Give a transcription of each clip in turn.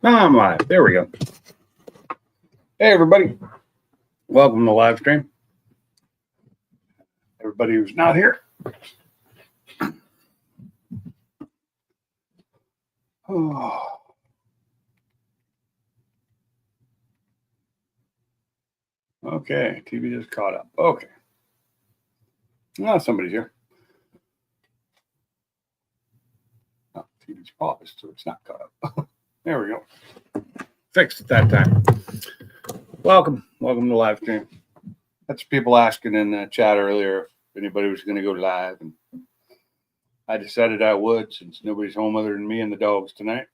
I'm live. There we go. Hey, everybody. Welcome to the live stream. Everybody who's not here. Oh. Okay, TV just caught up. Okay. Now somebody's here. Oh, TV's paused, so it's not caught up. There we go. Fixed it that time. Welcome to the live stream. That's people asking in the chat earlier if anybody was going to go live, and I decided I would since nobody's home other than me and the dogs tonight.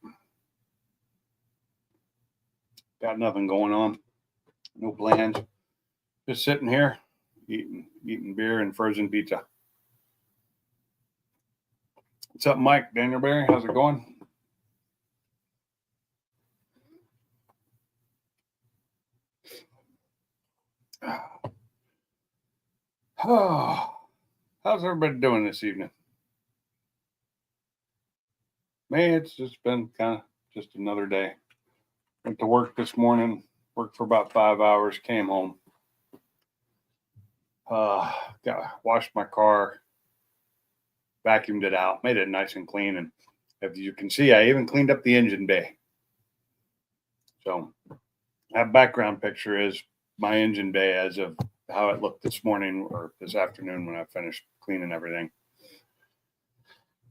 Got nothing going on. No plans. Just sitting here eating beer and frozen pizza. What's up, Mike? Daniel Barry, how's it going? Oh, how's everybody doing this evening? Man, it's just been kind of just another day. Went to work this morning, worked for about 5 hours, came home. Washed my car, vacuumed it out, made it nice and clean. And if you can see, I even cleaned up the engine bay. So that background picture is my engine bay as of how it looked this morning or this afternoon when I finished cleaning everything.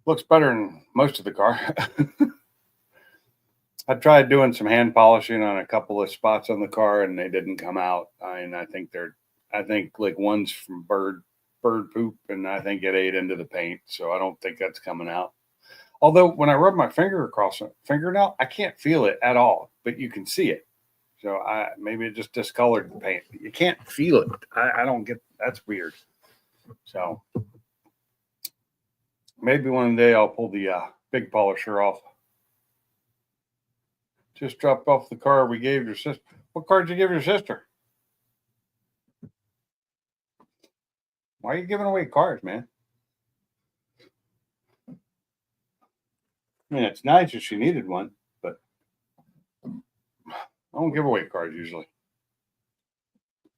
Looks better than most of the car. I tried doing some hand polishing on a couple of spots on the car and they didn't come out. I think like one's from bird poop and I think it ate into the paint. So I don't think that's coming out. Although when I rub my finger across a fingernail, I can't feel it at all, but you can see it. So maybe it just discolored the paint. You can't feel it. I don't get, that's weird. So maybe one day I'll pull the big polisher off. Just dropped off the car we gave your sister. What car did you give your sister? Why are you giving away cars, man? I mean, it's nice if she needed one, but I don't give away cars usually.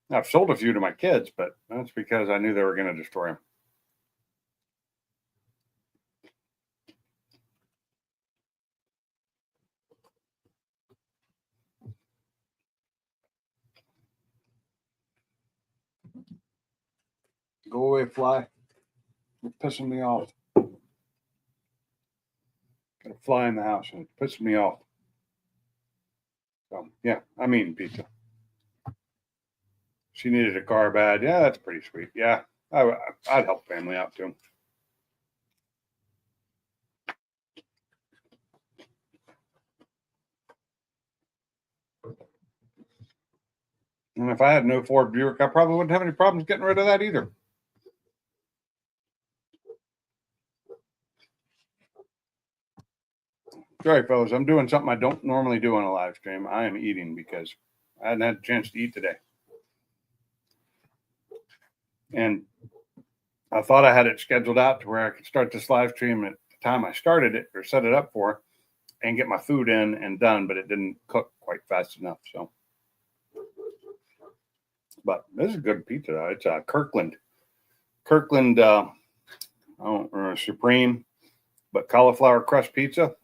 I've sold a few to my kids, but that's because I knew they were going to destroy them. Go away, fly. You're pissing me off. Got a fly in the house and it's pissing me off. So, yeah, I'm eating pizza. She needed a car bad. Yeah, that's pretty sweet. Yeah, I'd help family out too. And if I had no Ford Buick, I probably wouldn't have any problems getting rid of that either. Sorry, fellas, I'm doing something I don't normally do on a live stream. I am eating because I hadn't had a chance to eat today. And I thought I had it scheduled out to where I could start this live stream at the time I started it or set it up for and get my food in and done, but it didn't cook quite fast enough. So, but this is good pizza. Though. It's Kirkland Supreme, but cauliflower crust pizza.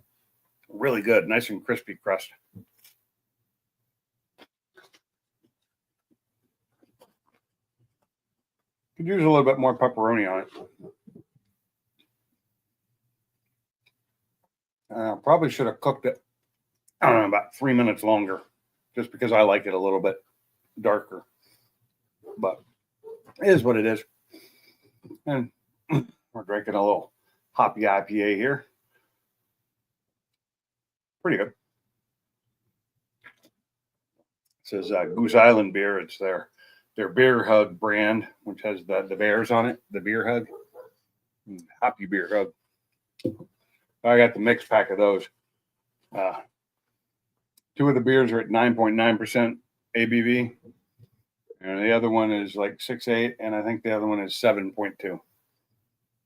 Really good, nice and crispy crust. Could use a little bit more pepperoni on it. Probably should have cooked it, I don't know, about 3 minutes longer, just because I like it a little bit darker. But it is what it is. And we're drinking a little hoppy IPA here. Pretty good. It says Goose Island beer. It's their Beer Hug brand, which has the bears on it. The Beer Hug, Hoppy Beer Hug. I got the mixed pack of those. Two of the beers are at 9.9% ABV, and the other one is like 6.8, and I think the other one is 7.2.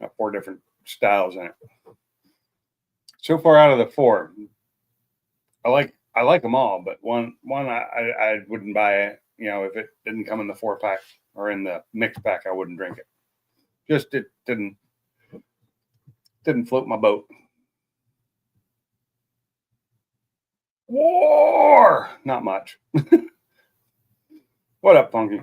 Got 4 different styles in it. So far out of the 4, I like I like them all, but one I wouldn't buy it. You know, if it didn't come in the 4-pack or in the mix pack, I wouldn't drink it. Just it didn't float my boat. War, not much. What up, Funky?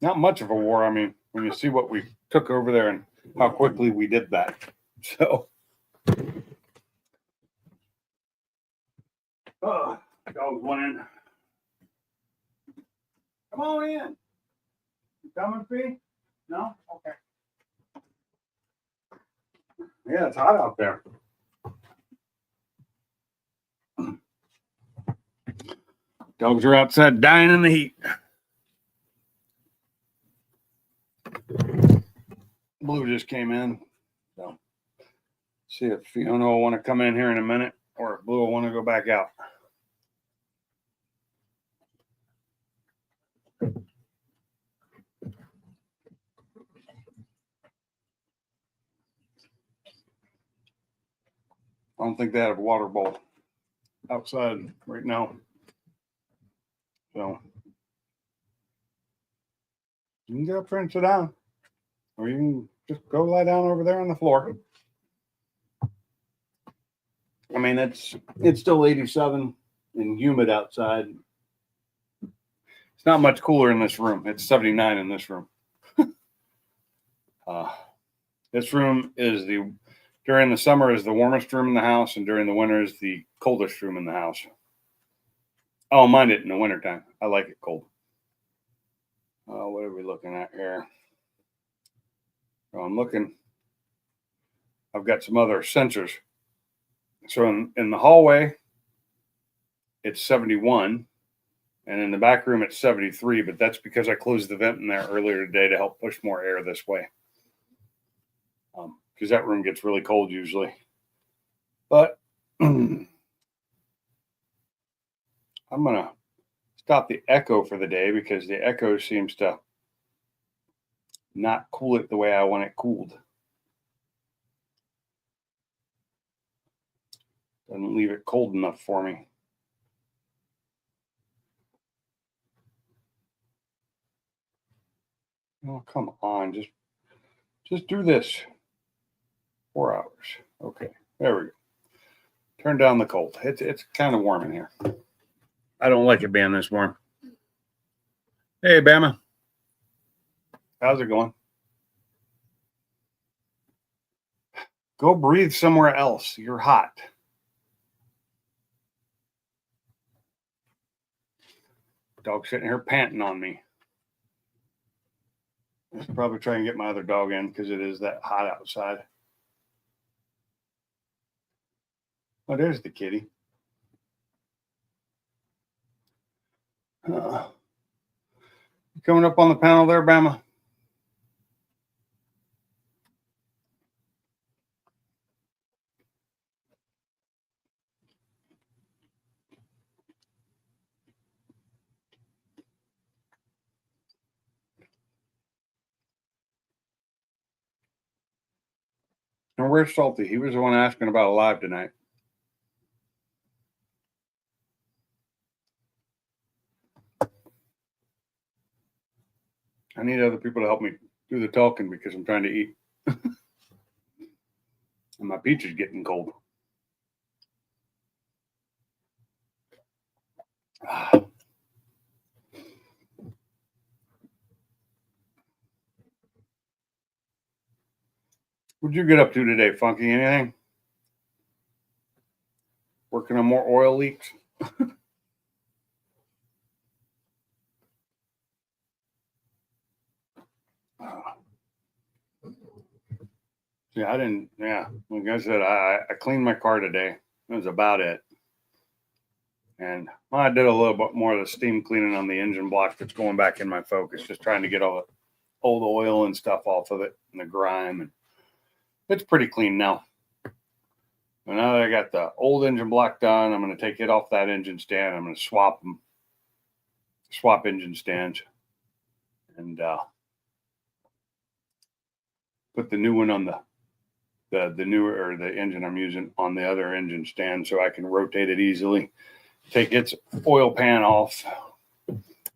Not much of a war. I mean, when you see what we took over there and how quickly we did that. So, dogs went in. Come on in. You coming, Fee? No? Okay. Yeah, it's hot out there. Dogs are outside dying in the heat. Blue just came in. So, see if Fiona will want to come in here in a minute or if Blue will want to go back out. I don't think they have a water bowl outside right now. So you can get up there and sit down. Or you can just go lie down over there on the floor. I mean, it's still 87 and humid outside. It's not much cooler in this room. It's 79 in this room. This room is during the summer is the warmest room in the house, and during the winter is the coldest room in the house. I don't mind it in the wintertime. I like it cold. What are we looking at here? So I'm looking. I've got some other sensors. So in the hallway, it's 71. And in the back room, it's 73. But that's because I closed the vent in there earlier today to help push more air this way. Because that room gets really cold usually. But I'm going to stop the echo for the day because the echo seems to not cool it the way I want it cooled. Doesn't leave it cold enough for me. Oh, come on. Just do this. 4 hours. Okay. There we go. Turn down the cold. It's kind of warm in here. I don't like it being this warm. Hey, Bama. How's it going? Go breathe somewhere else. You're hot. Dog sitting here panting on me. I should probably try and get my other dog in because it is that hot outside. Oh, there's the kitty. You coming up on the panel there, Bama? And where's Salty? He was the one asking about Alive tonight. I need other people to help me do the talking because I'm trying to eat. And my peach is getting cold. What'd you get up to today, Funky? Anything? Working on more oil leaks? Yeah, I didn't. Yeah, like I said, I cleaned my car today. That was about it. And I did a little bit more of the steam cleaning on the engine block that's going back in my Focus, just trying to get all the old oil and stuff off of it and the grime. And it's pretty clean now. And now that I got the old engine block done, I'm going to take it off that engine stand. I'm going to swap engine stands, and put the new one on the the newer or the engine I'm using on the other engine stand so I can rotate it easily. Take its oil pan off.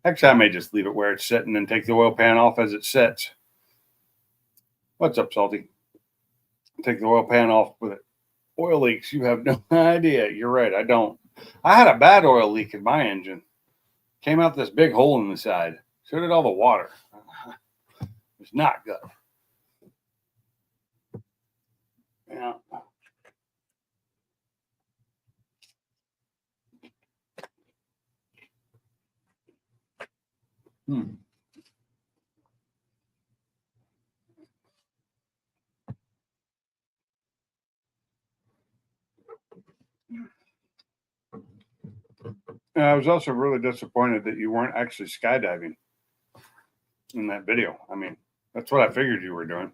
Actually, I may just leave it where it's sitting and take the oil pan off as it sits. What's up, Salty? Take the oil pan off with it. Oil leaks. You have no idea. You're right. I don't. I had a bad oil leak in my engine. Came out this big hole in the side. So did all the water. It's not good. Yeah. I was also really disappointed that you weren't actually skydiving in that video. I mean, that's what I figured you were doing.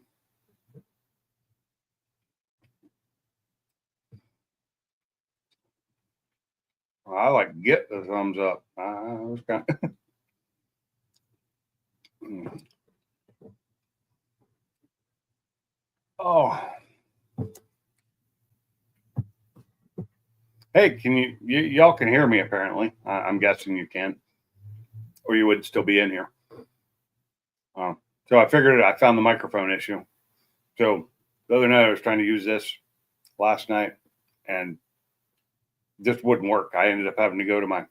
Well, I like get the thumbs up. I was kind of oh. Hey, can y'all can hear me apparently. I'm guessing you can, or you would still be in here. So I figured I found the microphone issue. So the other night I was trying to use this last night and this wouldn't work. I ended up having to go to my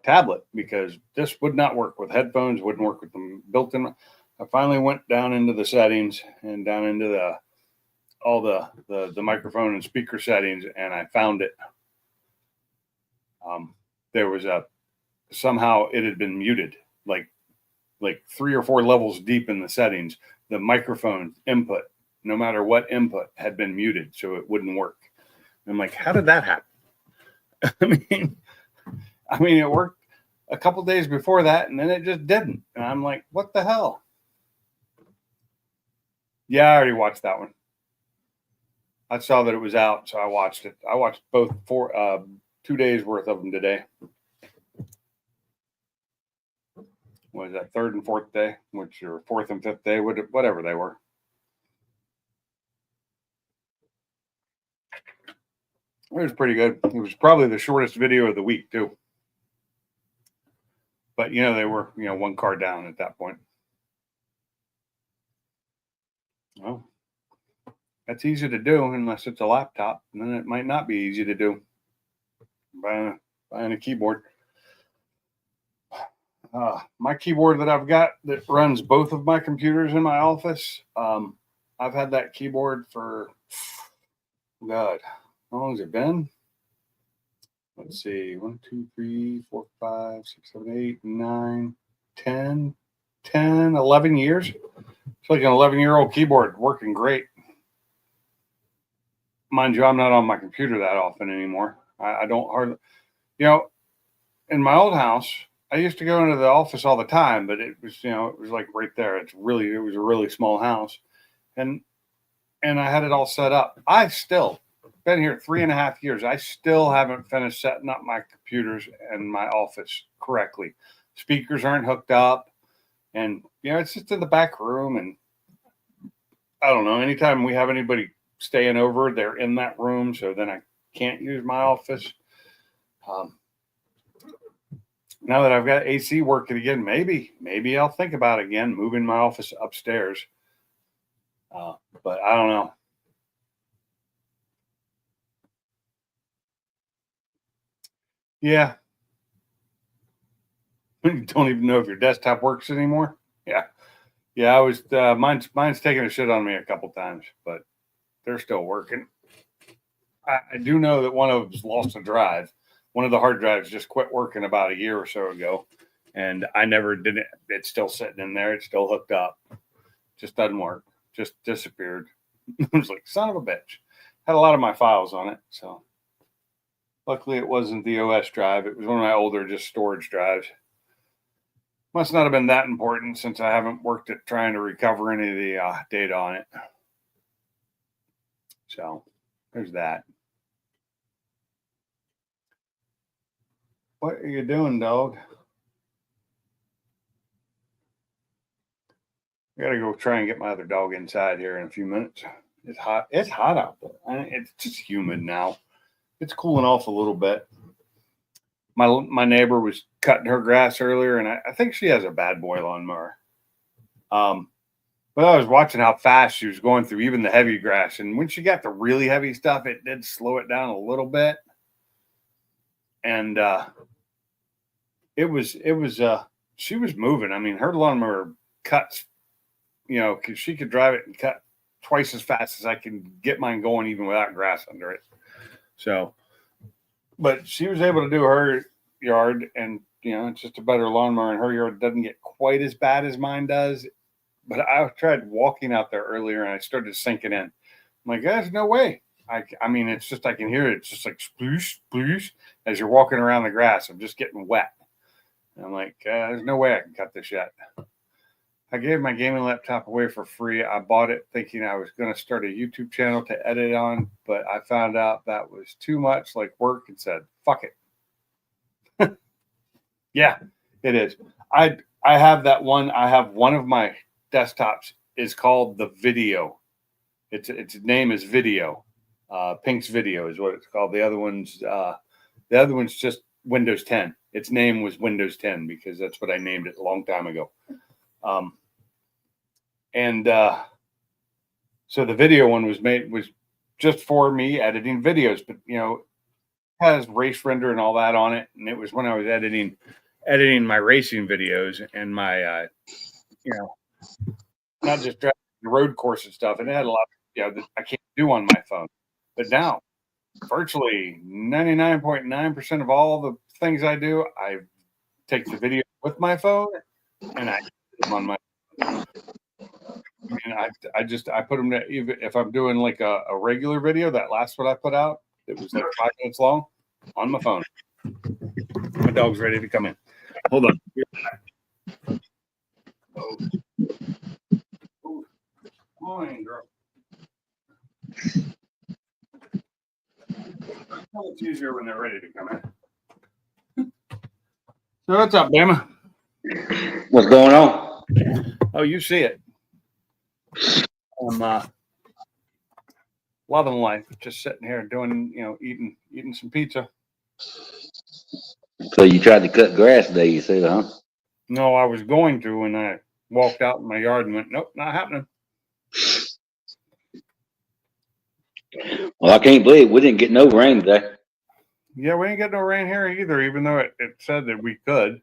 tablet because this would not work with headphones, wouldn't work with them built in. I finally went down into the settings and down into all the microphone and speaker settings, and I found it. There was somehow it had been muted, like 3 or 4 levels deep in the settings. The microphone input, no matter what input, had been muted, so it wouldn't work. And I'm like, how did that happen? I mean, it worked a couple days before that, and then it just didn't. And I'm like, what the hell? Yeah, I already watched that one. I saw that it was out, so I watched it. I watched both 2 days worth of them today. What is that, third and fourth day, which are fourth and fifth day, whatever they were. It was pretty good. It was probably the shortest video of the week too. But they were one car down at that point. Well, that's easy to do unless it's a laptop, and then it might not be easy to do. Buying a keyboard. My keyboard that I've got that runs both of my computers in my office. I've had that keyboard for God, how long has it been? Let's see, 1, 2, 3, 4, 5, 6, 7, 8, 9, 10, 11 years. It's like an 11-year-old keyboard working great. Mind you, I'm not on my computer that often anymore. I don't hardly, in my old house, I used to go into the office all the time, but it was like right there. It was a really small house, and I had it all set up. I still been here 3.5 years. I still haven't finished setting up my computers and my office correctly. Speakers aren't hooked up, and it's just in the back room. And I don't know. Anytime we have anybody staying over, they're in that room, so then I can't use my office. Now that I've got AC working again, maybe I'll think about again moving my office upstairs. But I don't know. Yeah. You don't even know if your desktop works anymore. Yeah. I was mine's taking a shit on me a couple times, but they're still working. I do know that one of them's lost a drive. One of the hard drives just quit working about a year or so ago, and I never did it. It's still sitting in there. It's still hooked up. Just doesn't work. Just disappeared. I was like, son of a bitch. Had a lot of my files on it, so luckily it wasn't the OS drive. It was one of my older just storage drives. Must not have been that important since I haven't worked at trying to recover any of the data on it. So there's that. What are you doing, dog? I gotta go try and get my other dog inside here in a few minutes. It's hot. It's hot out there. It's just humid now. It's cooling off a little bit. My neighbor was cutting her grass earlier, and I think she has a bad boy lawnmower. But I was watching how fast she was going through even the heavy grass, and when she got the really heavy stuff, it did slow it down a little bit. And it was she was moving. I mean, her lawnmower cuts, because she could drive it and cut twice as fast as I can get mine going, even without grass under it. So, but she was able to do her yard, and it's just a better lawnmower, and her yard doesn't get quite as bad as mine does. But I tried walking out there earlier, and I started sinking in. I'm like, there's no way. I mean, it's just, I can hear it. It's just like sploosh, sploosh as you're walking around the grass. I'm just getting wet. And I'm like, there's no way I can cut this yet. I gave my gaming laptop away for free. I bought it thinking I was going to start a YouTube channel to edit on, but I found out that was too much like work and said, fuck it. Yeah, it is. I have that one. I have one of my desktops is called the Video. Its name is Video. Pink's Video is what it's called. The other one's just Windows 10. Its name was Windows 10 because that's what I named it a long time ago. So the video one was just for me editing videos, but has race render and all that on it. And it was when I was editing my racing videos and my not just driving the road course and stuff. And it had a lot that I can't do on my phone. But now, virtually 99.9% of all the things I do, I take the video with my phone and I put them on my phone. I mean, I put them to, even if I'm doing like a regular video, that last one I put out, it was like 5 minutes long, on my phone. My dog's ready to come in. Hold on. Oh. Morning, girl. It's easier when they're ready to come in. So what's up, Bama? What's going on? Oh, you see it. I'm loving life. Just sitting here doing, eating some pizza. So you tried to cut grass today, you said, huh? No, I was going to, and I walked out in my yard and went, nope, not happening. Well, I can't believe we didn't get no rain today. Yeah, we ain't got no rain here either, even though it said that we could.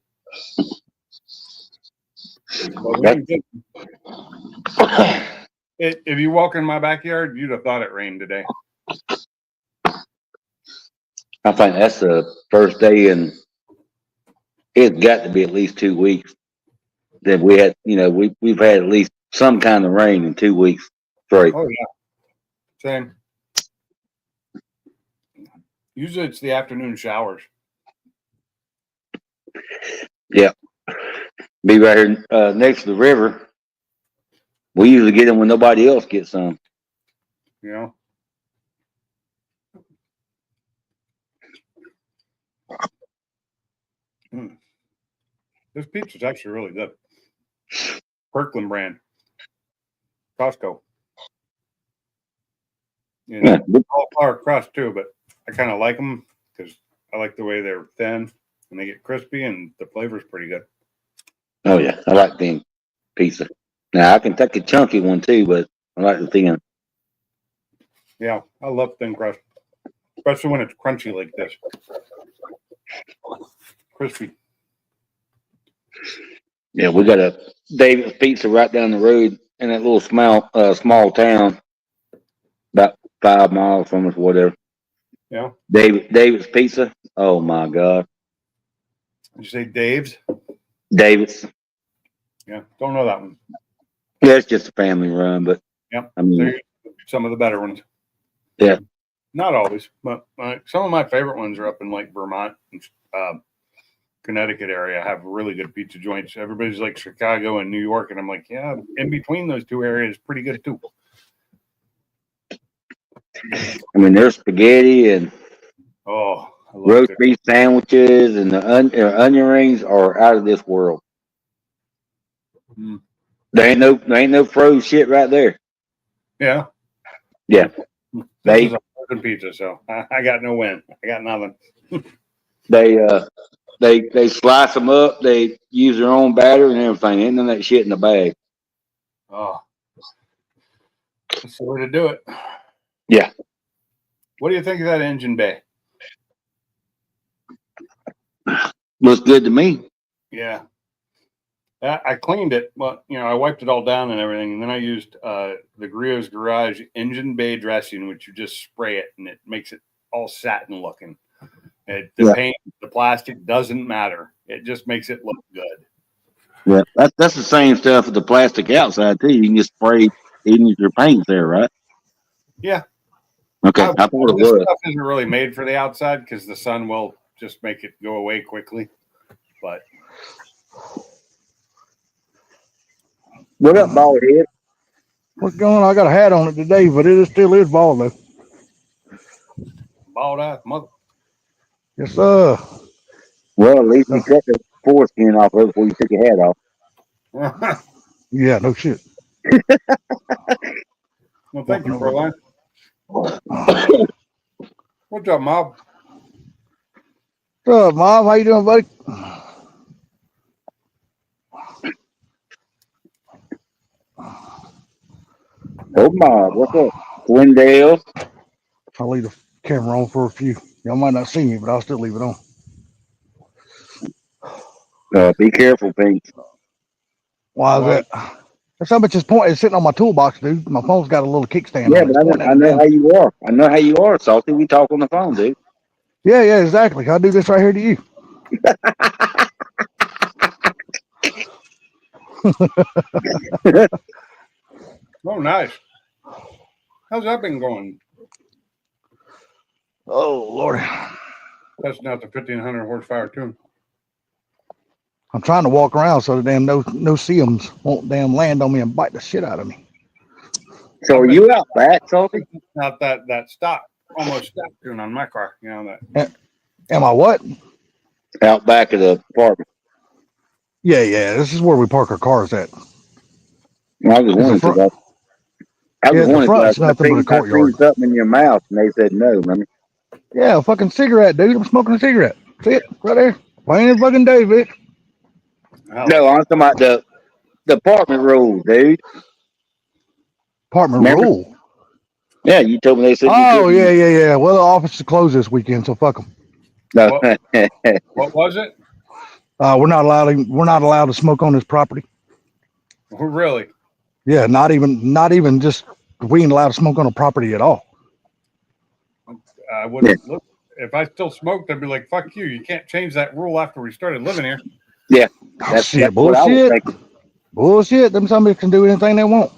If you walk in my backyard, you'd have thought it rained today. I think that's the first day, and it's got to be at least 2 weeks that we had. We've had at least some kind of rain in 2 weeks straight. Oh yeah, same. Usually it's the afternoon showers. Yeah, be right here next to the river. We usually get them when nobody else gets some. This pizza's actually really good. Kirkland brand. Costco. Cauliflower crust too, but I kind of like them because I like the way they're thin and they get crispy and the flavor's pretty good. Oh yeah, I like thin pizza. Now I can take a chunky one too, but I like the thin. Yeah, I love thin crust, especially when it's crunchy like this. Crispy. Yeah, we got a David's Pizza right down the road in that little small town, about 5 miles from us, whatever. Yeah. David's Pizza. Oh my God. Did you say Dave's? David's. Yeah, don't know that one. Yeah, it's just a family run, but yeah, I mean, some of the better ones. Yeah. Not always, but some of my favorite ones are up in like Vermont and Connecticut area. Have really good pizza joints. Everybody's like Chicago and New York, and I'm like, yeah, in between those two areas, pretty good too. I mean, there's spaghetti and roast beef sandwiches, and the onion rings are out of this world. There ain't no froze shit right there. Yeah. Yeah. This They is a frozen pizza, so I got no win. I got nothing. they slice them up. They use their own batter and everything. Ain't none of that shit in the bag. Oh, that's the way to do it. Yeah. What do you think of that engine bay? Looks good to me. Yeah. I cleaned it, but I wiped it all down and everything, and then I used the Griot's Garage engine bay dressing, which you just spray it and it makes it all satin looking. The paint, the plastic doesn't matter. It just makes it look good. Yeah, that's the same stuff with the plastic outside too. You can just spray even if your paint's there, right? Yeah. Okay, I thought it This was. stuff isn't really made for the outside because the sun will just make it go away quickly. But What up, bald head? What's going on? I got a hat on it today, but still is bald though. bald ass mother. Yes, sir. Well, at least you cut the foreskin off of it before you took your hat off. Yeah, no shit. Well, thank you, Fräulein. What's up, Mob? What's up, Mom? How you doing, buddy? Oh my, what's up, Glendale? I'll leave the camera on for a few. Y'all might not see me, but I'll still leave it on. Be careful, Pink. Why is that? That's how much it's pointing. It's sitting on my toolbox, dude. My phone's got a little kickstand Yeah, on it. but I know how you are. I know how you are, Salty. We talk on the phone, dude. Yeah, exactly. I'll do this right here to you. Oh, nice. How's that been going? Oh, Lord. Testing out the 1,500 horsepower too. I'm trying to walk around so the damn no CMs won't damn land on me and bite the shit out of me. So are you out back, Salty? Not that stock, almost stock tune on my car. That. Am I what? Out back of the apartment. Yeah. This is where we park our cars at. I was wondering because the front's nothing but a I courtyard. seen something in your mouth and they said no, remember? Yeah, a fucking cigarette, dude. I'm smoking a cigarette. See it right there? Plain as fucking day, bitch. No, I'm talking about the apartment rules, dude. Apartment Remember? rule. Yeah, you told me they said. Oh yeah. Well, the office is closed this weekend, so fuck them. No. What was it? We're not allowed to smoke on this property. Oh, really? Yeah, not even just we ain't allowed to smoke on a property at all. I wouldn't look. If I still smoked, I'd be like, "Fuck you! You can't change that rule after we started living here." Yeah, that's bullshit. What I was thinking. Bullshit. Them somebody can do anything they want.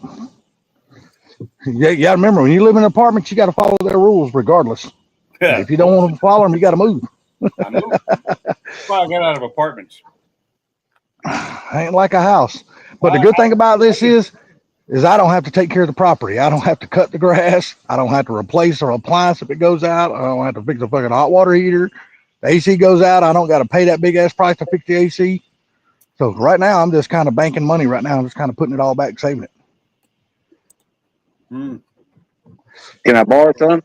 Yeah, you gotta remember when you live in an apartment, you got to follow their rules regardless. Yeah. If you don't want to follow them, you got to move. I moved. That's why I got out of apartments. Ain't like a house. But the good thing about this is I don't have to take care of the property. I don't have to cut the grass. I don't have to replace our appliance if it goes out. I don't have to fix a fucking hot water heater. The AC goes out. I don't got to pay that big ass price to fix the AC. So right now, I'm just kind of banking money right now. I'm just kind of putting it all back, saving it. Can I borrow some?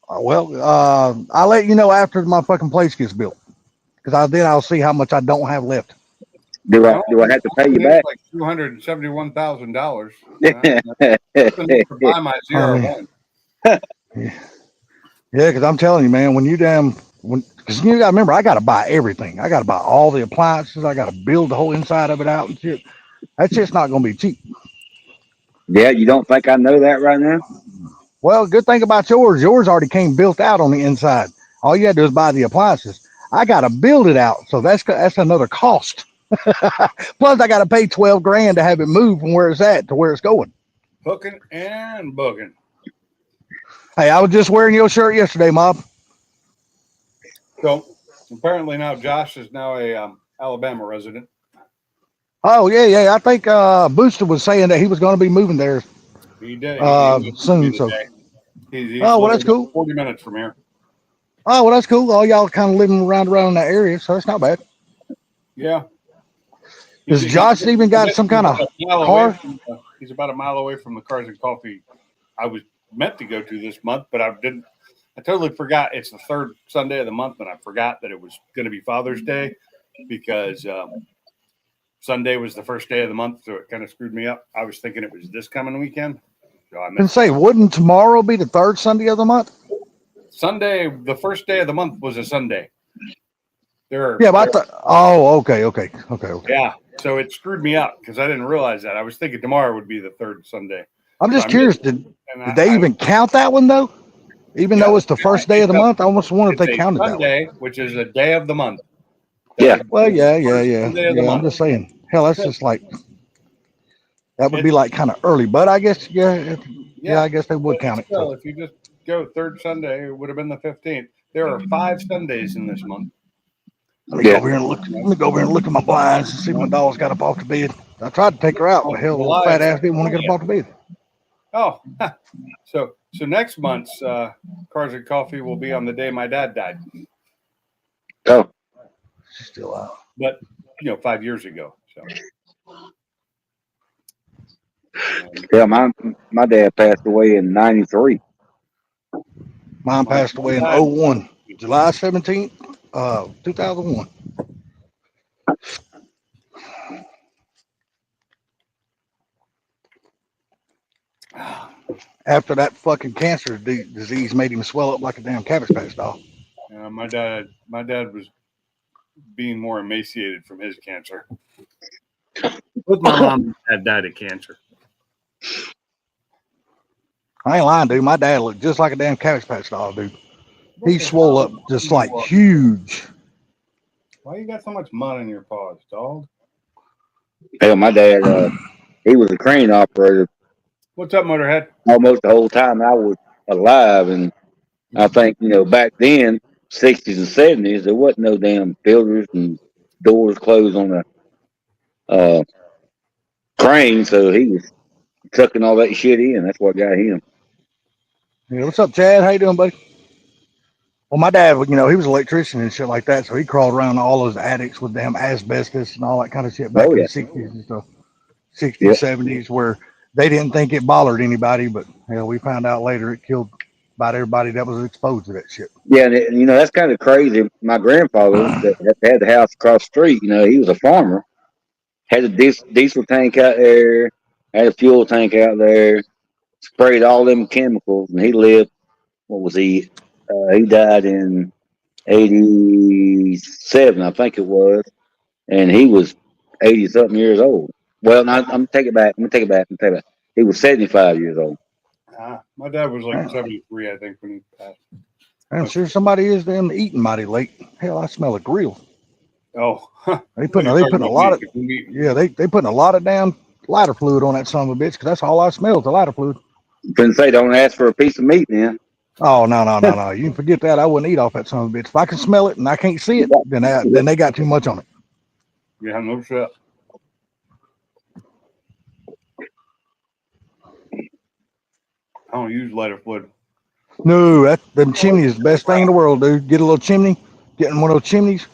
I'll let you know after my fucking place gets built. Because then I'll see how much I don't have left. Do I have to pay you back? Like $271,000. To buy my ZR1. Yeah, because I'm telling you, man, because you got to remember, I got to buy everything. I got to buy all the appliances. I got to build the whole inside of it out and shit. That shit's not going to be cheap. Yeah, you don't think I know that right now? Well, good thing about yours already came built out on the inside. All you had to do is buy the appliances. I got to build it out, so that's another cost. Plus, I got to pay $12,000 to have it moved from where it's at to where it's going. Hooking and booking. Hey, I was just wearing your shirt yesterday, Mob. So apparently now Josh is now a Alabama resident. Oh yeah. I think Booster was saying that he was going to be moving there. He did soon. So, he's well, that's cool. 40 minutes from here. Oh, well, that's cool. All y'all kind of living around in that area, so that's not bad. Yeah. Does Josh even got some kind of car? He's about a mile away from the Cars and Coffee I was meant to go to this month, but I didn't. I totally forgot. It's the third Sunday of the month, and I forgot that it was going to be Father's Day because Sunday was the first day of the month, so it kind of screwed me up. I was thinking it was this coming weekend. So I And missed say, wouldn't tomorrow be the third Sunday of the month? Sunday. The first day of the month was a Sunday. Yeah, but I thought, oh, okay. Yeah, so it screwed me up because I didn't realize that. I was thinking tomorrow would be the third Sunday. I'm just curious. Did And they even count that one though? Even though it's the first day of the month, I almost wonder if it's they a counted that one. Sunday, which is a day of the month. Yeah. Well, yeah. Sunday of the I'm month. just saying. Hell, that's just like that would be like kind of early, but I guess yeah, I guess they would But count it. still, So. if you just go third Sunday, it would have been the 15th. There are 5 Sundays in this month. Let me go over here and look. Let me go over here and look at my blinds and see if my dog's got up off the bed. I tried to take her out, but hell, the little fat ass didn't want to get up off the bed. Oh, so next month's Cars and Coffee will be on the day my dad died. Oh, She's still out. But 5 years ago. So yeah, my dad passed away in '93. Mine passed away in 01, July 17th, 2001. After that fucking cancer disease made him swell up like a damn Cabbage Patch doll. my dad was being more emaciated from his cancer. Both my mom and dad died of cancer. I ain't lying, dude. My dad looked just like a damn Cabbage Patch doll, dude. He swole up just like huge. Why you got so much mud in your paws, dog? Hell, my dad, he was a crane operator What's up, Motorhead? almost the whole time I was alive, and I think back then, '60s and '70s, there wasn't no damn builders and doors closed on a crane, so he was tucking all that shit in. That's what got him. Yeah, what's up, Chad? How you doing, buddy? Well, my dad, he was an electrician and shit like that, so he crawled around all those attics with damn asbestos and all that kind of shit back in the 60s and stuff. 60s, Yep. 70s, where they didn't think it bothered anybody, but we found out later it killed about everybody that was exposed to that shit. Yeah, and that's kind of crazy. My grandfather that had the house across the street, he was a farmer, had a diesel tank out there, had a fuel tank out there, sprayed all them chemicals, and he lived. What was he? He died in '87, I think it was, and he was 80-something years old. Well, no, I'm gonna take it back. He was 75 years old. My dad was like 73, I think, when he passed. I'm sure somebody is them eating mighty late. Hell, I smell a grill. Oh, They putting a lot of they putting a lot of damn lighter fluid on that son of a bitch, because that's all I smell is the lighter fluid. Couldn't say don't ask for a piece of meat, man. Oh no. You can forget that. I wouldn't eat off that son of a bitch. If I can smell it and I can't see it, then they got too much on it. Yeah, no shit. I don't use lighter fluid. No, them chimney is the best thing in the world, dude. Get a little chimney, get in one of those chimneys,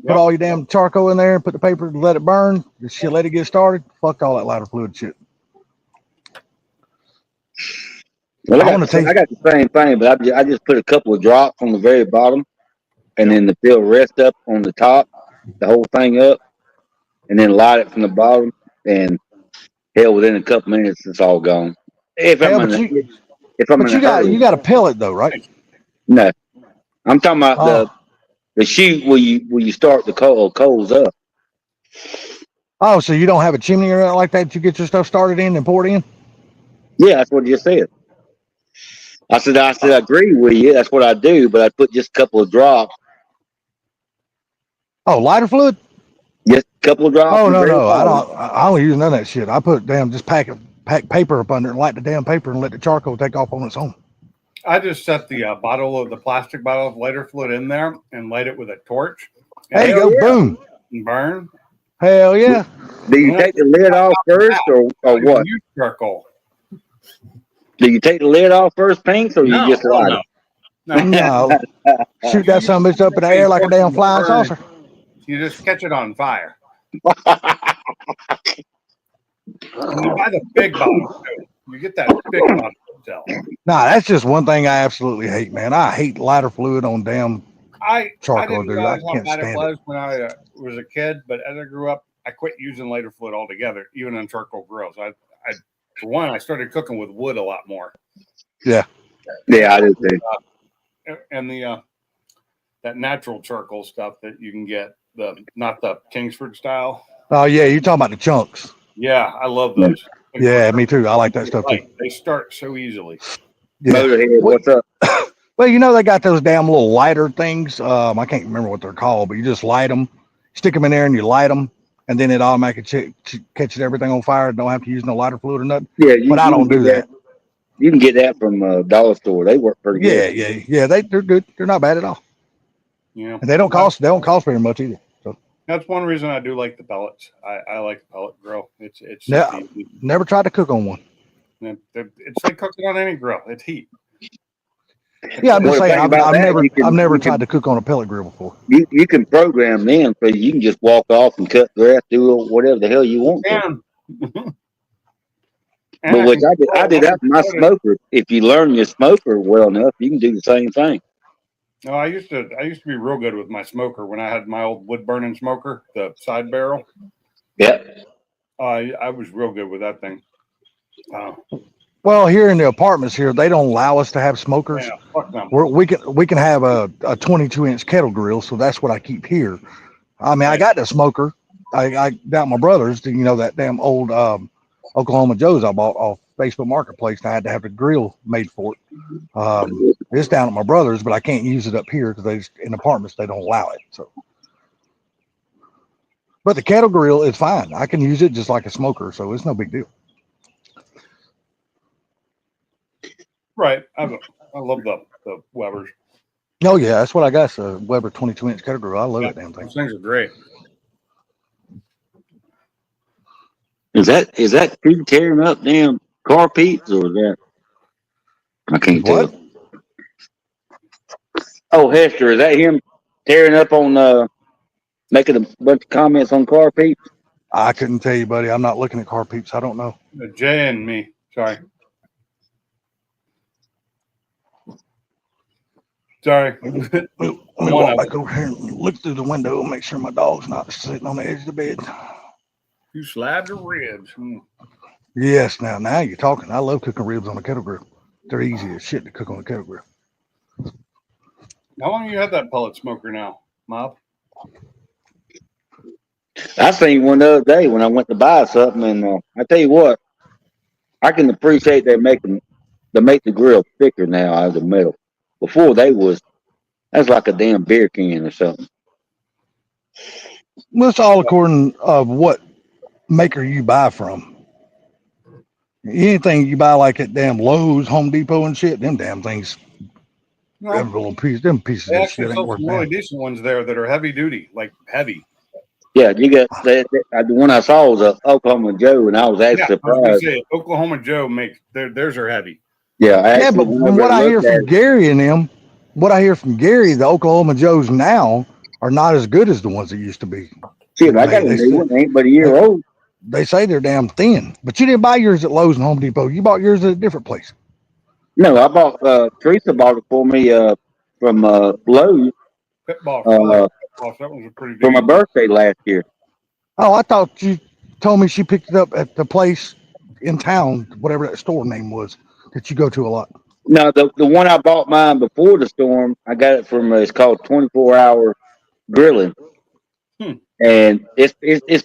put all your damn charcoal in there, put the paper, let it burn. Just shit, let it get started. Fuck all that lighter fluid shit. Well, I got the same thing, but I just put a couple of drops on the very bottom, and then the fill rest up on the top, the whole thing up, and then light it from the bottom, and hell, within a couple minutes, it's all gone. You got a pellet though, right? No, I'm talking about the chute where you start the coals up. Oh, so you don't have a chimney or anything like that? You get your stuff started in and poured in? Yeah, that's what you said. I said, I agree with you. That's what I do, but I put just a couple of drops. Oh, lighter fluid? Just a couple of drops. Oh no, I don't use none of that shit. I put just pack paper up under it and light the damn paper and let the charcoal take off on its own. I just set the plastic bottle of lighter fluid in there and light it with a torch. There you go, boom. And burn. Hell yeah. Do you take the lid off first or what? Use charcoal. Do you take the lid off first, Pinks, or you just light it? No. Shoot that son of a bitch up in the air like a damn flying saucer. You just catch it on fire. And you buy the big bottle too. You get that big bottle to sell. Nah, that's just one thing I absolutely hate, man. I hate lighter fluid on damn I charcoal, didn't dude. I realize how can't bad it stand it. was when I was a kid, but as I grew up, I quit using lighter fluid altogether, even on charcoal grills. I for one, I started cooking with wood a lot more. Yeah, I do too. And the that natural charcoal stuff that you can get, not the Kingsford style. Oh yeah, you're talking about the chunks. Yeah, I love those. Yeah, me too. I like that stuff too. They start so easily. Yeah. Motorhead, what's up? Well, you know they got those damn little lighter things. I can't remember what they're called, but you just light them, stick them in there, and you light them, and then it automatically catches everything on fire. Don't have to use no lighter fluid or nothing. Yeah, But I don't do that. You can get that from dollar store. They work pretty good. Yeah. They're good. They're not bad at all, Yeah, and they don't cost very much either. So that's one reason I do like the pellets. I like the pellet grill. It's yeah, never tried to cook on one. It's like cooking on any grill. It's heat. Yeah, I'm just Well, saying. the thing about that, I've never you tried to cook on a pellet grill before. You can program them so you can just walk off and cut grass, do whatever the hell you want to. But which I did that for my smoker. If you learn your smoker well enough, you can do the same thing. No, I used to be real good with my smoker when I had my old wood burning smoker, the side barrel. Yep. I was real good with that thing. Well, here in the apartments here, they don't allow us to have smokers. Yeah, fuck them. We can have a 22-inch kettle grill, so that's what I keep here. I mean, I got the smoker. I got my brother's, you know, that damn old Oklahoma Joe's I bought off Facebook Marketplace. And I had to have the grill made for it. It's down at my brother's, but I can't use it up here because in apartments they don't allow it. So, but the kettle grill is fine. I can use it just like a smoker, so it's no big deal. Right. I love the Webers. Oh yeah, that's what I got. So Weber 22-inch kettle grill. I love that damn thing. Those things are great. Is that you tearing up damn car peats or is that? I can't What? tell. Oh, Hester, is that him tearing up on making a bunch of comments on car peats? I couldn't tell you, buddy. I'm not looking at car peeps. I don't know. Jay and me. Sorry. Let me walk back over here and look through the window and make sure my dog's not sitting on the edge of the bed. You slab the ribs. Yes, now you're talking. I love cooking ribs on a kettle grill. They're easy as shit to cook on a kettle grill. How long you had that pellet smoker now, Mob? I seen one the other day when I went to buy something, and I tell you what, I can appreciate they make the grill thicker now out of the metal. Before that's like a damn beer can or something. Well, it's all according of what maker you buy from. Anything you buy like at damn Lowe's, Home Depot and shit, them damn things, them pieces They of actually shit ain't sell worth some really damn. decent ones there that are heavy duty, like heavy. Yeah, you got the one I saw was a Oklahoma Joe, and I was actually I was gonna surprised. say Oklahoma Joe makes theirs are heavy. Yeah, Yeah, but from what I hear from Gary and them, the Oklahoma Joes now are not as good as the ones that used to be. Shit, I got a new one, ain't but a year old. They say they're damn thin, but you didn't buy yours at Lowe's and Home Depot. You bought yours at a different place. No, I bought Teresa bought it for me from Lowe's Pitboss. That one's a pretty for my decent. birthday last year. Oh, I thought you told me she picked it up at the place in town, whatever that store name was that you go to a lot. No, the one I bought mine before the storm, I got it from it's called 24-hour grilling. And it's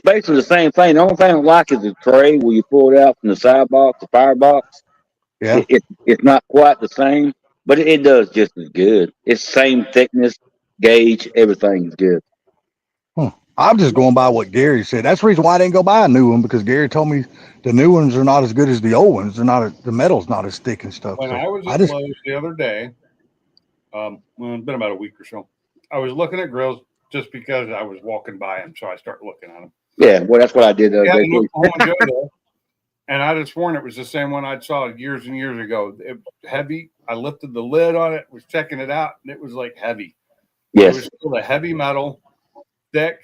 basically the same thing. The only thing I don't like is the tray where you pull it out from the side box, the firebox. Yeah. It's not quite the same, but it does just as good. It's same thickness, gauge, everything's good. I'm just going by what Gary said. That's the reason why I didn't go buy a new one, because Gary told me the new ones are not as good as the old ones. The metal's not as thick and stuff. When so I was at Lowe's the other day, well, it's been about a week or so, I was looking at grills just because I was walking by them, so I started looking at them. Yeah, well, that's what I did the other day. An Oklahoma Joe there, and I just sworn it was the same one I saw years and years ago. It was heavy. I lifted the lid on it, was checking it out, and it was like heavy. Yes. It was still a heavy metal, thick.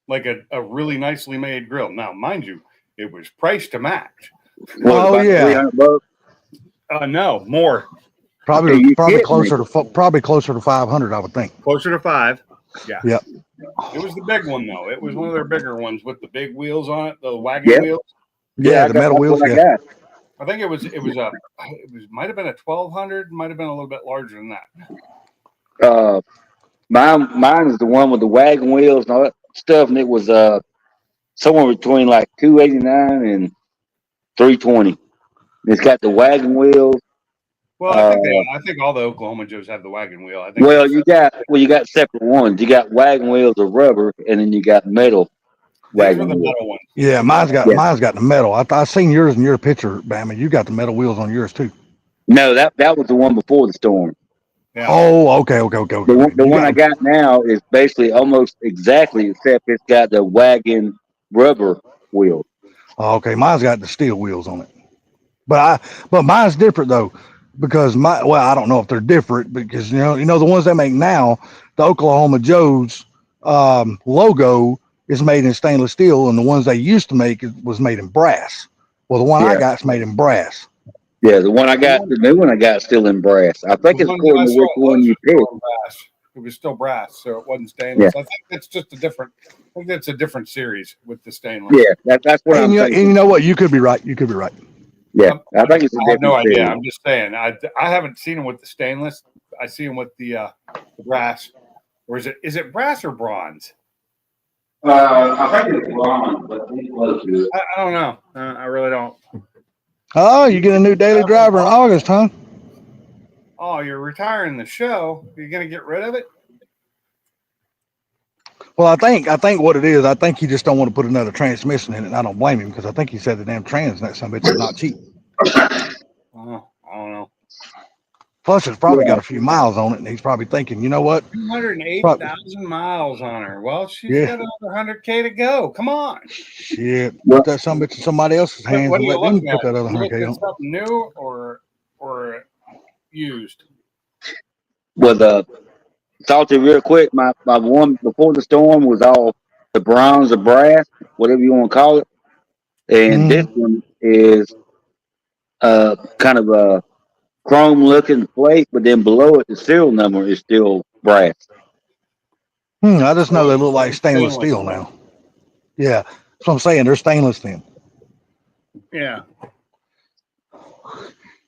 like a really nicely made grill. Now, mind you, it was priced to match. What, Oh, about yeah. 300 bucks? No, more. Probably You probably kidding closer to 500, I would think. Closer to 5. Yeah. Yep. It was the big one though. It was one of their bigger ones with the big wheels on it, the wagon Yep. wheels. Yeah, I the got- metal that's wheels. what I Yeah. got. I think it might have been a 1200, might have been a little bit larger than that. Mine is the one with the wagon wheels and all that stuff, and it was somewhere between like 289 and 320. It's got the wagon wheels. Well, I think all the Oklahoma Joes have the wagon wheel. I think Well, you got separate ones. You got wagon wheels of rubber, and then you got metal these were wagon the wheels. metal ones. Yeah, mine's got Yeah. the metal. I seen yours in your picture, Bama. You got the metal wheels on yours too. No, that was the one before the storm. Yeah. Oh, okay. The You one I got now is basically almost exactly, except it's got the wagon rubber wheels. Oh, okay, mine's got the steel wheels on it. But mine's different though, because I don't know if they're different because you know the ones they make now, the Oklahoma Joe's logo is made in stainless steel, and the ones they used to make was made in brass. Well, the one I Yeah. got is made in brass. Yeah, the new one I got still in brass. I think The it's one according I to saw which at one Lowe's you was pick. still brass. It was still brass, so it wasn't stainless. I think it's just a different. I think that's a different series with the stainless. Yeah, that's what I'm And thinking. you know what? You could be right. Yeah, I think it's a I have no different idea. series. I'm just saying. I haven't seen them with the stainless. I see them with the brass. Or is it brass or bronze? I think it's bronze, but it's close to it. I don't know. I really don't. Oh, you get a new daily driver in August, huh? Oh, you're retiring the show. You're gonna get rid of it? Well, I think what it is. I think he just don't want to put another transmission in it. And I don't blame him because I think he said the damn trans in that some bitch is not cheap. Oh, I don't know. Plus, it's probably got a few miles on it, and he's probably thinking, you know what? 208,000 miles on her. Well, she's Yeah. got another 100K to go. Come on. Shit, put that some bitch in somebody else's hands What are and you let them looking put at? that other You 100K looking on. at something new or used? Well, talk to you real quick. My one before the storm was all the bronze or brass, whatever you want to call it, and this one is kind of a chrome looking plate, but then below it the serial number is still brass. I just know they look like stainless steel now. Yeah, that's what I'm saying. They're stainless then. Yeah.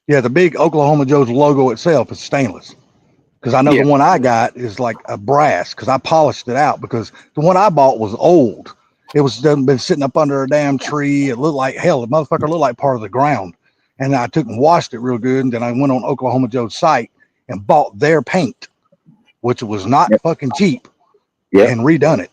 Yeah, the big Oklahoma Joe's logo itself is stainless. Because I know Yeah. the one I got is like a brass because I polished it out because the one I bought was old. It was been sitting up under a damn tree. It looked like hell. The motherfucker looked like part of the ground. And I took and washed it real good. And then I went on Oklahoma Joe's site and bought their paint, which was not fucking cheap, and redone it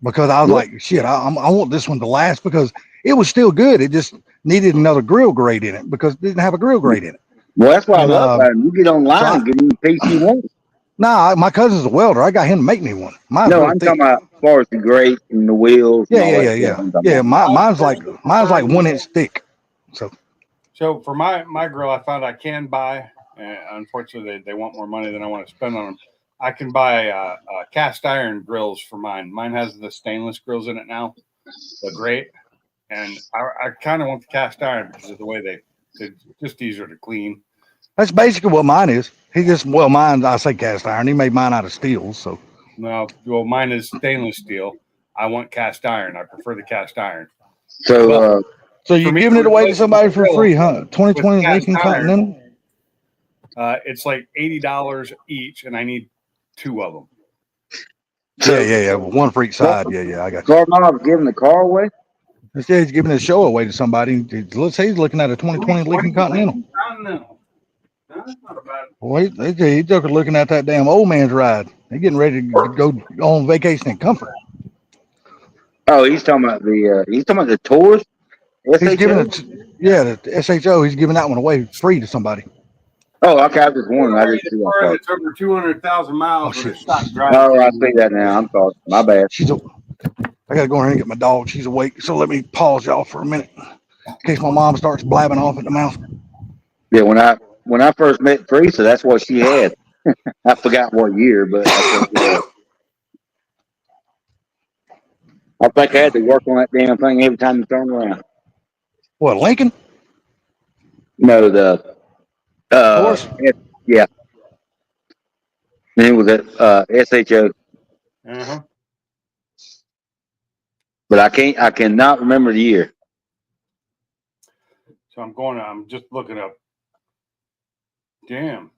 because I was like, shit, I want this one to last because it was still good. It just needed another grill grade in it because it didn't have a grill grade in it. Well, that's what And, I love about it. You get online and get any piece you want. Nah, my cousin's a welder. I got him to make me one. Mine's No, real I'm thick. talking about as far as the grate and the wheels. And all that stuff I'm talking about. Mine's like 1 inch thick. So for my grill, I found I can buy. Unfortunately, they want more money than I want to spend on them. I can buy cast iron grills for mine. Mine has the stainless grills in it now, the grate, and I kind of want the cast iron because of the way they're just easier to clean. That's basically what mine is. Mine, I say cast iron. He made mine out of steel. So No, well, mine is stainless steel. I want cast iron. I prefer the cast iron. So, you're giving it away to somebody for free, huh? 2020 Lincoln Continental. It's like $80 each, and I need 2 of them. Yeah. One for each side. Yeah. I got you. Carmob's giving the car away? Instead, he's giving the show away to somebody. Let's say he's looking at a 2020 Lincoln Continental. No, that's not a bad. Boy, he's looking at that damn old man's ride. They're getting ready to go on vacation in comfort. Oh, he's talking about the Taurus. He's giving it, the SHO. He's giving that one away free to somebody. Oh, okay. I was just wondering. I didn't see that part. It's over 200,000 miles. Oh, with a shit. stock drive. Oh, I see that now. I'm sorry. My bad. I gotta go in here and get my dog. She's awake. So let me pause y'all for a minute in case my mom starts blabbing off at the mouth. Yeah, when I first met Teresa, that's what she had. I forgot what year, but that's what she had. I think I had to work on that damn thing every time you turn around. What, Lincoln? No, the Horse? yeah. And it was at SHO, Uh-huh. but I cannot remember the year. So I'm just looking up. Damn.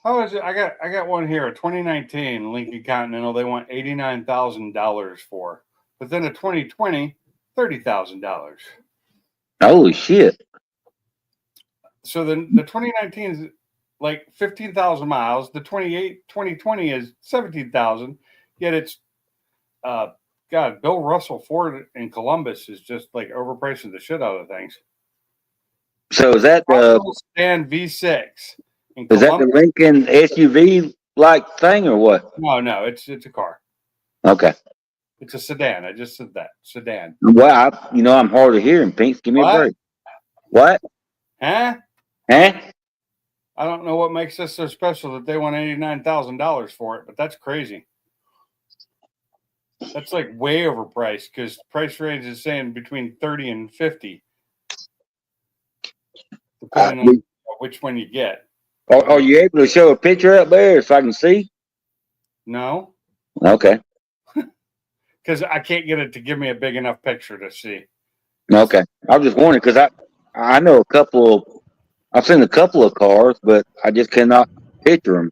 How is it? I got one here, a 2019 Lincoln Continental. They want $89,000 for, but then a 2020, $30,000. Holy shit! So the 2019 is like 15,000 miles. The 2020 is 17,000. Yet it's God, Bill Russell Ford in Columbus is just like overpricing the shit out of things. So is that Stand V6 in the Columbus? Lincoln SUV like thing or what? No, it's a car. Okay. It's a sedan. I just said that sedan. Well, I'm hard of hearing. Pinks, give me a What? break. What? Huh? Huh? I don't know what makes this so special that they want $89,000 for it, but that's crazy. That's like way overpriced because price range is saying between 30 and 50, depending on which one you get. Are you able to show a picture up there so I can see? No, Okay. because I can't get it to give me a big enough picture to see. Okay. I was just wondering because I know I've seen a couple of cars, but I just cannot picture them.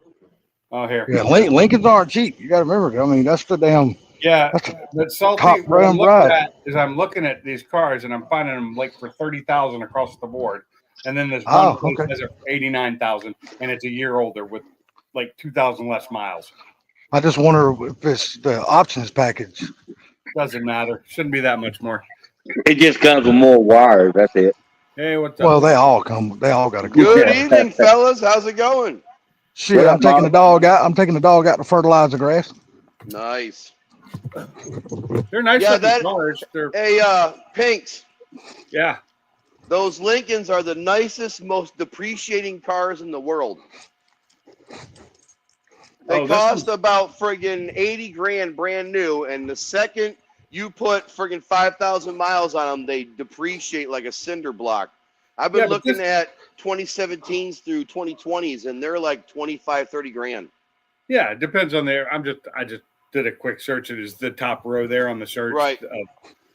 Oh, here. Yeah, Lincolns aren't cheap. You got to remember. I mean, that's the damn. Yeah, That's but Salty, top what I'm round looking drive. at is I'm looking at these cars and I'm finding them like for 30,000 across the board, and then this one place okay. has it for 89,000, and it's a year older with like 2,000 less miles. I just wonder if it's the options package. Doesn't matter. Shouldn't be that much more. It just comes with more wires. That's it. Hey, what's up? Well, they all got to come. Good Yeah. evening, fellas. How's it going? Shit, What I'm up, taking Mom? the dog out. I'm taking the dog out to fertilize the grass. Nice. They're nice Yeah, looking that- cars. They're Hey, Pinks, yeah. those Lincolns are the nicest, most depreciating cars in the world. They Oh, this cost one's- about friggin' 80 grand brand new, and the second you put friggin' 5,000 miles on them, they depreciate like a cinder block. I've been Yeah, but looking this- at 2017s through 2020s, and they're like 25, 30 grand. Yeah, it depends on their. I just did a quick search. It is the top row there on the search. Right.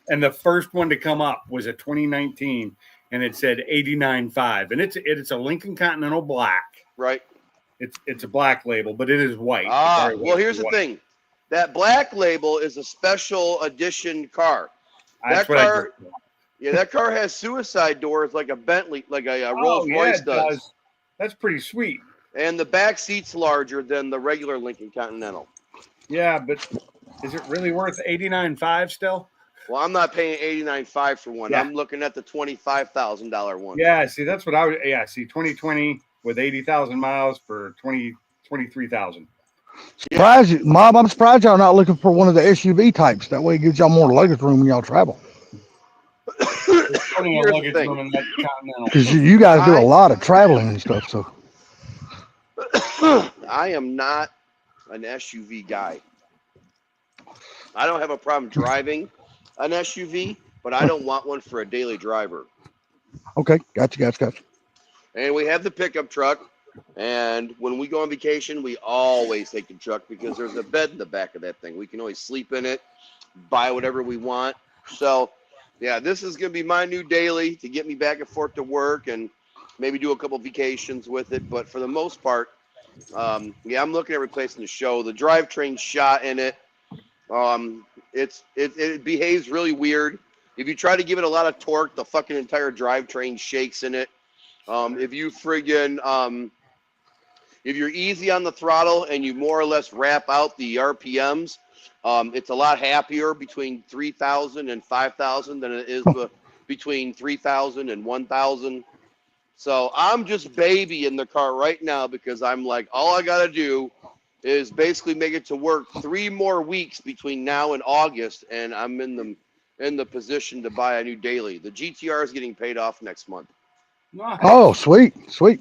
And the first one to come up was a 2019, and it said 89.5, and it's a Lincoln Continental black. Right. It's a black label, but it is white. It's Ah, very well, white. here's the White. thing. That black label is a special edition car. That's that what car- I just. Yeah, that car has suicide doors like a Bentley, like a Oh, Rolls yeah, Royce it does. That's pretty sweet. And the back seat's larger than the regular Lincoln Continental. Yeah, but is it really worth 89.5 still? Well, I'm not paying $89.5 for one. Yeah. I'm looking at the $25,000 one. Yeah, see, that's what I would. Yeah, see, 2020 with 80,000 miles for 23,000. Surprised you, Mob. I'm surprised y'all not looking for one of the SUV types. That way, it gives y'all more luggage room when y'all travel. There's plenty of Here's the luggage thing. room in that Continental. Because you guys do a lot of traveling and stuff. So I am not an SUV guy. I don't have a problem driving an SUV, but I don't want one for a daily driver. okay, gotcha. And we have the pickup truck. And when we go on vacation, we always take the truck because there's a bed in the back of that thing. We can always sleep in it, buy whatever we want. So, yeah, this is going to be my new daily to get me back and forth to work and maybe do a couple vacations with it. But for the most part, yeah, I'm looking at replacing the show. The drivetrain shot in it. It behaves really weird. If you try to give it a lot of torque, the fucking entire drivetrain shakes in it. If you friggin' if you're easy on the throttle and you more or less wrap out the RPMs, it's a lot happier between 3,000 and 5,000 than it is between 3,000 and 1,000. So I'm just baby in the car right now because I'm like, all I got to do is basically make it to work 3 more weeks between now and August, and I'm in the position to buy a new daily. The GTR is getting paid off next month. Nice. oh, sweet.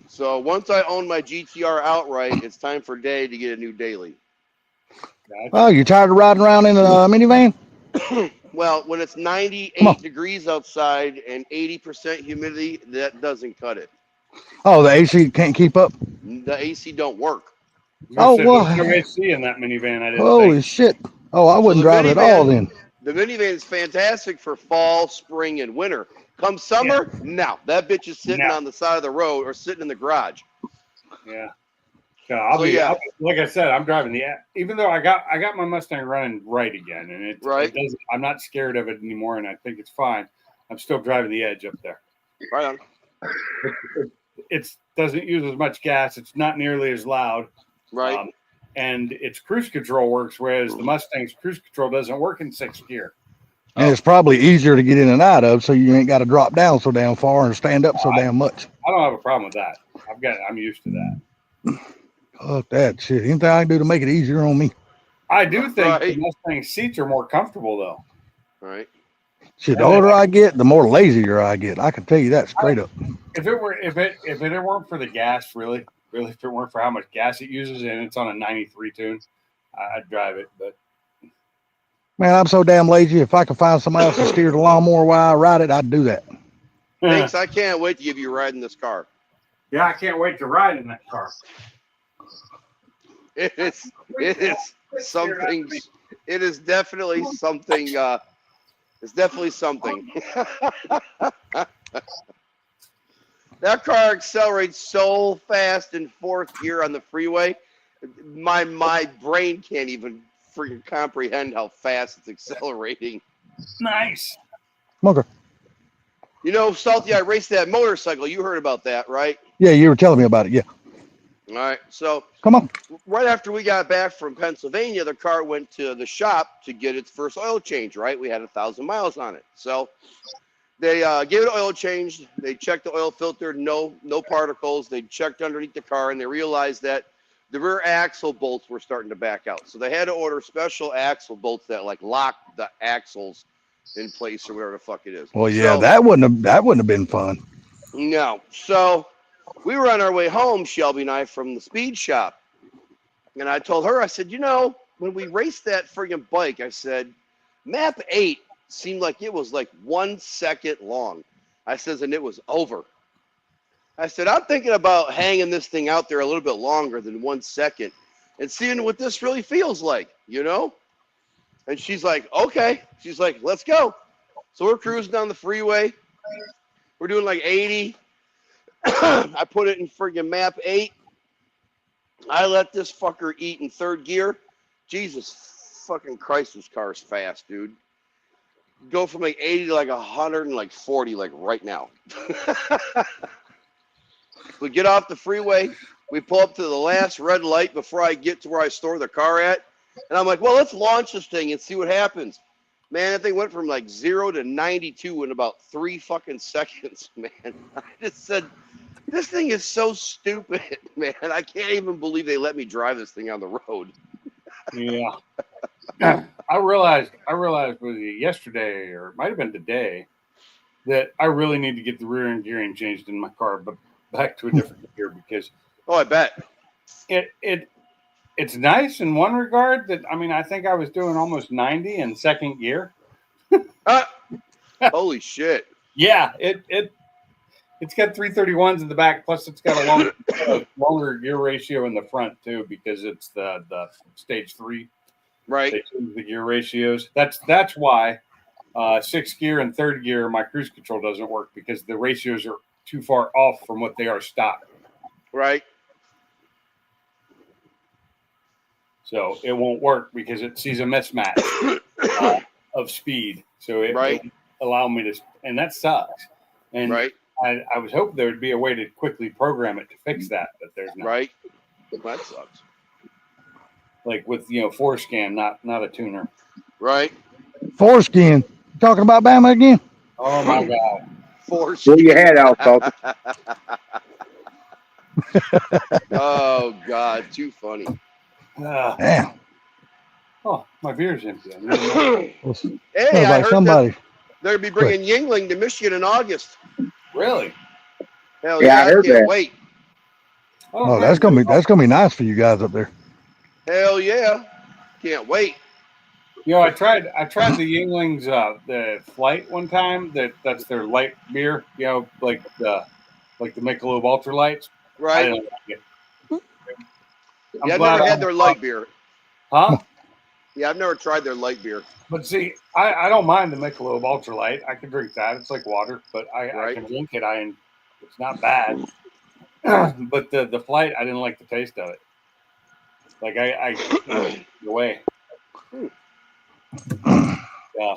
So once I own my GTR outright, it's time for Day to get a new daily. Gotcha. Oh, you tired of riding around in a minivan? Well, when it's Come 98 on. degrees outside and 80% humidity, that doesn't cut it. Oh, the AC can't keep up. The AC don't work. Oh, There's no what? AC in that minivan. I didn't Holy think. shit. Oh, I So wouldn't the drive it at all minivan, then. the minivan is fantastic for fall, spring, and winter. Come summer, no, that bitch is sitting No. on the side of the road or sitting in the garage. Yeah. So I'll So, be, yeah. I'll be- like I said, I'm driving even though I got my Mustang running right again, and Right. it doesn't. I'm not scared of it anymore, and I think it's fine. I'm still driving the Edge up there. Right on. It doesn't use as much gas. It's not nearly as loud. Right. And its cruise control works, whereas the Mustang's cruise control doesn't work in 6th gear. And it's probably easier to get in and out of, so you ain't got to drop down so damn far and stand up so damn much. I don't have a problem with that. I'm used to that. Fuck that shit. Anything I can do to make it easier on me. I do think Right. the Mustang seats are more comfortable though. Right. Shit, the older I get, the more lazier I get. I can tell you that straight up. If it weren't for the gas, really, if it weren't for how much gas it uses, and it's on a 93 tune, I'd drive it. But Man, I'm so damn lazy. If I could find somebody else to steer the lawnmower while I ride it, I'd do that. Thanks. I can't wait to give you a ride in this car. yeah, I can't wait to ride in that car. It is something. It is definitely something. It's definitely something. That car accelerates so fast in 4th gear on the freeway. My brain can't even freaking comprehend how fast it's accelerating. Nice. Come on, girl. You know, Salty, I raced that motorcycle. You heard about that, right? Yeah, you were telling me about it. Yeah. All right. So Come on. right after we got back from Pennsylvania, the car went to the shop to get its first oil change, right? We had 1,000 miles on it. So they gave it an oil change. They checked the oil filter, no particles. They checked underneath the car, and they realized that the rear axle bolts were starting to back out. So they had to order special axle bolts that like lock the axles in place or whatever the fuck it is. Well, yeah, So- that wouldn't have been fun. No. So we were on our way home, Shelby and I, from the speed shop. And I told her, I said, you know, when we raced that friggin' bike, I said, map 8 seemed like it was like 1 second long. I says, and it was over. I said, I'm thinking about hanging this thing out there a little bit longer than 1 second and seeing what this really feels like, you know? And she's like, okay. She's like, let's go. So we're cruising down the freeway. We're doing like 80. I put it in friggin' map 8. I let this fucker eat in 3rd gear. Jesus fucking Christ, this car's fast, dude. Go from like 80 to like 140 like right now. We get off the freeway. We pull up to the last red light before I get to where I store the car at. And I'm like, well, let's launch this thing and see what happens. Man, that thing went from like 0 to 92 in about 3 fucking seconds, man. I just said, this thing is so stupid, man. I can't even believe they let me drive this thing on the road. Yeah. I realized was it yesterday or it might have been today that I really need to get the rear end gearing changed in my car, but back to a different gear because Oh, I bet. it's nice in one regard that I think I was doing almost 90 in 2nd gear. Holy shit. Yeah, it's got 331s in the back, plus it's got a longer gear ratio in the front too because it's the stage 3. Right. They change the gear ratios. That's why 6th gear and 3rd gear my cruise control doesn't work because the ratios are too far off from what they are stock. Right. So it won't work because it sees a mismatch of speed. So it Right. won't allow me to, and that sucks. And Right. I was hoping there would be a way to quickly program it to fix that, but there's not. Right. That sucks. Like with forescan, not a tuner. Right. Foreskin. You talking about Bama again? Oh my god. Force. Pull your head out, Salty. Oh God, too funny. Damn. Oh, my beer's empty. Hey, Sounds I like heard somebody. that they're be bringing Yingling to Michigan in August. Really? Hell Yeah, yeah, I heard can't that. wait. Oh, that's gonna be nice for you guys up there. Hell yeah, can't wait. You know, I tried the Yinglings the flight one time. That's their light beer. You know, like the Michelob Ultralights. I Right? didn't like it. I'm Yeah, I've glad never I had their light beer. Huh? Yeah, I've never tried their light beer. But see, I don't mind the Michelob Ultralight. I can drink that. It's like water, but I Right. can drink it. It's not bad. But the flight, I didn't like the taste of it. Like I away. Yeah.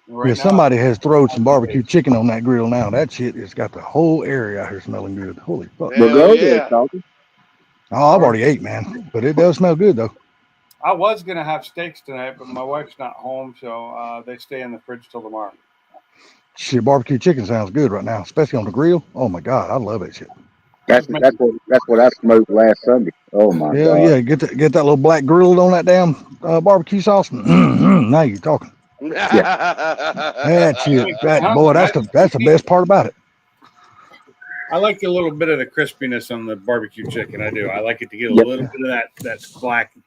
Right Yeah, now, somebody has thrown some barbecue chicken on that grill now. That shit has got the whole area out here smelling good. Holy fuck. Hell Well, go there, yeah. Salty. Oh, I've already ate, man. But it does smell good, though. I was gonna have steaks tonight, but my wife's not home, so they stay in the fridge till tomorrow. Shit, barbecue chicken sounds good right now, especially on the grill. Oh, my God. I love that shit. That's what I smoked last Sunday. Oh my Hell God. yeah. Get that little black grilled on that damn barbecue sauce. Now you're talking. That shit. Boy, that's the best part about it. I like a little bit of the crispiness on the barbecue chicken. I do. I like it to get a Yep. little bit of that's blackened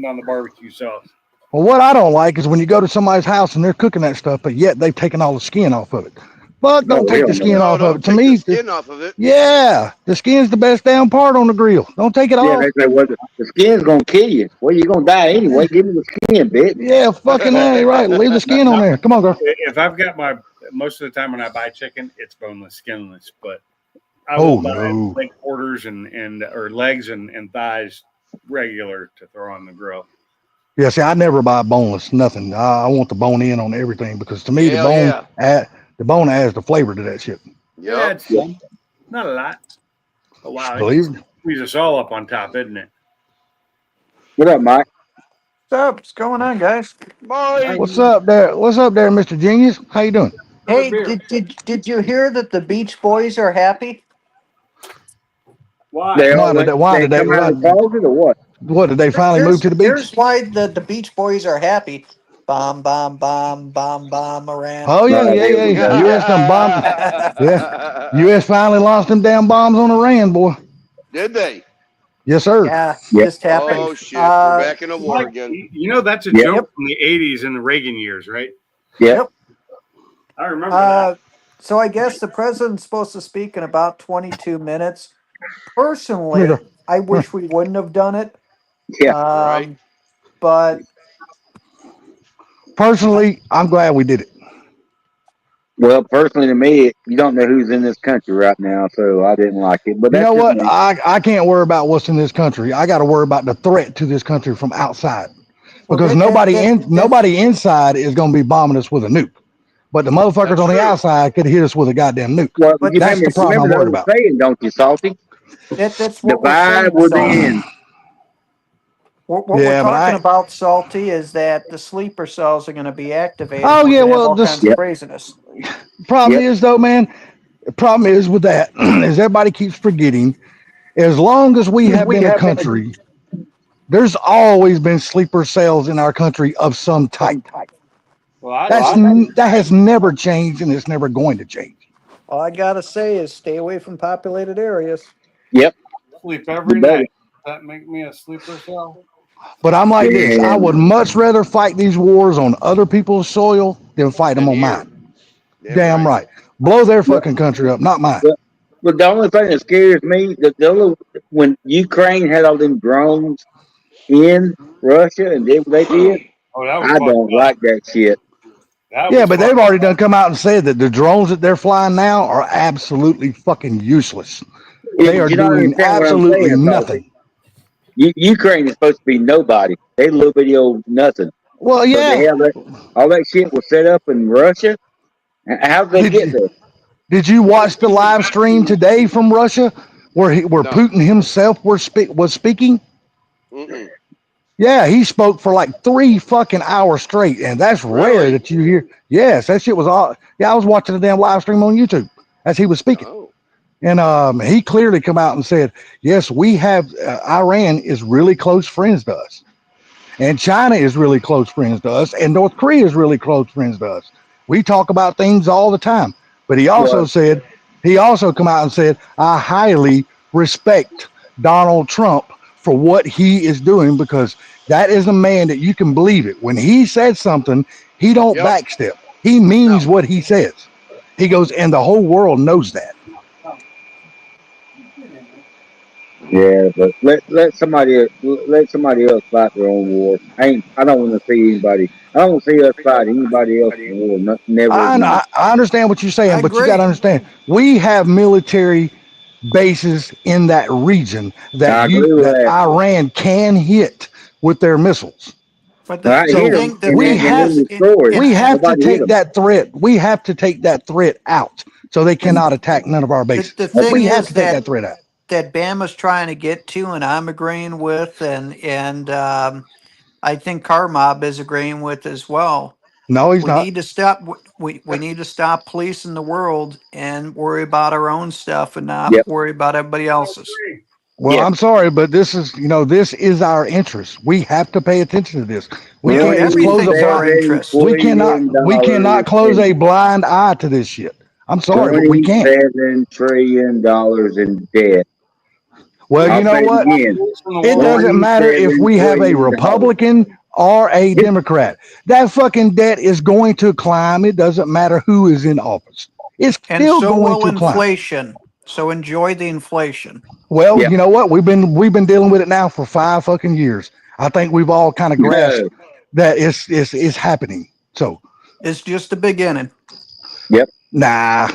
on the barbecue sauce. Well, what I don't like is when you go to somebody's house and they're cooking that stuff, but yet they've taken all the skin off of it. Fuck, don't Oh, take hell the no. skin No, off of don't it. To take me, the skin off of it. yeah, the skin's the best damn part on the grill. Don't take it Yeah, off. they say, well, the skin's gonna kill you. Well, you're gonna die anyway. Give me the skin, bitch. Yeah, fucking A, right. Leave the skin on there. Come on, girl. If I've got most of the time when I buy chicken, it's boneless, skinless. But I Oh, will buy no. leg quarters or legs and thighs regular to throw on the grill. Yeah, see, I never buy boneless, nothing. I want the bone in on everything because to me, Hell yeah. the bone adds the flavor to that shit. Yeah, Yep. it's some. Not a lot. Oh wow, Believe it it. squeeze us all up on top, isn't it? What up, Mike? What's up? What's going on, guys? Boy. What's up there? What's up there, Mr. Genius? How you doing? Hey, beer. did you hear that the Beach Boys are happy? Why? They Why all did they come out of the closet or what? what did they finally move to the beach? Here's why the Beach Boys are happy. Bomb, bomb, bomb, bomb, bomb around. Oh yeah, Right, yeah, there we yeah. go. U.S. done bombed. Yeah, U.S. finally lost them damn bombs on Iran, boy. Did they? Yes, sir. Yeah, Yep. just happened. Oh shit. We're back in a war Mike, again. you know that's a Yep. joke from the '80s and the Reagan years, right? Yeah. I remember that. So I guess the president's supposed to speak in about 22 minutes. Come Personally, here, girl. I wish we wouldn't have done it. Yeah. Right. But Personally, I'm glad we did it. Well, personally to me, you don't know who's in this country right now, so I didn't like it. But You that's know just what? me. I can't worry about what's in this country. I got to worry about the threat to this country from outside. Well, Because that- nobody inside is going to be bombing us with a nuke. But the motherfuckers That's on the true. outside could hit us with a goddamn nuke. Well, But you that's remember, the problem I'm worried the about. old saying, don't you, Salty? that's what we're Divide saying. within. Salty. What Yeah, we're but talking I- about, Salty, is that the sleeper cells are going to be activated. Oh, We're yeah, gonna have well, all this- kinds of craziness. Problem Yep. is, though, man, the problem is with that is everybody keeps forgetting, as long as we have been a country, there's always been sleeper cells in our country of some type. Well, That has never changed, and it's never going to change. All I gotta say is stay away from populated areas. Yep. sleep every You better. night. Does that make me a sleeper cell? But I'm like this. I Yeah. would much rather fight these wars on other people's soil than fight them And on here. mine. Damn right. Blow their fucking country up, not mine. But the only thing that scares me, when Ukraine had all them drones in Russia and did what they did, Oh, that was I don't fucked up. like that shit. That Yeah, was but they've fucked already up. done come out and said that the drones that they're flying now are absolutely fucking useless. They are You don't doing understand what I'm absolutely saying, nothing. Ukraine is supposed to be nobody. They little bitty old nothing. Well, But yeah. they have all that shit was set up in Russia. How did they Did get you- there? Did you watch the live stream today from Russia where No. Putin himself was speaking? Mm-mm. Yeah, he spoke for like 3 fucking hours straight, and that's rare Really? that you hear. Yes, that shit was all. Yeah, I was watching the damn live stream on YouTube as he was speaking, Oh. and he clearly come out and said, "Yes, we have. Iran is really close friends to us, and China is really close friends to us, and North Korea is really close friends to us. We talk about things all the time." But he also Well- said, he also come out and said, "I highly respect Donald Trump for what he is doing, because that is a man that you can believe it. When he said something, he don't Yep. backstep. He means what he says. He goes, and the whole world knows that. Yeah, but let somebody else fight their own war. I don't want to see anybody. I don't want to see us fight anybody else's war. Never again. I understand what you're saying, I but you got to agree. understand, we have military bases in that region I that agree with that that. Iran can hit with their missiles. But I the hit them, thing, the we thing have- is, destroyed. We have to Nobody hit take them. that threat. We have to take that threat out so they cannot attack none of our bases. the thing We have is to take that that threat out. Bama's trying to get to, and I'm agreeing with, and I think Carmob is agreeing with as well. No, he's We not. need to stop. We need to stop policing the world and worry about our own stuff and not Yep. worry about everybody else's. Well, Yeah. I'm sorry, but this is our interest. We have to pay attention to this. We Yeah, can't just close a everything's our blind. interest. We cannot close a blind eye to this shit. I'm sorry, but we can't. $27 trillion in debt. Well, I'll you know say it what? again. It doesn't matter if we have a $27 Republican or a Democrat. That fucking debt is going to climb. It doesn't matter who is in office. It's And still so going will to climb. inflation. So enjoy the inflation. Well, Yeah. you know what? We've been dealing with it now for 5 fucking years. I think we've all kind of grasped that it's happening. So It's just the beginning. nah.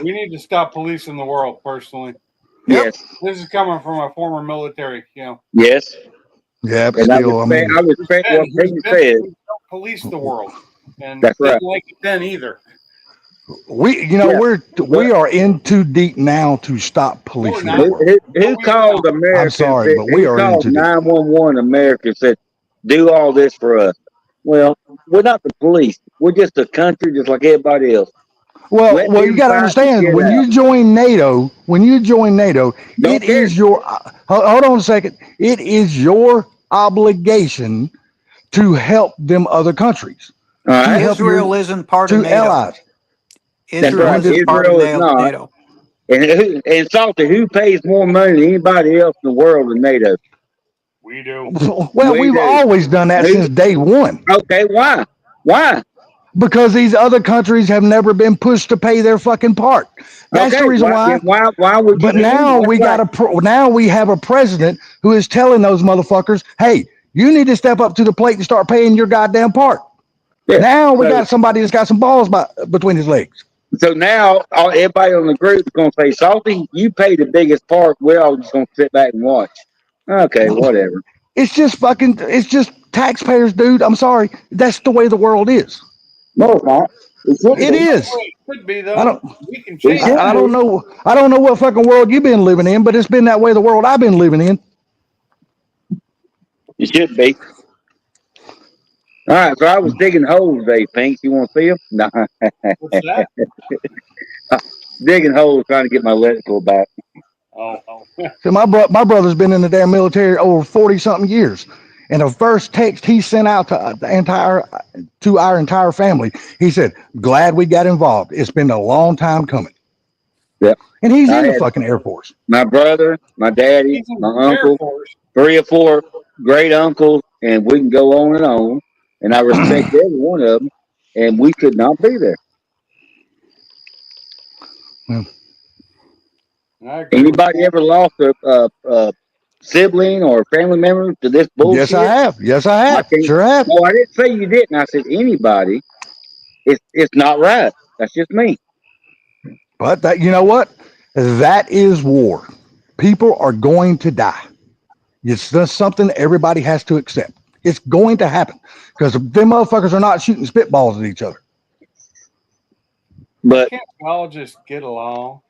We need to stop policing the world. Personally, Yes. this is coming from a former military. Yes. Yeah, but And I still, I mean, respect what Pete said. We don't police the world, and That's right. didn't like it then either. Yeah. we are in too deep now to stop policing not. the world. Who called America? I'm sorry, but we are in too deep. 911 America and said, do all this for us. Well, we're not the police. We're just a country just like everybody else. Well, Let you them got to fight understand, and when get you out. join NATO, Don't it care. is your hold on a second. It is your obligation to help them other countries, All right. help Israel isn't part of to NATO. allies. That's Israel right. isn't part of Israel is not. NATO. And Salty, who pays more money than anybody else in the world than NATO? We do. Well, We we've do. always done that Who- since day one, Okay, why? Why? because these other countries have never been pushed to pay their fucking part. That's Okay, the reason why. Why would you? But now we now we have a president who is telling those motherfuckers, "Hey, you need to step up to the plate and start paying your goddamn part." Yeah. Now we So- got somebody that's got some balls between his legs. So now everybody on the group is going to say, Salty, you pay the biggest part. We're all just going to sit back and watch. Okay, whatever. It's just taxpayers, dude. I'm sorry. That's the way the world is. No, it's not. It is. It could be though. I don't. We can change Yeah. it. I don't know. I don't know what fucking world you've been living in, but it's been that way the world I've been living in. It should be. All right, so I was digging holes today, Pink. You want to see them? No. What's that? Digging holes trying to get my electrical back. Oh. So my brother's been in the damn military over 40 something years. And the first text he sent out to our entire family, he said, "Glad we got involved. It's been a long time coming." Yep. And he's I in the had- fucking Air Force. My brother, my daddy, He's in my the Air uncle, Force. 3 or 4 great uncles, and we can go on and on. And I respect every one of them, and we could not be there. And I agree with Anybody ever lost a sibling or family member to this bullshit? Yes, I have. Yes, I have. can't- Sure have. No, I didn't say you didn't. I said anybody. It's not right. That's just me. But that, you know what? That is war. People are going to die. It's just something everybody has to accept. It's going to happen because them motherfuckers are not shooting spitballs at each other. But Can't we all just get along?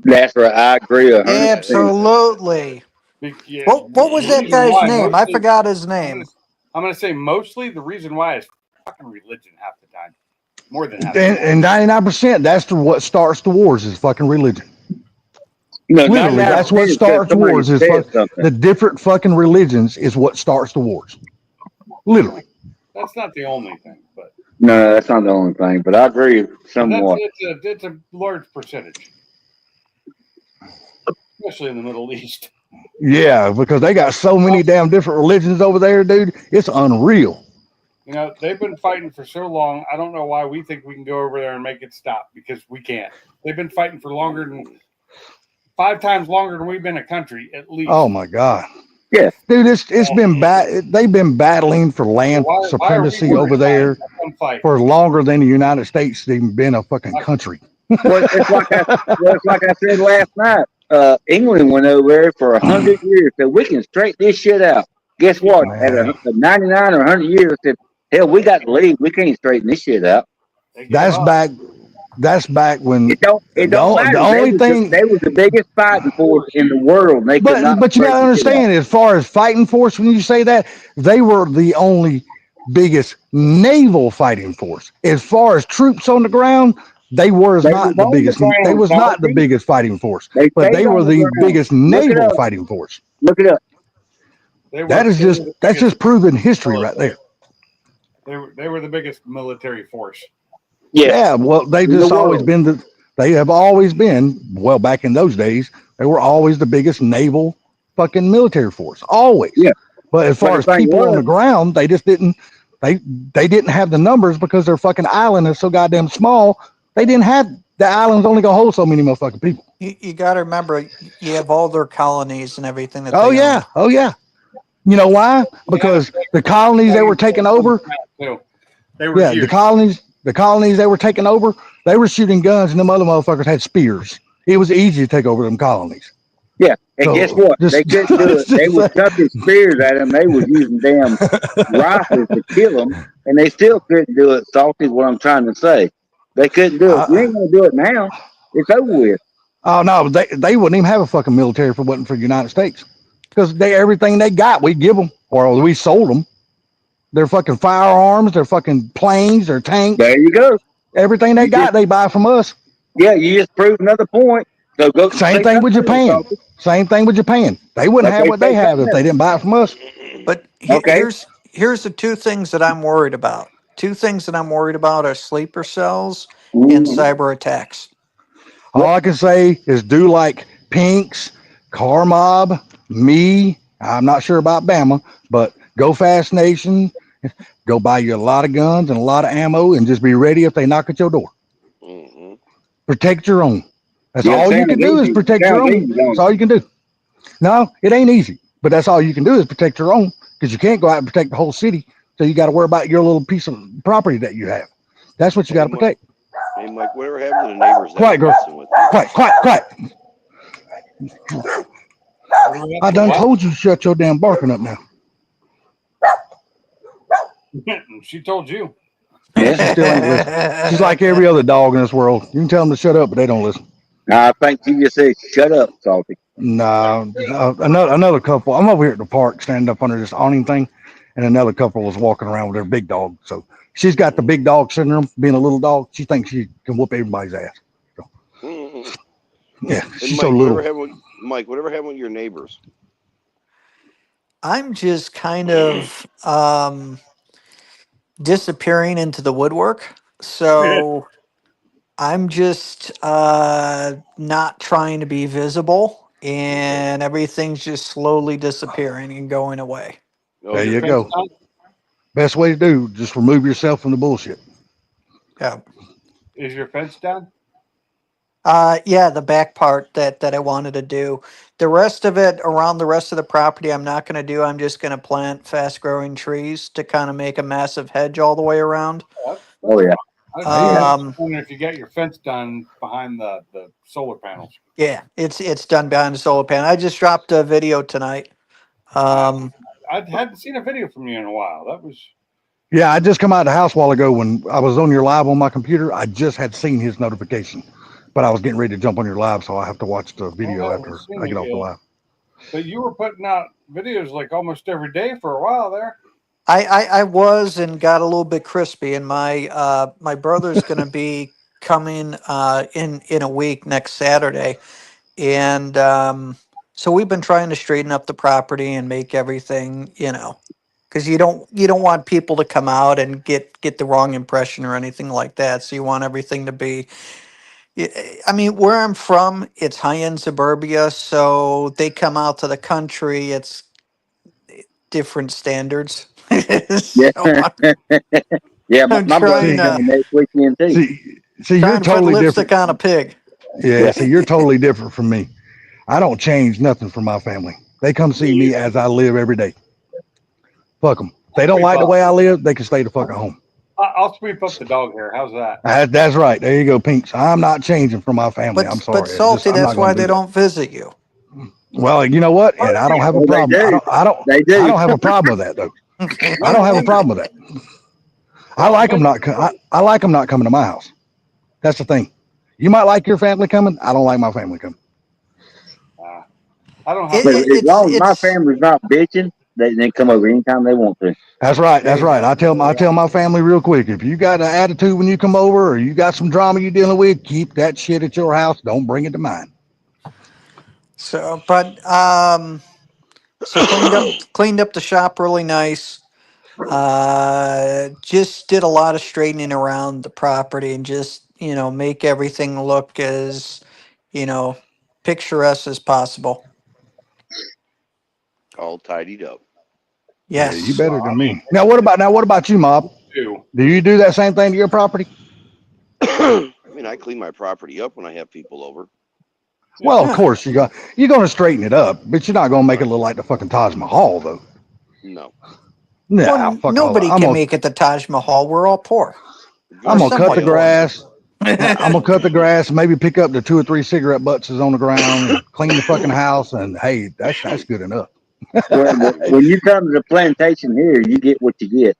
that's right. I agree 100%. Absolutely. Yeah, What was the that reason guy's why name? I mostly- forgot his name. I'm going to say mostly the reason why is fucking religion half the time. More than half the time. And 99%, that's what starts the wars is fucking religion. No, Literally, 99% that's what is starts somebody wars is said something. the different fucking religions is what starts the wars. Literally. That's not the only thing, but No, that's not the only thing. But I agree somewhat. it's a large percentage, especially in the Middle East. Yeah, because they got so many damn different religions over there, dude. It's unreal. You know, they've been fighting for so long. I don't know why we think we can go over there and make it stop because we can't. They've been fighting for longer than 5 times longer than we've been a country, at least. Oh my god. Yeah. Dude, it's been they've been battling for land Why are we supremacy worried over about there it? Let them fight. for longer than the United States has even been a fucking country. Well, it's like I said last night. England went over there for 100 years, so we can straighten this shit out. Guess what? At Man. a 99 or 100 years, I said, hell, we got to leave. We can't straighten this shit out. They gave That's up. back. That's back when. It don't matter. The only thing. They was the biggest fighting force in the world. And they could not But you straighten gotta this shit out. understand, as far as fighting force, when you say that, they were the only biggest naval fighting force. As far as troops on the ground, they were They not was the on the biggest. ground, They was not the Salty. biggest fighting force, They but stayed they were on the the ground. biggest Look it naval up. fighting force. Look it up. They were- That is they were just the that's biggest just proven history right there. They were the biggest military force. Yeah. Yeah, well, they In the just always world. been they have always been, well, back in those days, they were always the biggest naval fucking military force. Always. Yeah. But as But far the as thing people on was- the ground, they just didn't they didn't have the numbers because their fucking island is so goddamn small. They didn't have the island's only gonna hold so many motherfucking people. You got to remember, you have all their colonies and everything that Oh they yeah. own. Oh yeah. You know why? Because the colonies they were taking over, Too. They were yeah, huge. the colonies they were taking over, they were shooting guns and them other motherfuckers had spears. It was easy to take over them colonies. Yeah. And So, guess what? just- They couldn't do it. They was chucking spears at them. They was using damn rifles to kill them, and they still couldn't do it. Salty is what I'm trying to say. They couldn't do it. You ain't gonna do it now. It's over with. Oh no, they wouldn't even have a fucking military if it wasn't for the United States. Because everything they got, we give them or we sold them. Their fucking firearms, their fucking planes, their tanks, There you go. everything they got, they buy from us. Yeah, you just proved another point. So go. Same say thing with something else, Japan. Salty. Same thing with Japan. They wouldn't have Okay, what they say have something if they didn't buy it from us. But Okay. here's the two things that I'm worried about. Two things that I'm worried about are sleeper cells Mhm. and cyber attacks. All I can say is do like Pinks, Car Mob, me. I'm not sure about Bama, but Go Fast Nation. Go buy you a lot of guns and a lot of ammo and just be ready if they knock at your door. Mm-hmm. Protect your own. That's Yeah, all you sounds can do is easy. protect your Sounds own. easy, don't That's it? all you can do. No, it ain't easy, but that's all you can do is protect your own because you can't go out and protect the whole city. So you got to worry about your little piece of property that you have. That's what you got to protect. Hey, Mike, whatever happened to the neighbors that Quiet, were girl. messing with you? Quiet, quiet, quiet. I done told you shut your damn barking up now. She told you. Yeah, she still ain't listening. She's like every other dog in this world. You can tell them to shut up, but they don't listen. I think you just said, "Shut up, Salty." Nah, another couple. I'm over here at the park, standing up under this awning thing, and another couple was walking around with their big dog. So she's got the big dog syndrome, being a little dog. She thinks she can whoop everybody's ass. Mhm. Yeah, And she's Mike, so whatever little. happened with Mike? Whatever happened with your neighbors? I'm just kind of disappearing into the woodwork. So I'm just not trying to be visible, and everything's just slowly disappearing and going away. Oh, There your you fence go. done? Best way to do, just remove yourself from the bullshit. Yeah. Is your fence done? Yeah, the back part that I wanted to do. The rest of it around the rest of the property, I'm not going to do. I'm just going to plant fast growing trees to kind of make a massive hedge all the way around. Oh yeah. I Um, was wondering if you got your fence done behind the solar panels. Yeah, it's done behind the solar panel. I just dropped a video tonight. I hadn't seen a video from you in a while. That was Yeah, I just come out of the house a while ago when I was on your live on my computer. I just had seen his notification, but I was getting ready to jump on your live, so I have to watch the video I after haven't seen I get it off the yet. live. But you were putting out videos like almost every day for a while there. I was and got a little bit crispy, and my brother's going to be coming in a week next Saturday, and so we've been trying to straighten up the property and make everything, because you don't want people to come out and get the wrong impression or anything like that. So you want everything to be I mean, where I'm from, it's high-end suburbia, so they come out to the country. It's different standards. Yeah. So Yeah, I'm my brother's trying See, to coming next weekend too. see, you're trying to put totally lipstick different. on a pig. Yeah, see, you're totally different from me. I don't change nothing for my family. They come see me as I live every day. Fuck them. They don't like the way I live. They can stay the fuck at home. I'll sweep up the dog hair. How's that? That's right. There you go, Pinks. I'm not changing for my family. I'm But sorry. salty, I'm not that's going why to do they that. don't visit you. Well, you know what? And I don't have a Well, they problem. do. They do. I don't have a problem with that though. I don't have a problem with that. I Well, like them not. I like them not coming to my house. That's the thing. You might like your family coming. I don't like my family coming. I don't have. But It, as long as my it's family's not bitching, they come over anytime they want to. That's right. That's right. I tell my family real quick. If you got an attitude when you come over, or you got some drama you're dealing with, keep that shit at your house. Don't bring it to mine. so, but so cleaned up the shop really nice. Just did a lot of straightening around the property and just make everything look as you know picturesque as possible. All tidied up. Yeah, you Yes. better than me. Now what about you, Mob? Two. Do you do that same thing to your property? I mean, I clean my property up when I have people over. Well, of Yeah. course you're gonna straighten it up, but you're not gonna make it look like the fucking Taj Mahal though. No. Nah, Well, fuck all that. nobody can make it the Taj Mahal. We're all poor. I'm gonna cut somewhat the poor. grass. I'm gonna cut the grass, maybe pick up the 2 or 3 cigarette butts on the ground, and clean the fucking house, and hey, that's good enough. Well, when you come to the plantation here, you get what you get.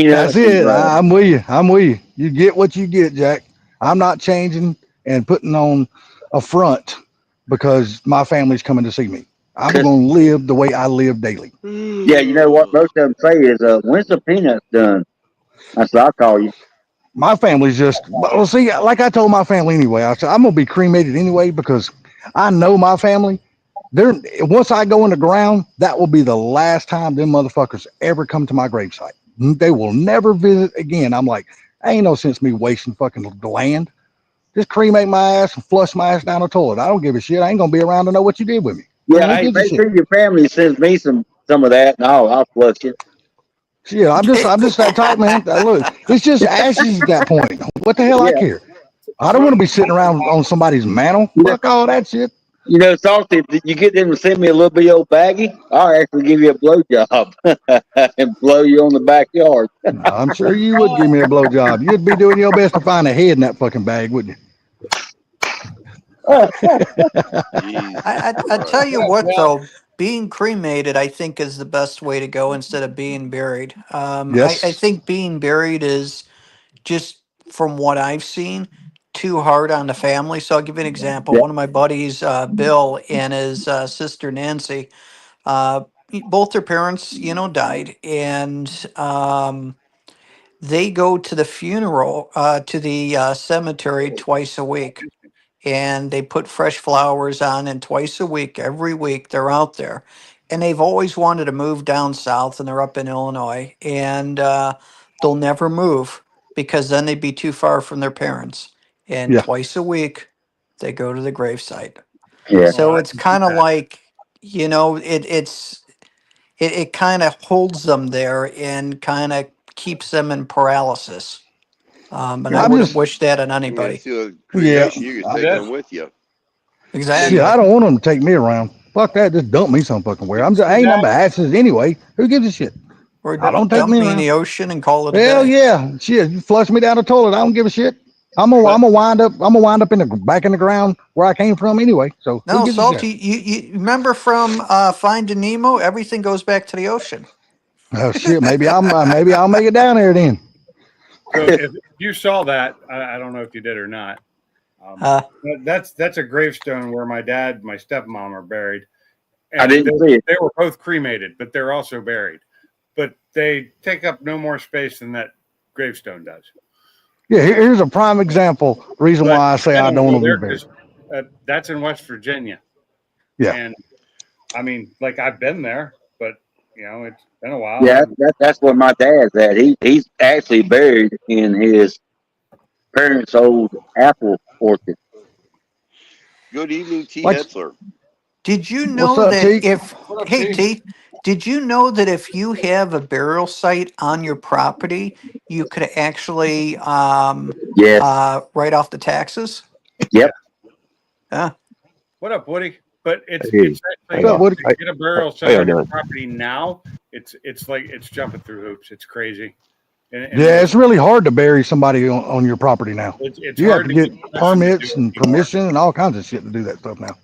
That's Peanuts it. and I'm with you. I'm with you. You get what you get, Jack. I'm not changing and putting on a front because my family's coming to see me. I'm gonna live the way I live daily. yeah, you know what most of them say is, when's the peanuts done? That's what I'll call you. My family's just well, see, like I told my family anyway. I said I'm gonna be cremated anyway because I know my family. They're once I go in the ground, that will be the last time them motherfuckers ever come to my gravesite. They will never visit again. I'm like, ain't no sense me wasting fucking land. Just cremate my ass and flush my ass down the toilet. I don't give a shit. I ain't gonna be around to know what you did with me. Yeah, Who hey, gives a make shit? sure your family sends me some of that, and I'll flush it. Shit, I'm just that type, man. Look, it's just ashes at that point. What the hell I Yeah, care? I don't want to be sitting around on somebody's mantle. you know, Fuck all that shit. you know, Salty, if you get them to send me a little bit of old baggie, I'll actually give you a blowjob and blow you on the backyard. I'm sure you would give me a blowjob. You'd be doing your best to find a head in that fucking bag, wouldn't you? Jesus I tell you Christ. what though, being cremated I think is the best way to go instead of being buried. I Yes. think being buried is just from what I've seen too hard on the family. So I'll give you an example. Yeah, One of my buddies, Bill, and his sister Nancy, both their parents, died, and they go to the funeral, to the cemetery twice a week, and they put fresh flowers on, and twice a week, every week, they're out there. And they've always wanted to move down south, and they're up in Illinois, and they'll never move because then they'd be too far from their parents. And Yeah. twice a week, they go to the gravesite. yeah. So it's kind of like, it kind of holds them there and kind of keeps them in paralysis. And I I'm wouldn't just wish that on Yeah, anybody. see a yeah. cremation, you can I- take them with you. Shit, Exactly. I don't want them to take me around. Fuck that. Just dump me some fucking where. I ain't nothing but ashes anyway. Who gives a shit? Or I don't take dump me me in around. the ocean and call it a Hell day. yeah. Shit. You flush me down the toilet. I don't give a shit. I'm gonna wind up in the back in the ground where I came from anyway. So who No, gives a shit? Salty, you remember from Finding Nemo? Everything goes back to the ocean. Oh shit. Maybe I'll make it down there then. So if you saw that, I don't know if you did or not. Uh, That's a gravestone where my dad, and my stepmom are buried. I didn't see it. They were both cremated, but they're also buried. But they take up no more space than that gravestone does. Yeah, here's a prime example. Reason But why I say I don't go want to there be buried. 'cause, that's in West Virginia. Yeah. And I mean, like I've been there, but it's been a while. Yeah, that's where my dad's at. He's actually buried in his parents' old apple orchard. Good evening, T. Like- Hetzler. Did you What's know up, that T? if, What up, hey T? T, did you know that if you have a burial site on your property, you could actually Yeah. write off the taxes? Yep. Yeah. What up, Woody? But it's Hey. it's What's actually up, Woody? to get a burial How site y'all on your doing? property now. It's like it's jumping through hoops. It's crazy. And Yeah, it's really hard to bury somebody on your property now. it's You have hard to to get get permits to and do it anymore. permission and all kinds of shit to do that stuff now.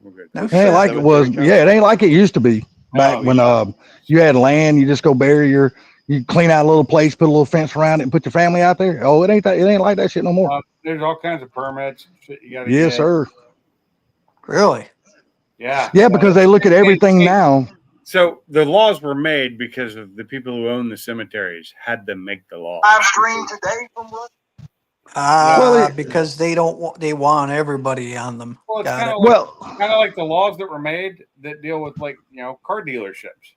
We're good. No It ain't shit. like it was. Cemetery Yeah, it ain't like it used to be back No, when yeah. you had land. You just go bury you clean out a little place, put a little fence around it, and put your family out there. Oh, it ain't that. It ain't like that shit no more. There's all kinds of permits and shit you got to Yes, get. sir. Really? Yeah. Yeah, because they look at everything now. So the laws were made because of the people who own the cemeteries had to make the law. Well, Because they don't want, they want everybody on them. Well, it's Got kind it. of like Well, the laws that were made that deal with car dealerships.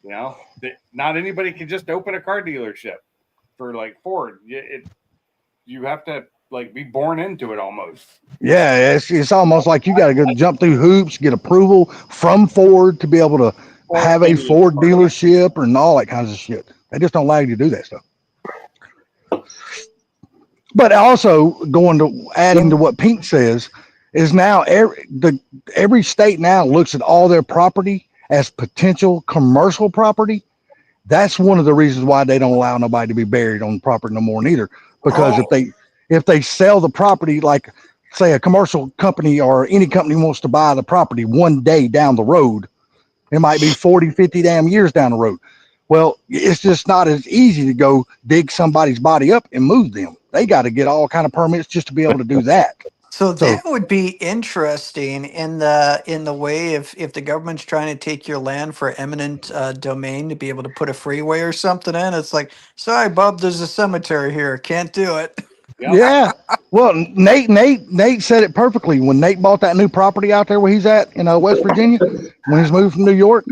That not anybody can just open a car dealership for like Ford. You have to like be born into it almost. yeah, it's almost like you got to go jump through hoops, get approval from Ford to be able to have a Ford dealership and all that kinds of shit. They just don't allow you to do that stuff. But also adding to what Pink says is now every state now looks at all their property as potential commercial property. That's one of the reasons why they don't allow nobody to be buried on the property no more neither. Because if they sell the property, like say a commercial company or any company wants to buy the property one day down the road, it might be 40, 50 damn years down the road. Well, it's just not as easy to go dig somebody's body up and move them. They got to get all kind of permits just to be able to do that. So that would be interesting in the way if the government's trying to take your land for eminent domain to be able to put a freeway or something in. It's like, sorry, Bub, there's a cemetery here. Can't do it. Yep. Yeah. Well, Nate said it perfectly when Nate bought that new property out there where he's at in West Virginia when he's moved from New York.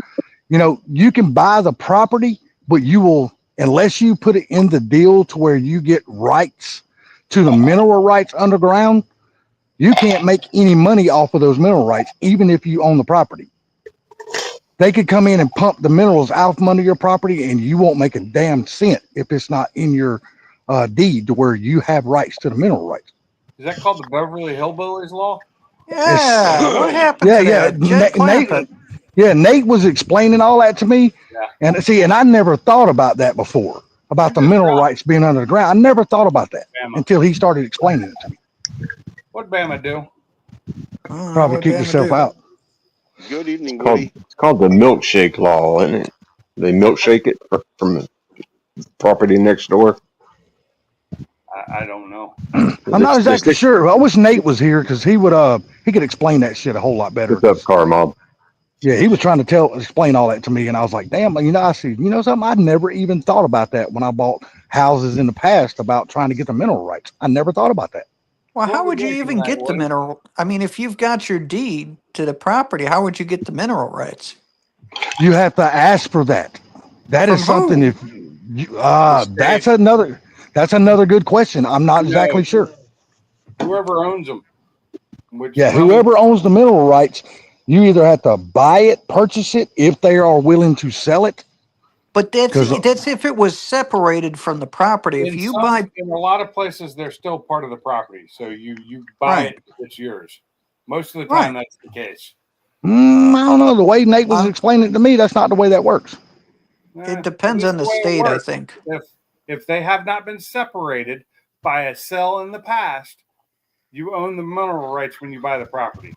You can buy the property, but you will, unless you put it in the deal to where you get rights to the mineral rights underground, you can't make any money off of those mineral rights, even if you own the property. They could come in and pump the minerals out from under your property and you won't make a damn cent if it's not in your deed to where you have rights to the mineral rights. Is that called the Beverly Hillbillies law? Yeah. What happened to that? Jed Clampett. Nate was explaining all that to me. Yeah. And I never thought about that before, about the mineral rights being under the ground. I never thought about that until he started explaining it to me. What'd Bama do? Probably keep yourself out. Good evening, It's called, Woody. it's called the milkshake law, isn't it? They milkshake it from the property next door. I don't know. I'm not exactly sure. I wish Nate was here because he could explain that shit a whole lot better. What's up, car mob? Yeah, he was trying to explain all that to me, and I was like, damn, I see, something, I never even thought about that when I bought houses in the past about trying to get the mineral rights. I never thought about that. Well, What how we're would you doing even tonight, get the Woody? mineral? I mean, if you've got your deed to the property, how would you get the mineral rights? You have to ask for that. That is From something. who? If you, that's another good question. I'm not exactly sure. Whoever owns them. Yeah, whoever owns the mineral rights, you either have to buy it, purchase it, if they are willing to sell it. But that's 'Cause- that's if it was separated from the property. If you buy, in a lot of places, they're still part of the property. So you buy Right. it, it's yours. Most of the time, that's the case. I don't know. The way Nate was explaining it to me, that's not the way that works. it depends on the way it state, I works. think. If they have not been separated by a sale in the past, you own the mineral rights when you buy the property.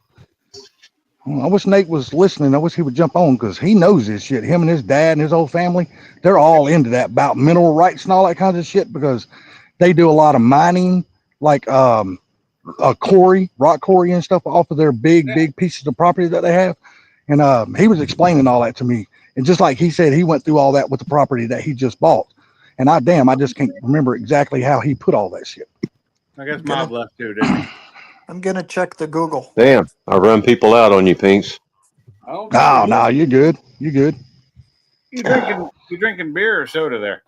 I wish Nate was listening. I wish he would jump on because he knows this shit. Him and his dad and his whole family, they're all into that about mineral rights and all that kinds of shit because they do a lot of mining, like rock quarry and stuff off of their big pieces of property that they have. And he was explaining all that to me. And just like he said, he went through all that with the property that he just bought. And I just can't remember exactly how he put all that shit. I guess Mob left too, didn't he? I'm gonna check the Google. Damn, I run people out on you, Pinks. Oh, No, you're good. You're good. You drinking beer or soda there?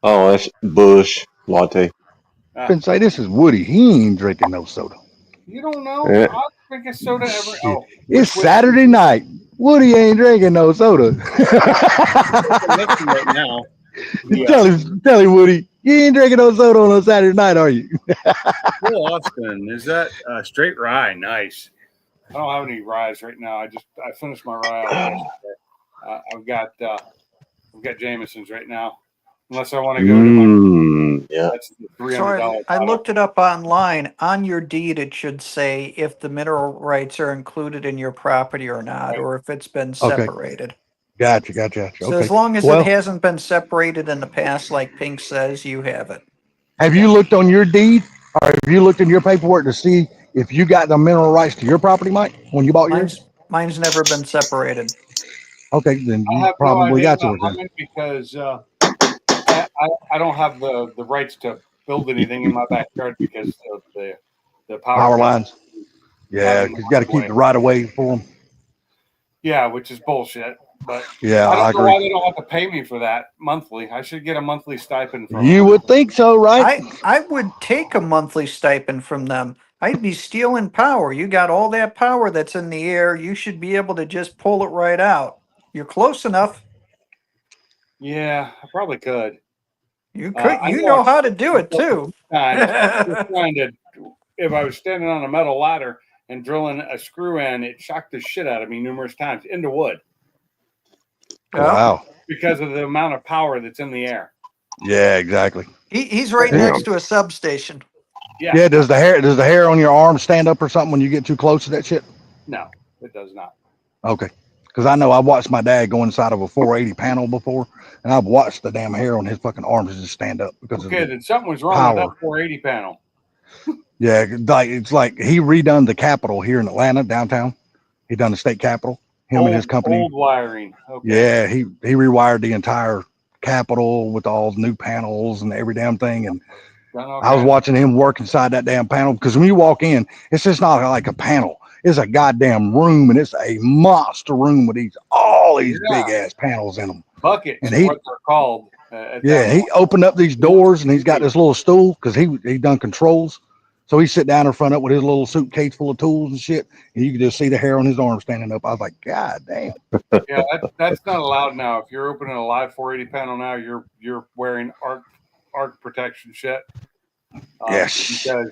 Oh, that's Bush latte. I can say this is Woody. He ain't drinking no soda. You don't know? Yeah. I'll drink a soda every. Shit. Oh, It's which- Saturday night. Woody ain't drinking no soda. I'm listening right now. Tell him, Woody, you ain't drinking no soda on a Saturday night, are you? Will Austin, is that straight rye? Nice. I don't have any ryes right now. I finished my rye yesterday. I've got Jameson's right now. Unless I want to go to my Yeah. that's the So $300. I bottle. looked it up online. On your deed, it should say if the mineral rights are included in your property or not, Right. or if it's been Okay. separated. Gotcha. So Okay. as long as Well, it hasn't been separated in the past, like Pink says, you have it. have you looked on your deed or have you looked in your paperwork to see if you got the mineral rights to your property, Mike, when you bought yours? Mine's never been separated. Okay, then I you have no probably idea got yours about then. mine because I don't have the rights to build anything in my backyard because of the Power lines. Not Yeah, in because the you got to right keep way. the right of way for them. Yeah, which is bullshit. But Yeah, I I don't know why agree. they don't have to pay me for that monthly. I should get a monthly stipend from You them. would think so, right? I would take a monthly stipend from them. I'd be stealing power. You got all that power that's in the air. You should be able to just pull it right out. You're close enough. Yeah, I probably could. You could. I You know know how to do it too. times just trying to, if I was standing on a metal ladder and drilling a screw in, it shocked the shit out of me numerous times into wood Yeah. Wow. because of the amount of power that's in the air. Yeah, exactly. He's right Damn. next to a substation. Yeah, Yeah, does the hair on your arm stand up or something when you get too close to that shit? no, it does not. Okay. Because I know I watched my dad go inside of a 480 panel before, and I've watched the damn hair on his fucking arms just stand up because Okay, of the, then something was wrong with power. that 480 panel. yeah, like it's like he redone the Capitol here in Atlanta downtown. He done the state Capitol. Him and his company. Old wiring. Okay. Yeah, he rewired the entire Capitol with all the new panels and every damn thing. And Done all I was kinds- watching him work inside that damn panel because when you walk in, it's just not like a panel. It's a goddamn room, and it's a monster room with all these Yeah. big ass panels in them. buckets and is he- what they're called. At Yeah, that he point. opened up these doors and he's got this little stool because he done controls. So he sit down in front of it with his little suitcase full of tools and shit, and you can just see the hair on his arm standing up. I was like, God damn. Yeah, that's not allowed now. If you're opening a live 480 panel now, you're wearing arc protection shit. Yes. Because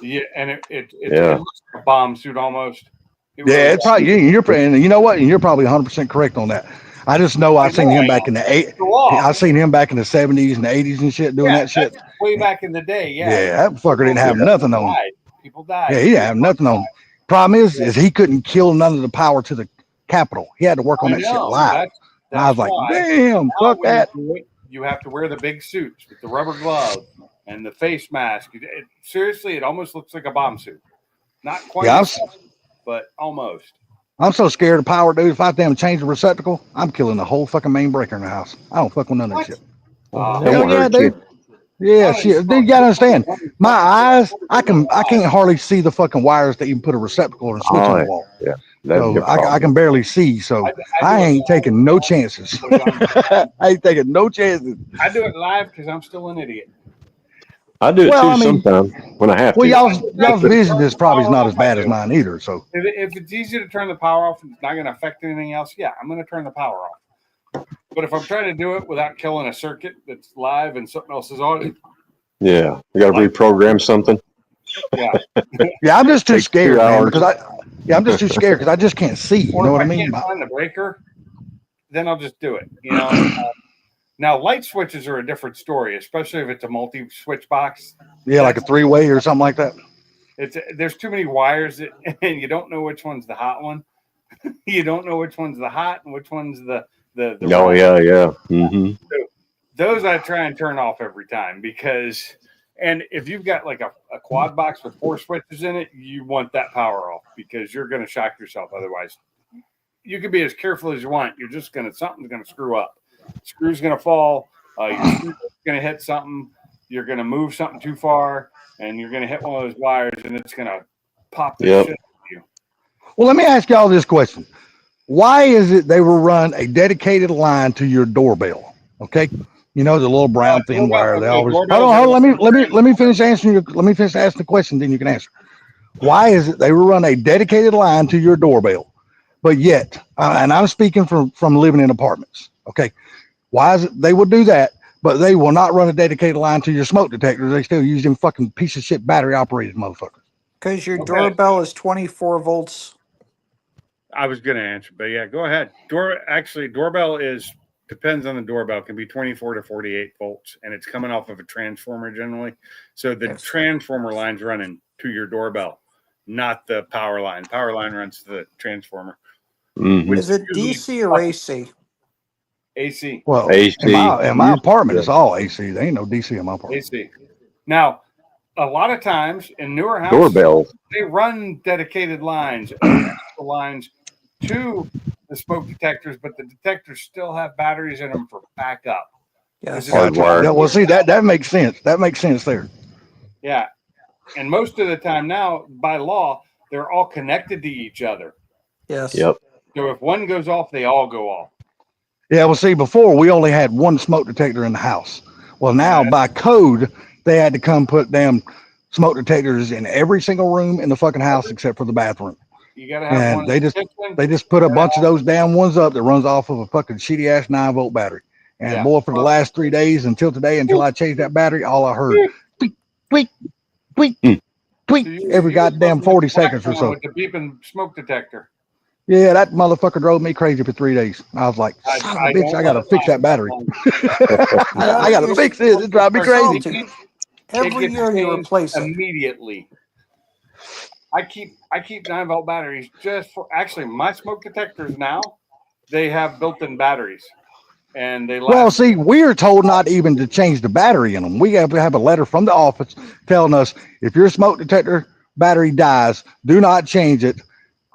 and it Yeah. looks like a bomb suit almost. It Yeah, really it's probably and you know what? And you're probably 100% correct on that. I just know I seen him back in the I seen him back in the 70s and the 80s and shit doing that shit. that's way back in the day. Yeah, Yeah, that fucker didn't have nothing on him. People died. Yeah, he didn't have nothing on him. Problem is he couldn't kill none of the power to the Capitol. He had to work on I that shit know. live. And I was like, why damn, now fuck when that. you do it, you have to wear the big suits with the rubber gloves and the face mask. Seriously, it almost looks like a bomb suit. Not quite, Yeah, but almost. I'm so scared of power, dude. If I damn change the receptacle, I'm killing the whole fucking main breaker in the house. I don't fuck with none of that What? shit. That Hell won't yeah, hurt dude. you. Yeah, shit. Dude, you gotta understand. My eyes, I can't hardly see the fucking wires to even put a receptacle or a switch on the wall. That'd So be a I problem. can barely see. So I ain't taking no chances. I ain't taking no chances. I do it live because I'm still an idiot. I do it Well, too I mean- sometimes when I have Well, to. y'all's vision is probably not as bad as mine either. So If it's easy to turn the power off and it's not going to affect anything else, yeah, I'm going to turn the power off. But if I'm trying to do it without killing a circuit that's live and something else is on, Yeah, you got to reprogram something. yeah, I'm just too Takes 2 scared, man, hours. because I'm just too scared because I just can't see. You or know if what I I mean? can't find the breaker, then I'll just do it. You know. Now light switches are a different story, especially if it's a multi-switch box. Yeah, like a 3-way or something like that. There's too many wires and you don't know which one's the hot one. You don't know which one's the hot and which one's the Oh wrong. yeah. Mm-hmm. Those I try and turn off every time because, and if you've got like a quad box with 4 switches in it, you want that power off because you're going to shock yourself. Otherwise, you can be as careful as you want. You're just something's going to screw up. Screw's going to fall. Your screw's going to hit something. You're going to move something too far, and you're going to hit one of those wires, and it's going to pop the Yep. shit. Well, let me ask y'all this question. Why is it they will run a dedicated line to your doorbell? Okay. You know, the little brown thin wire. They always hold on. Let me finish answering let me finish asking the question, then you can answer. Why is it they will run a dedicated line to your doorbell, but yet, and I'm speaking from living in apartments. Okay, why is it they will do that, but they will not run a dedicated line to your smoke detectors? They still use them fucking piece of shit battery operated motherfuckers. Because your Okay. doorbell is 24 volts. I was going to answer, but yeah, go ahead. Doorbell depends on the doorbell. It can be 24 to 48 volts, and it's coming off of a transformer generally. So the Yes. transformer line's running to your doorbell, not the power line. Power line runs to the transformer. Mhm. Is it DC or AC? AC. Well, AC. in my apartment, it's all AC. There ain't no DC in my apartment. AC. Now, a lot of times in newer houses, Doorbell. they run dedicated lines, electrical lines to the smoke detectors, but the detectors still have batteries in them for backup. Yes. Hardwired. Yeah, well, see that makes sense. That makes sense there. Yeah. And most of the time now, by law, they're all connected to each other. Yes. Yep. So if one goes off, they all go off. Yeah, well, see, before we only had one smoke detector in the house. Well, now Yeah. by code, they had to come put damn smoke detectors in every single room in the fucking house except for the bathroom. You got to have And one. they in the just kitchen. put a bunch of those damn ones up that runs off of a fucking shitty ass 9-volt battery. And Yeah. boy, for the last 3 days until today, until I changed that battery, all I heard tweak, tweak, tweak, Mm. tweak So every goddamn 40 seconds or so. With the beeping smoke detector. Yeah, that motherfucker drove me crazy for 3 days. I was like, I son of a bitch, don't I gotta let it fix that last battery. long. I gotta fix this. It's driving me crazy. Salty. It Every gets year you changed replace it. immediately. I keep 9-volt batteries just for actually my smoke detectors now. They have built-in batteries, and they last. Well, see, we're told not even to change the battery in them. We have to have a letter from the office telling us if your smoke detector battery dies, do not change it.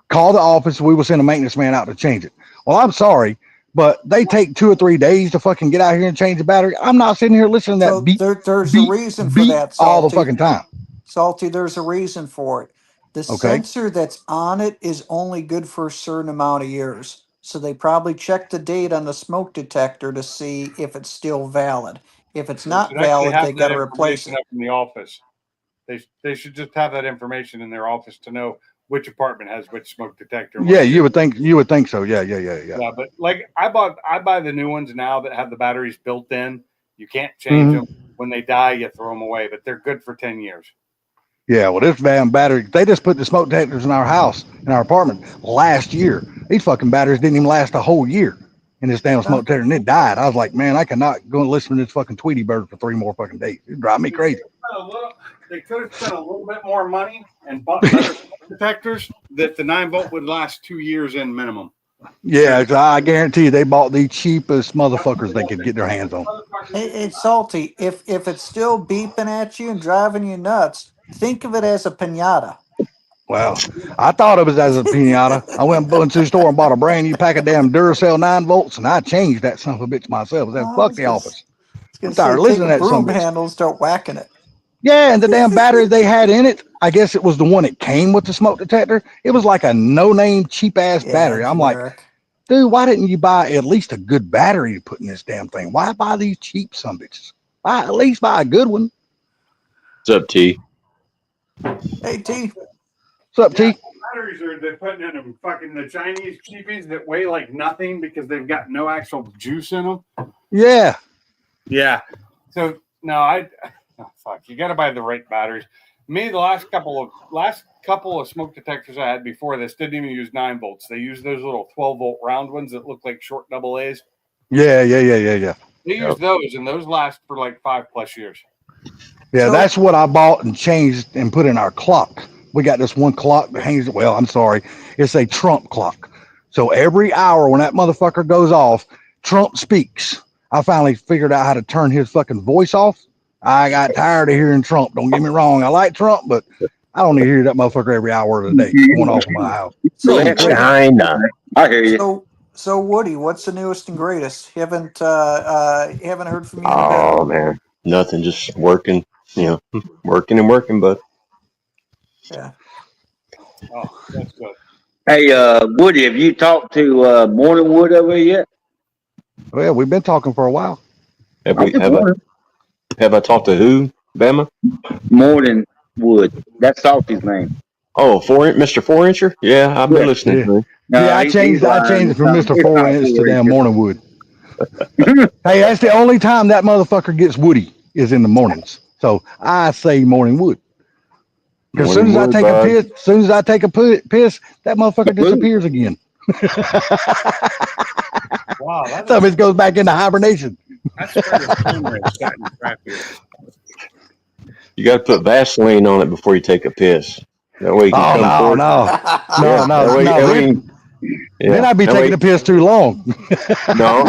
Call the office. We will send a maintenance man out to change it. Well, I'm sorry, but they take 2 or 3 days to fucking get out here and change the battery. I'm not sitting here listening to that So beep, there's beep, a reason for beep that, all the Salty. fucking time. Salty, there's a reason for it. The Okay. sensor that's on it is only good for a certain amount of years. So they probably check the date on the smoke detector to see if it's still valid. If it's They not should actually valid, have they that got to replace information it. up in the office. They should just have that information in their office to know which apartment has which smoke detector. Yeah, you would think so. Yeah. Yeah, but like I buy the new ones now that have the batteries built in. You can't change them. When they die, you throw them away, but they're good for 10 years. Yeah, well, this damn battery, they just put the smoke detectors in our house, in our apartment last year. These fucking batteries didn't even last a whole year in this damn smoke detector, and it died. I was like, man, I cannot go and listen to this fucking Tweety Bird for 3 more fucking days. It drive me crazy. They could have spent a little bit more money and bought better detectors that the 9-volt would last 2 years in minimum. Yeah, I guarantee you they bought the cheapest motherfuckers they could get their hands on. It's Salty. If it's still beeping at you and driving you nuts, think of it as a pinata. Well, I thought of it as a pinata. I went to the store and bought a brand new pack of damn Duracell 9-volts, and I changed that son of a bitch myself. I said, fuck the office. I'm tired of listening to that son broom of a bitch. handle and start whacking it. Yeah, and the damn battery they had in it, I guess it was the one that came with the smoke detector. It was like a no-name, cheap-ass battery. I'm like, generic. dude, why didn't you buy at least a good battery to put in this damn thing? Why buy these cheap son of bitches? At least buy a good one. What's up, T? Hey, T. What's up, T? Batteries they're putting in them fucking the Chinese cheapies that weigh like nothing because they've got no actual juice in them. Yeah. Yeah. So no, fuck. You got to buy the right batteries. Me, the last couple of smoke detectors I had before this didn't even use 9-volts. They used those little 12-volt round ones that look like short double A's. Yeah. They use those, and those last for like 5+ years. Yeah, So- that's what I bought and changed and put in our clock. We got this one clock that hangs, well, I'm sorry, it's a Trump clock. So every hour when that motherfucker goes off, Trump speaks. I finally figured out how to turn his fucking voice off. I got tired of hearing Trump. Don't get me wrong. I like Trump, but I don't need to hear that motherfucker every hour of the day going off in my house. China. I hear you. So Woody, what's the newest and greatest? Haven't heard from you in a Oh bit. man, nothing. Just working. Working and working, but Yeah. Oh, that's good. Hey, Woody, have you talked to Morningwood over yet? Well, we've been talking for a while. have I talked to who? Bama? Morningwood. That's Salty's name. Oh, Mr. 4-incher? Yeah, I've been listening yeah. to him. No, Yeah, I he's changed lying. it from Mr. It's not 4-inch to damn 4-incher. morning wood. Hey, that's the only time that motherfucker gets woody is in the mornings. So I say morning wood. Because as soon as I take a piss, that motherfucker disappears again. Wow, So it goes back into hibernation. that's where the camera's gotten crappy. You got to put Vaseline on it before you take a piss. That way you can Oh come no, forward. no, no, That way, no, that no. way, Then I'd be that taking way- a piss too long. No,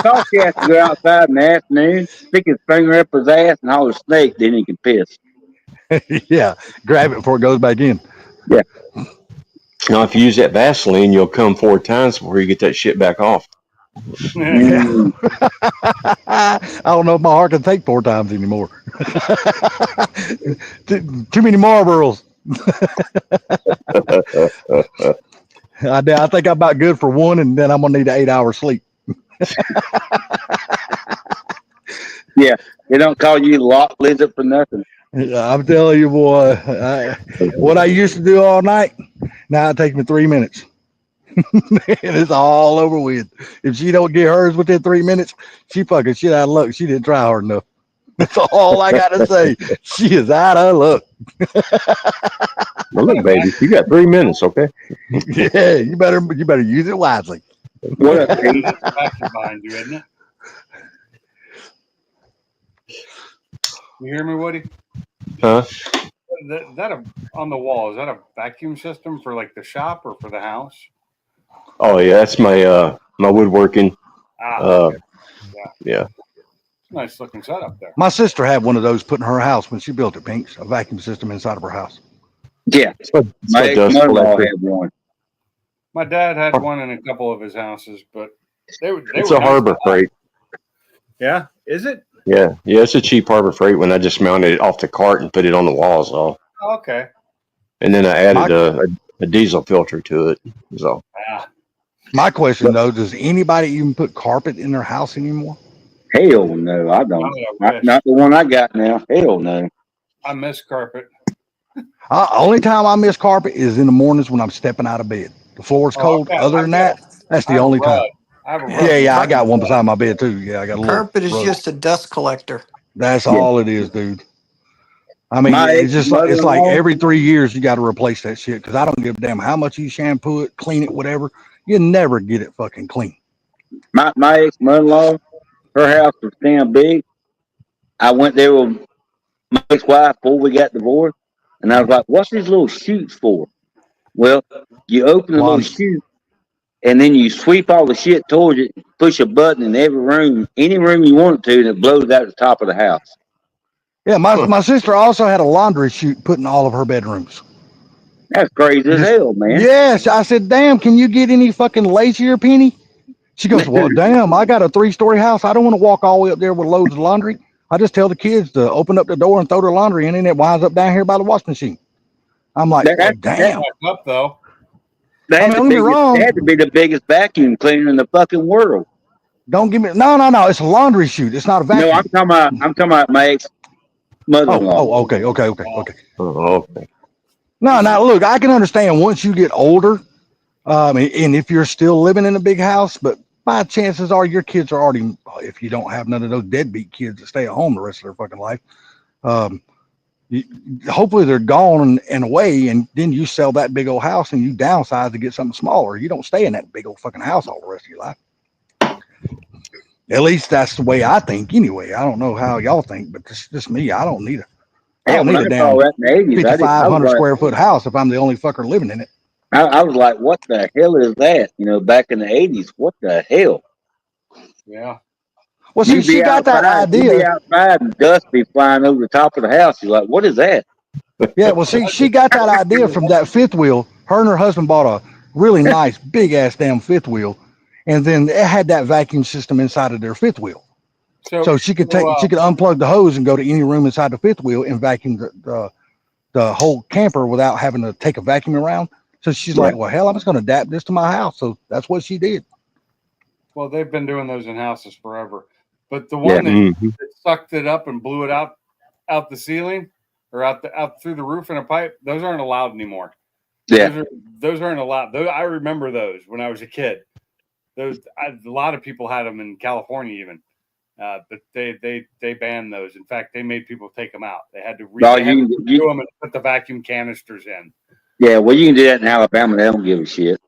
Talkie has to go outside in the afternoon, stick his finger up his ass and holler snake, then he can piss. Yeah, grab it before it goes back in. now if you use that Vaseline, you'll come 4 times before you get that shit back off. Mm. I don't know if my heart can take 4 times anymore. Too many Marlboros. I think I'm about good for one, and then I'm gonna need an 8-hour sleep. They don't call you lock lizard for nothing. I'm telling you, boy, what I used to do all night, now it takes me 3 minutes. And it's all over with. If she don't get hers within 3 minutes, she fucking shit out of luck. She didn't try hard enough. That's all I gotta say. She is out of luck. Well, look, baby, you got 3 minutes, okay? Yeah, you better use it wisely. What up, Pete? It's back behind you, isn't it? You hear me, Woody? Huh? On the wall, is that a vacuum system for like the shop or for the house? Oh yeah, that's my my woodworking. Okay. Yeah. Nice looking setup there. My sister had one of those put in her house when she built it, Pinks, a vacuum system inside of her house. Yeah, It's my my dust ex-mother-in-law collector. had one. My dad had one in a couple of his houses, but they It's were a nice Harbor to have. Freight. Yeah, is it? Yeah, it's a cheap Harbor Freight when I just mounted it off the cart and put it on the walls, all. Oh, okay. And then I added a diesel filter to it. So Ah, My question though, does anybody even put carpet in their house anymore? Hell no, I don't. I wish. Not the one I got now. Hell no. I miss carpet. Only time I miss carpet is in the mornings when I'm stepping out of bed. The floor's Oh, cold. Other than that, that's I the have a only time. rug. I have a rug. Yeah, I got one beside my bed too. Yeah, I got a little Carpet is rug. just a dust collector. That's Yeah. all it is, dude. I mean, My it's just like, it's like ex-mother-in-law- every 3 years you got to replace that shit because I don't give a damn how much you shampoo it, clean it, whatever. You never get it fucking clean. My ex-mother-in-law, her house was damn big. I went there with my ex-wife before we got divorced, and I was like, "What's these little chutes for?" Well, you open the little Laundry. chute, and then you sweep all the shit towards it, push a button in every room, any room you want it to, and it blows out the top of the house. Yeah, my sister also had a laundry chute put in all of her bedrooms. That's crazy as hell, man. Yes, I said, damn, can you get any fucking lazier, Penny? She goes, well, damn, I got a 3-story house. I don't want to walk all the way up there with loads of laundry. I just tell the kids to open up the door and throw their laundry in, and it winds up down here by the washing machine. I'm like, That- well, that- damn. Back up though. They I had, mean, the don't get me biggest, wrong. they had to be the biggest vacuum cleaner in the fucking world. Don't give me no. It's a laundry chute. It's not a vacuum. No, I'm talking about my ex-mother-in-law. Okay. oh, okay. No, now look, I can understand once you get older, and if you're still living in a big house, but my chances are your kids are already, if you don't have none of those deadbeat kids that stay at home the rest of their fucking life, hopefully they're gone and away, and then you sell that big old house and you downsize to get something smaller. You don't stay in that big old fucking house all the rest of your life. At least that's the way I think anyway. I don't know how y'all think, but this is just me. I don't need I Hell, don't when need I a saw damn that in the 80s, I 5,500 was like, square foot house if I'm the only fucker living in it. I was like, what the hell is that? You know, back in the 80s, what the hell? Yeah. Well, see, You'd she be got that outside- You'd be idea. outside and dust be flying over the top of the house. You're like, what is that? Yeah, well, see, she got that idea from that fifth wheel. Her and her husband bought a really nice, big ass damn fifth wheel, and then it had that vacuum system inside of their fifth wheel. So she could unplug the hose and go to any room inside the fifth wheel and vacuum the whole camper without having to take a vacuum around. So she's like, well, hell, I'm just going to adapt this to my house. So that's what she did. Well, they've been doing those in houses forever. But the one that sucked it up and blew it out the ceiling, or out through the roof in a pipe, those aren't allowed anymore. Yeah. Those aren't allowed. Those, I remember those when I was a kid. A lot of people had them in California even, but they banned those. In fact, they made people take them out. They had to No, they had to redo them and put the vacuum canisters in. Yeah, well, you can do that in Alabama. They don't give a shit.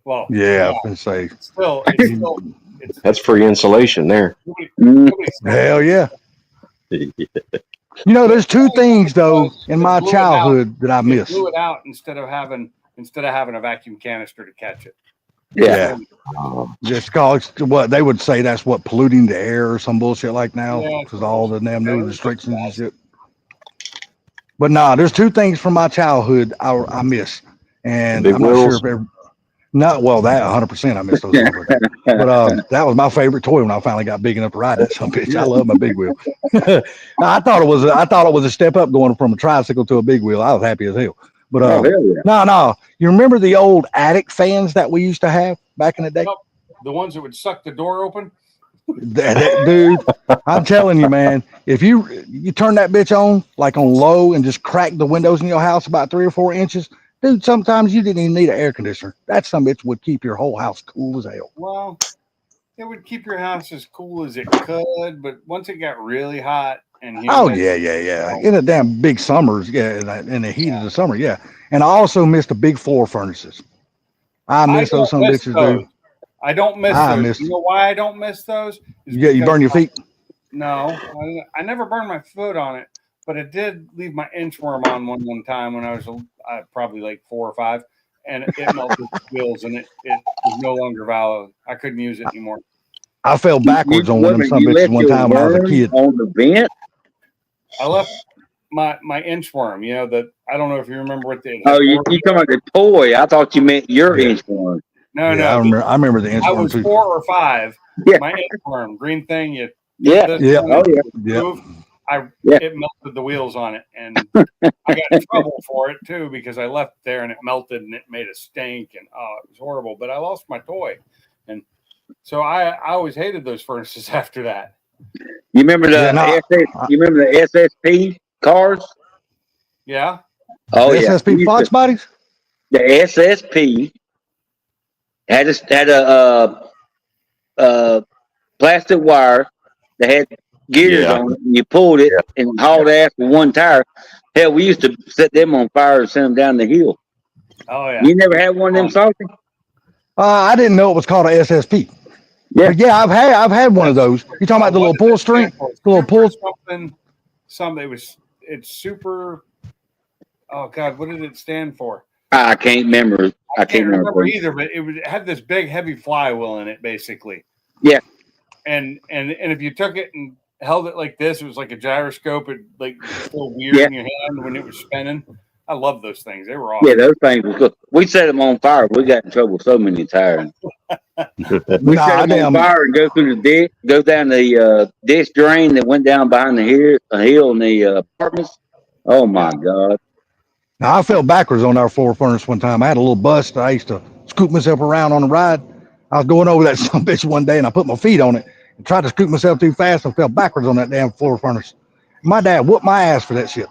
Well, Yeah, I can say. it's still it's That's free insulation there. nobody's Hell yeah. You know, there's two things though in my Blew it out. childhood that I They miss. blew it out instead of having a vacuum canister to catch it. Yeah. Just cause what they would say that's what polluting the air or some bullshit like now Yeah, because all the damn yeah, new it was restrictions and just shit. But nah, there's two things from my childhood I miss, and Big I'm not sure wheels. if ever. Not well, that 100% I miss those things. But that was my favorite toy when I finally got big enough to ride that some bitch. I love my big wheel. I thought it was a step up going from a tricycle to a big wheel. I was happy as hell. But Oh, hell yeah. no. You remember the old attic fans that we used to have back in the day? the ones that would suck the door open. Dude, I'm telling you, man, if you turn that bitch on like on low and just crack the windows in your house about 3 or 4 inches, dude, sometimes you didn't even need an air conditioner. That some bitch would keep your whole house cool as hell. Well, it would keep your house as cool as it could, but once it got really hot and Oh humid, yeah. In the damn big summers, yeah, in the heat of the summer, yeah. And I also miss the big floor furnaces. I miss those some bitches, dude. I don't miss I those. miss- You know why I don't miss those? Is You because burn your feet. No, I never burned my foot on it, but it did leave my inchworm on one time when I was probably like 4 or 5, and it melted the wheels, and it was no longer valid. I couldn't use it anymore. I fell backwards on one of them some You bitches left one your time when I was a worm kid. on the vent? I left my inchworm. You know that I don't know if you remember what the Oh, you talking about the toy? I thought you meant your Yeah. inchworm. no Yeah, no. I remember the I inchworm was too. 4 or 5. Yeah. My inchworm, green thing. You Yeah. this Yeah. thing, Oh, yeah. Yeah. move, Yeah. it melted the wheels on it, and I got in trouble for it too because I left it there and it melted and it made a stink, and it was horrible. But I lost my toy, and so I always hated those furnaces after that. You remember the Yeah, no. You remember the SSP cars? Yeah, Oh The yeah. SSP Fox bodies? The SSP had a plastic wire that had gears Yeah. on it, and you pulled it and hauled ass with one tire. Hell, we used to set them on fire and send them down the hill. oh yeah. You never had one of them, Salty? I didn't know it was called a SSP. Yeah. But yeah, I've had one of those. You talking about the little pull string? The little pull? Something. It's super. Oh God, what did it stand for? I can't remember. I can't remember either. either, but it had this big, heavy flywheel in it, basically. Yeah. And if you took it and held it like this, it was like a gyroscope. It like feel weird Yeah. in your hand when it was spinning. I love those things. They were awesome. Yeah, those things were cool. We set them on fire. We got in trouble so many times. We Nah, set them on fire and go through the ditch, go down the ditch drain that went down behind the hill in the apartments. Oh my God. Now, I fell backwards on our floor furnace one time. I had a little bust. I used to scoop myself around on the ride. I was going over that some bitch one day and I put my feet on it and tried to scoop myself too fast and fell backwards on that damn floor furnace. My dad whooped my ass for that shit.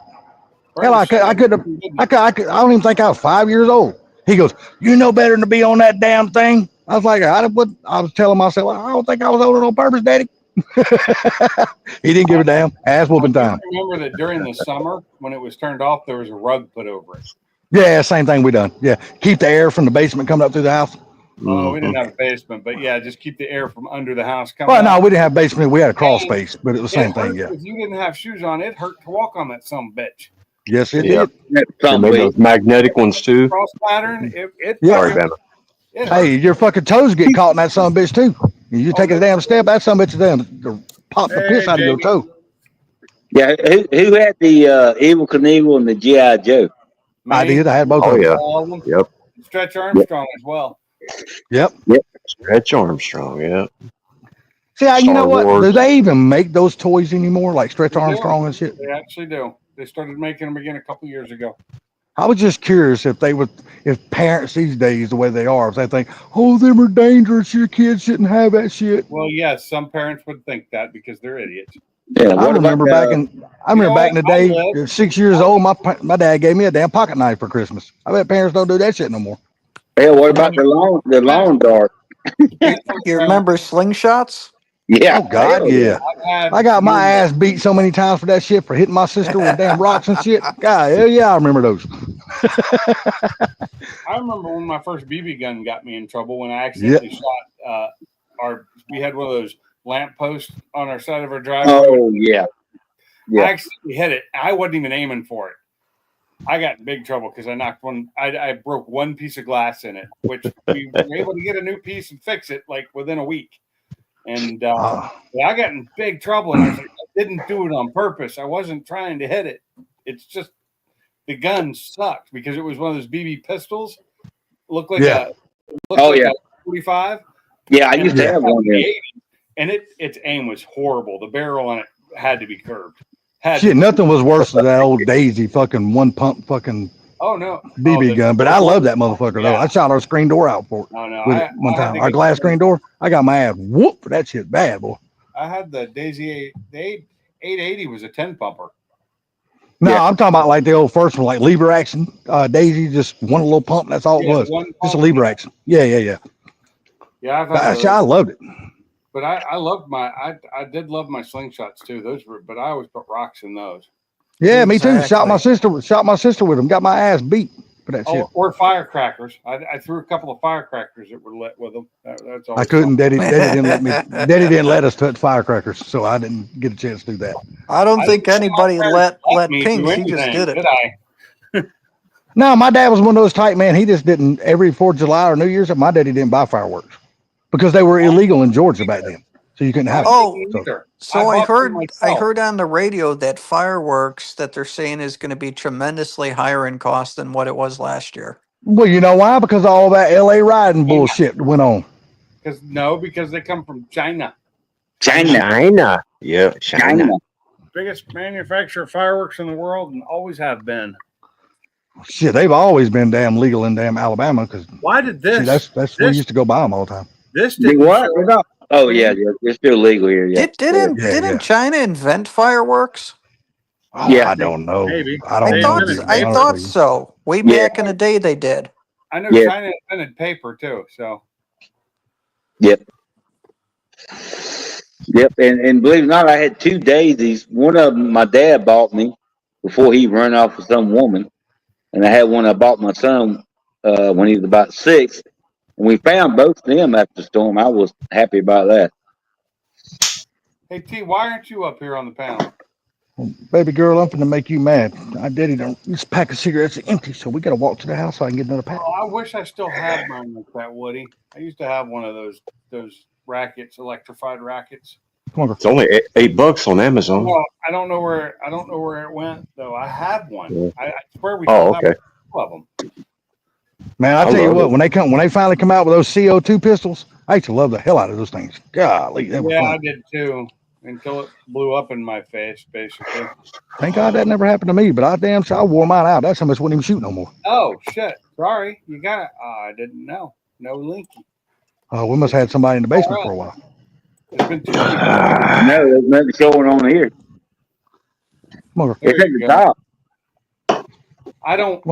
Hell, I don't even think I was 5 years old. He goes, "You know better than to be on that damn thing." I was like, I was telling myself, I don't think I was on it on purpose, Daddy. He didn't give a damn. Ass whooping time. I remember that during the summer when it was turned off, there was a rug put over it. Yeah, same thing we done. Yeah, keep the air from the basement coming up through the house. Oh, we didn't have a basement, but yeah, just keep the air from under the house coming. Well, no, out. we didn't have basement. We had a crawl space, but it was the same It hurt. thing. Yeah. If you didn't have shoes on, it hurt to walk on that some bitch. Yes, it Yep. did. They made those magnetic ones too. Cross pattern. It Yeah. Sorry, fucking- Banner. it hurt. Hey, your fucking toes get caught in that son of a bitch too. You take a damn step, that son of a bitch then pop the piss out of your baby. toe. Yeah, who had the Evil Knievel and the G.I. Joe? Me, I did. I had both Oh of them. yeah. all of them. Yep. Stretch Armstrong as well. Yep. Stretch Armstrong. Yeah. See, you know Star what? Wars. Do they even make those toys anymore, like Stretch They do. Armstrong and shit? They actually do. They started making them again a couple years ago. I was just curious if parents these days, the way they are, if they think, oh, them are dangerous, your kids shouldn't have that shit. Well, yes, some parents would think that because they're idiots. Yeah. I What about remember back in the I day, lived- at 6 years old, my dad gave me a damn pocket knife for Christmas. I bet parents don't do that shit no more. hell? What about the lawn dart? You remember slingshots? Yeah. Oh God, hell yeah. I've had I got my ass beat so many times for that shit, for hitting my sister with damn rocks and shit. God, hell yeah, I remember those. I remember when my first BB gun got me in trouble when I accidentally shot we had one of those lamp posts on our side of our driveway. Oh yeah. Yeah. I accidentally hit it. I wasn't even aiming for it. I got in big trouble because I knocked one. I broke one piece of glass in it, which we were able to get a new piece and fix it like within a week. And I got in big trouble, and I was like, I didn't do it on purpose. I wasn't trying to hit it. It's just the gun sucked because it was one of those BB pistols. Looked like Yeah. Yeah. a 45. Yeah. I used to have one there. And its aim was horrible. The barrel on it had to be curved. Shit, nothing was worse than that old Daisy fucking one pump fucking Oh no, BB gun. But I love that motherfucker though. Yeah. I shot our screen door out for it Oh no, with it one I had time. to Our get glass the- screen door. I got my ass whooped for that shit bad, boy. I had the Daisy 880 was a 10 pumper. No, Yeah. I'm talking about like the old first one, like lever action. Daisy, just one little pump. That's all it was. One Just a pump. lever action. Yeah. Yeah, I've had Gosh, those, I loved it. but I loved I did love my slingshots too. Those were, but I always put rocks in those. Yeah, me too. Shot my Exactly. sister with them. Got my ass beat for that shit. Or firecrackers. I threw a couple of firecrackers that were lit with them. That's all. I couldn't. Daddy didn't let me. Daddy didn't let us touch firecrackers, so I didn't get a chance to do that. I don't think anybody let me do Pinks. He just anything, did it. Did I? No, my dad was one of those type man. He just didn't every 4th of July or New Year's. My daddy didn't buy fireworks because they were illegal in Georgia back then, so you couldn't have them. Oh, Either. So I bought them heard myself. on the radio that fireworks that they're saying is going to be tremendously higher in cost than what it was last year. Well, you know why? Because all that LA riding bullshit went on. Because they come from China. China. Yeah, China. Biggest manufacturer of fireworks in the world and always have been. Shit, they've always been damn legal in damn Alabama because Why did this? that's we used to go buy them all the time. This Did didn't what? show up. Oh yeah, it's still legal here. Yeah. Didn't Yeah. China invent fireworks? Oh, Yeah. I don't know. Maybe. I don't They know. invented to be I honest thought with you. so. Way Yeah. back in the day, they did. I know Yeah. China invented paper too. So Yep. And believe it or not, I had 2 daisies. One of them my dad bought me before he ran off with some woman, and I had one I bought my son when he was about 6. And we found both of them after the storm. I was happy about that. hey T, why aren't you up here on the panel? Baby girl, I'm finna make you mad. I daddy don't. This pack of cigarettes is empty, so we gotta walk to the house so I can get another pack. Oh, I wish I still had mine like that, Woody. I used to have one of those rackets, electrified rackets. Come on, girl. It's only $8 on Amazon. Well, I don't know where it went though. I had one. Yeah. I swear we Oh, still have okay. two of them. Man, I I tell you love what, it. when they finally come out with those CO2 pistols, I used to love the hell out of those things. Golly, they were Yeah, I fun. did too. Until it blew up in my face, basically. Thank God that never happened to me, but I damn sure I wore mine out. That's how much wouldn't even shoot no more. Oh shit! Sorry, you got it. I didn't know. No linky. We must have had somebody in the basement for a while. It's been 2 weeks. No, there's nothing showing on here. Come on, girl. There It's at you the go. top. I don't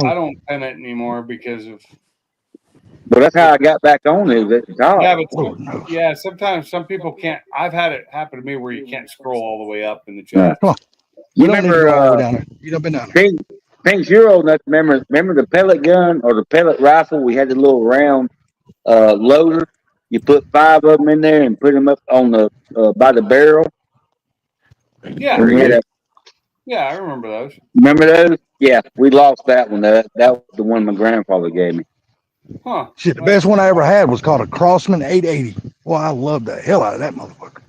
pen it anymore because of Well, that's how I got back on it. At the top. yeah, but Lord knows. yeah. Sometimes some people can't. I've had it happen to me where you can't scroll all the way up in the chat. Come on. You We don't need to remember go all the way down there. You done been down there. Pink's you're old enough to remember the pellet gun or the pellet rifle? We had the little round loader. You put 5 of them in there and put them up on the by the barrel. Yeah, And we had a- yeah, I remember those. remember those? Yeah, we lost that one. That was the one my grandfather gave me. Huh? Shit, the best one I ever had was called a Crossman 880. Well, I loved the hell out of that motherfucker.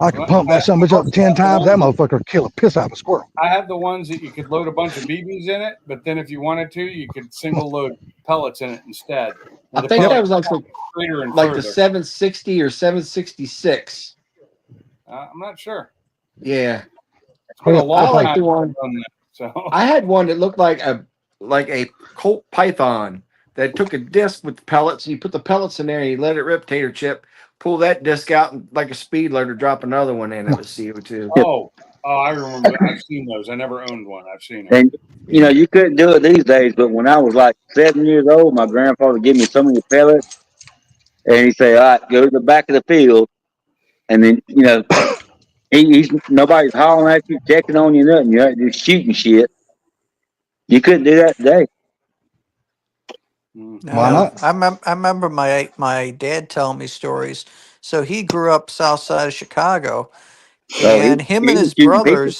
I could pump that son of a bitch up 10 times. That motherfucker would kill a piss out of a squirrel. I had the ones that you could load a bunch of BBs in it, but then if you wanted to, you could single load pellets in it instead. I think that was like Straighter and like the further. 760 or 766. I'm not sure. Yeah, It's been a I long I like time the one. on that, so I had one that looked like a Colt Python that took a disc with pellets. You put the pellets in there, and you let it rip, tater chip. pull that disc out and like a speed loader, drop another one in. It was CO2. Oh, I remember. I've seen those. I never owned one. I've seen them. And you know, you couldn't do it these days, but when I was like 7 years old, my grandfather gave me some of the pellets, and he said, "All right, go to the back of the field," and then you know, he's nobody's hollering at you, checking on you, nothing. You're out just shooting shit. You couldn't do that today. Mm. Why not? I remember my dad telling me stories. So he grew up south side of Chicago, So and he was shooting people.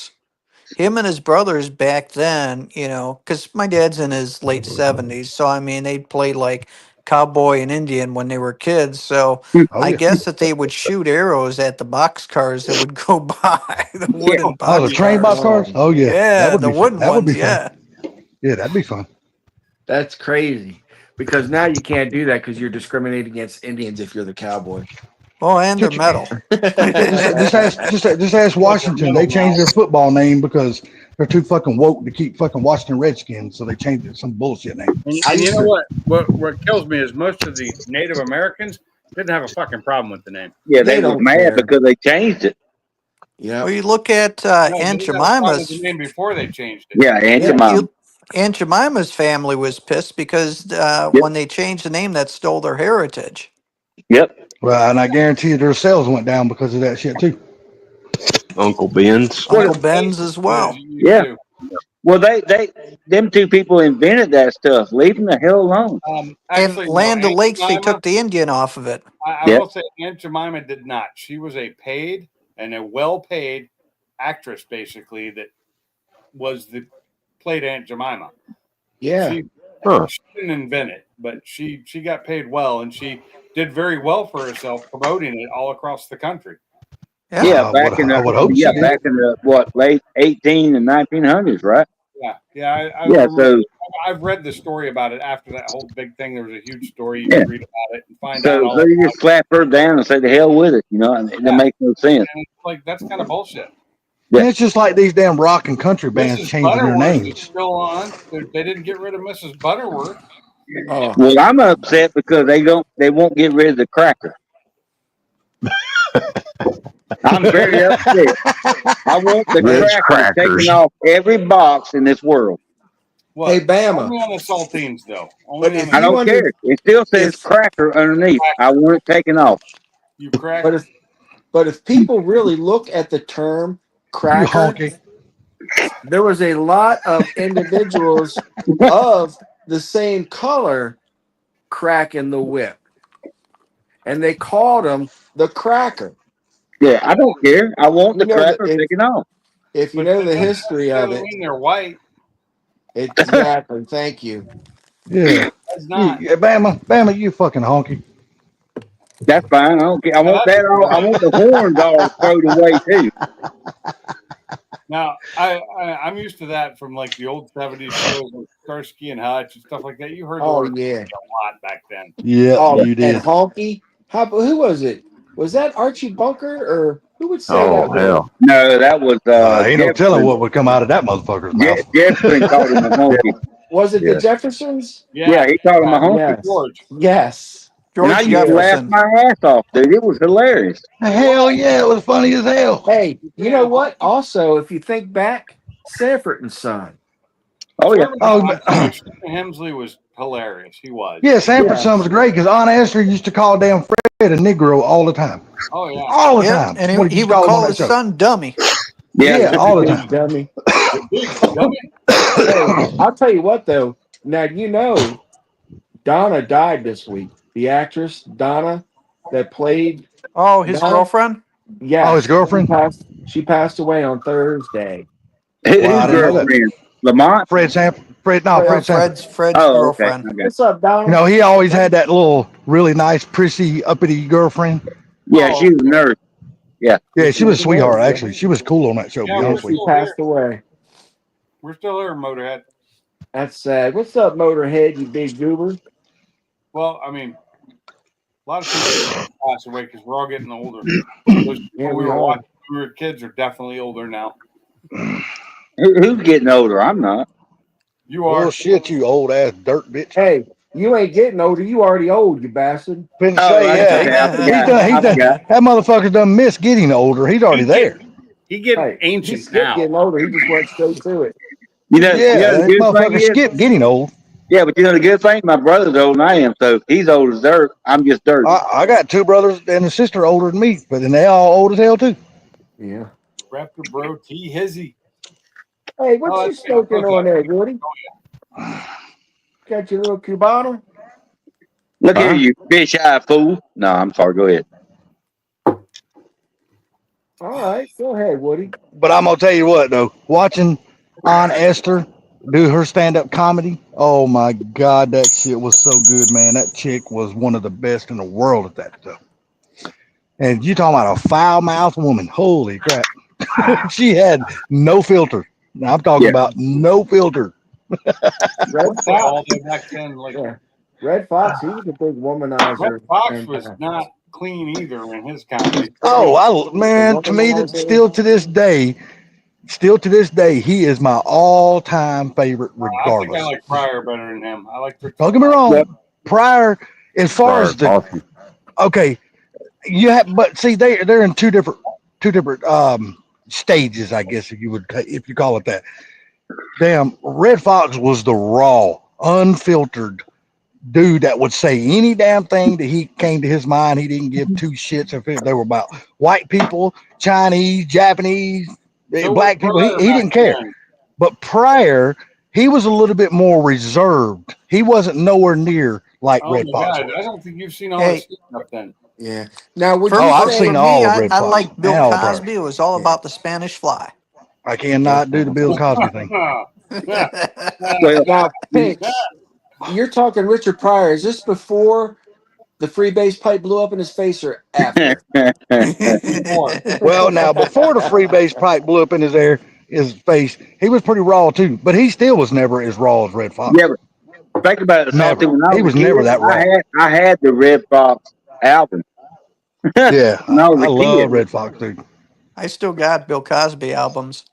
him and his brothers back then, you know, because my dad's in his late 70s, so I mean they played like cowboy and Indian when they were kids. So Oh I yeah. guess that they would shoot arrows at the box cars that would go by the wooden box Oh, the train box cars. cars. Oh yeah. Yeah, That would the be fun. wooden That would ones. be fun. Yeah. Yeah, that'd be fun. That's crazy because now you can't do that because you're discriminating against Indians if you're the cowboy. Oh, and they're Just- metal. Just ask Washington. They changed their football name because they're too fucking woke to keep fucking Washington Redskins, so they changed it to some bullshit name. And you know what kills me is most of the Native Americans didn't have a fucking problem with the name. Yeah, They they were don't mad care. because they changed it. Yeah. Well, you look at No, they Aunt didn't have a problem with Jemima's. the name before they changed it. Yeah, and Yeah, your mom. Aunt Jemima's family was pissed because Yep. when they changed the name, that stole their heritage. Yep. Well, and I guarantee you their sales went down because of that shit too. Uncle Ben's. Uncle Ben's as well. Yeah. Well, them two people invented that stuff. Leave them the hell alone. Actually, And no, Land Aunt O'Lakes, they Jemima- took the Indian off of it. I Yep. will say Aunt Jemima did not. She was a paid and a well-paid actress, basically, that played Aunt Jemima. Yeah. She, Huh. she didn't invent it, but she got paid well, and she did very well for herself promoting it all across the country. Yeah. Yeah, I back would- in I would hope the she did. back in the late 18 and 1900s, right? Yeah. I Yeah. remember- So I've read the story about it after that whole big thing. There was a huge story. You Yeah. can read about it and find out so all so about you just slap her down and say the hell with it, you know, and it makes no sense. it. And it's like that's kind of bullshit. Yeah. And it's just like these damn rock and country bands Mrs. changing their Butterworth is names. still on. They didn't get rid of Mrs. Butterworth. Oh. Well, I'm upset because they won't get rid of the cracker. I'm very upset. I want the Ritz cracker crackers. taken off every box in this world. What? Hey, Bama. Only on the saltines, though. But Only if on I the, don't wonder- care. It still says if- cracker underneath. I want it taken off. you crack. But if people really look at the term You cracker, honky. there was a lot of individuals of the same color cracking the whip. And they called them the cracker. Yeah, I don't care. I want the You know that cracker it- taken off. If you But know the that history of doesn't it, mean they're white. exactly. Thank you. Yeah. That's not. Yeah, Bama, you fucking honky. That's fine. I don't care. I want that all. I want the horns all thrown away too. Now, I'm used to that from like the old 70s shows like Starsky and Hutch and stuff like that. You heard the Oh word yeah. a lot back then. Yeah, Oh, you did. and honky. Who was it? Was that Archie Bunker or who would say Oh that? hell. No, that was Ain't no telling what would come out of that motherfucker's mouth. Jefferson called him a honky. Was it Yeah. the Jeffersons? Yeah, he called him a honky. Yes. George. Yes. And I George used to laugh Jefferson. my ass off, dude. It was hilarious. Hell yeah, it was funny as hell. Hey, you know what? Also, if you think back, Sanford and Son. Oh yeah. Stephen Hemsley was hilarious. He was. Yeah, Sanford Yeah. Son was great because Aunt Esther used to call damn Fred a Negro all the time. Oh yeah. All the Yeah, time. and What he used would to him on call that his show. son dummy. Yeah, all the time. Dummy. Dummy. Hey, I'll tell you what though. Now you know Donna died this week. The actress Donna that played Oh, his No. girlfriend? yeah. Oh, his girlfriend? She passed away on Thursday. Whose Well, I didn't know that. girlfriend? Lamont? Fred Sanford. Fred Sanford. Fred's Oh, okay. girlfriend. Okay. What's up, Donna? You know, he always had that little really nice, prissy, uppity girlfriend. Yeah, she was a nurse. Yeah, she was a sweetheart, actually. She was cool on that show, to Yeah, be honest with she you. passed away. We're still here, Motorhead. That's sad. What's up, Motorhead, you big goober? Well, I mean, a lot of people pass away because we're all getting older. Those people Yeah, we we were are. watching when we were kids are definitely older now. Who's getting older? I'm not. You are. Oh, shit, you old ass dirt bitch. Hey, You ain't getting older. You already old, you bastard. Couldn't Oh, say, okay. yeah. I forgot. He's I done, forgot. that motherfucker's done missed getting older. He's already there. He getting Hey, he ancient skipped now. getting older. He just went straight to it. You know Yeah, the that good thing motherfucker is, skipped getting old. yeah, but you know the good thing, my brother's older than I am, so he's old as dirt. I'm just dirt. I got two brothers and a sister older than me, but then they all old as hell too. Yeah. Raptor bro, T Hizzy. Hey, what Oh, you that's smoking okay. on there, Woody? Got your little Cubano? Look Huh? here, you fish eye fool. No, I'm sorry. Go ahead. All right, go ahead, Woody. But I'm gonna tell you what though, watching Aunt Esther do her stand-up comedy, oh my god, that shit was so good, man. That chick was one of the best in the world at that stuff. And you talking about a foul-mouthed woman? Holy crap! She had no filter. Now, I'm talking Yeah. about no filter. Red That all Fox. the way back then, like Yeah. Red Fox, he was a big Red womanizer. Fox And, was not clean either in his comedy. Oh, man, to me, that still to this day, he is my all-time favorite, I think I regardless. like Pryor better than him. I like Richard Don't get me Pryor. wrong. Yep. Prior, as far Prior as the awesome. okay, you have, but see, they're in two different stages, I guess, if you call it that. Damn, Red Fox was the raw, unfiltered dude that would say any damn thing that he came to his mind. He didn't give two shits if they were about white people, Chinese, Japanese, So black people. we're He didn't care. then. But prior, he was a little bit more reserved. He wasn't nowhere near like Oh Red my Fox God, was. I don't think you've seen all Hey, his stuff then. yeah. Now, would for Oh, you I've say seen for all me, of I, Red I Fox like and Bill all of Prior. Cosby. It was all Yeah. about the Spanish Fly. I cannot do the Bill Cosby thing. Well, now, Pink, you're talking Richard Pryor. Is this before the free base pipe blew up in his face or after? More. Well, now before the free base pipe blew up in his face, he was pretty raw too. But he still was never as raw as Red Fox. yeah, but think about it, Salty. Never. When I He was a was never kid, that raw. I had the Red Fox album Yeah, when I was I a kid. love Red Fox dude. I still got Bill Cosby albums.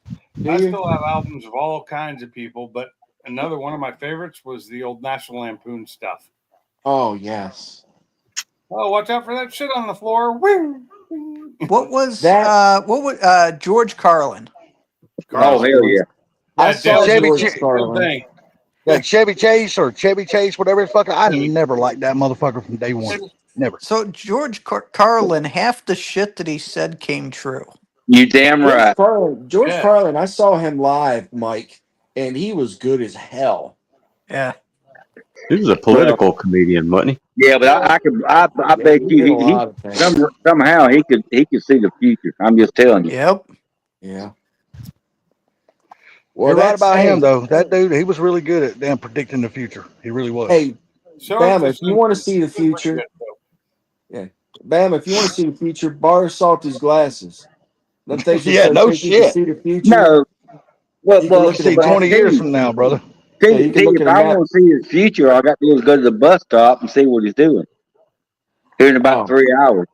Do I you? still have albums of all kinds of people, but another one of my favorites was the old National Lampoon stuff. Oh, yes. Oh, watch out for that shit on the floor. Woo! What was That George Carlin? Oh hell yeah! I Yeah, saw Dale, Chevy George Ch- Carlin. thing. Like Chevy Chase, whatever the fuck. I never liked that motherfucker from day one. Never. So George Carlin, half the shit that he said came true. You damn right. George Yeah. Carlin, I saw him live, Mike, and he was good as hell. Yeah. He was a political comedian, wasn't he? Yeah, but I bet he you did a lot of things. somehow he could see the future. I'm just telling you. Yep. Yeah. Well, You're right that's about him hey, though. That dude, he was really good at damn predicting the future. He really was. hey, So Bama, if you want to see the future, Bama, if you want to see the future, bar Salty's glasses. Them things will Yeah, so no take you to shit. see the future. No, well, You can You look at see the back. 20 years from now, brother. Yeah, you can look if at a I map. want to see his future, all I got to do is go to the bus stop and see what he's doing. Here in about Oh. 3 hours.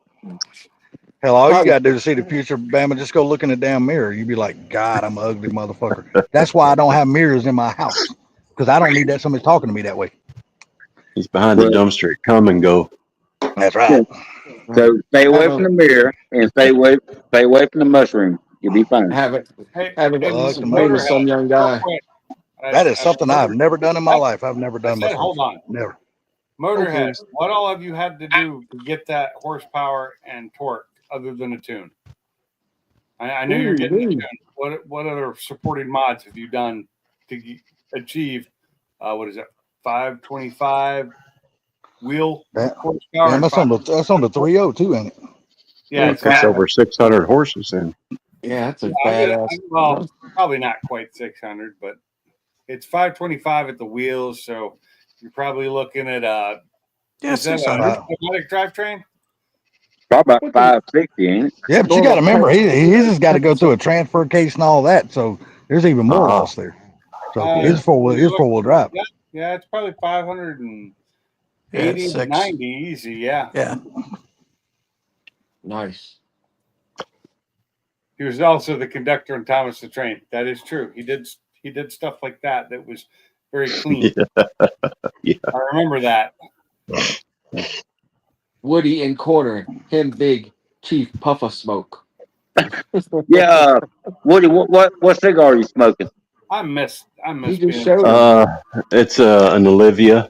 Hell, all you Probably. gotta do to see the future, Bama, just go look in the damn mirror. You'd be like, God, I'm an ugly motherfucker. That's why I don't have mirrors in my house. Because I don't need that somebody talking to me that way. He's behind the Well, dumpster at Come and Go. That's right. So stay away Have from a- the mirror and stay away from the mushroom. You'll be fine. Having Hey, having hey, Fuck the made with mushroom. some young real guy. quick. That is something I've never done in my life. I've never I done said, mushrooms. hold on. Never. Motorhead, Okay. what all have you had to do to get that horsepower and torque other than a tune? I know you're getting a tune. What other supporting mods have you done to achieve, what is it, 525 wheel That- horsepower? Damn, that's on the 3.0 too, ain't it? Yeah, it's That's not. over 600 horses in. Yeah, that's a Yeah, badass. well, probably not quite 600, but it's 525 at the wheels, so you're probably looking at Yeah, is that a 600. automatic drivetrain? Probably about 560, ain't it? Yeah, but you got to remember, he's just got to go through a transfer case and all that. So there's even more loss there. So his four-wheel drive. Yeah, it's probably 580 Yeah, it's to 6. 90 easy. Yeah. Yeah. Nice. He was also the conductor in Thomas the Train. That is true. He did stuff like that was very clean. Yeah. I remember that. Woody in corner, him big Chief Puff of Smoke. Yeah, Woody, what cigar are you smoking? I miss He just being showed him. It's an Olivia.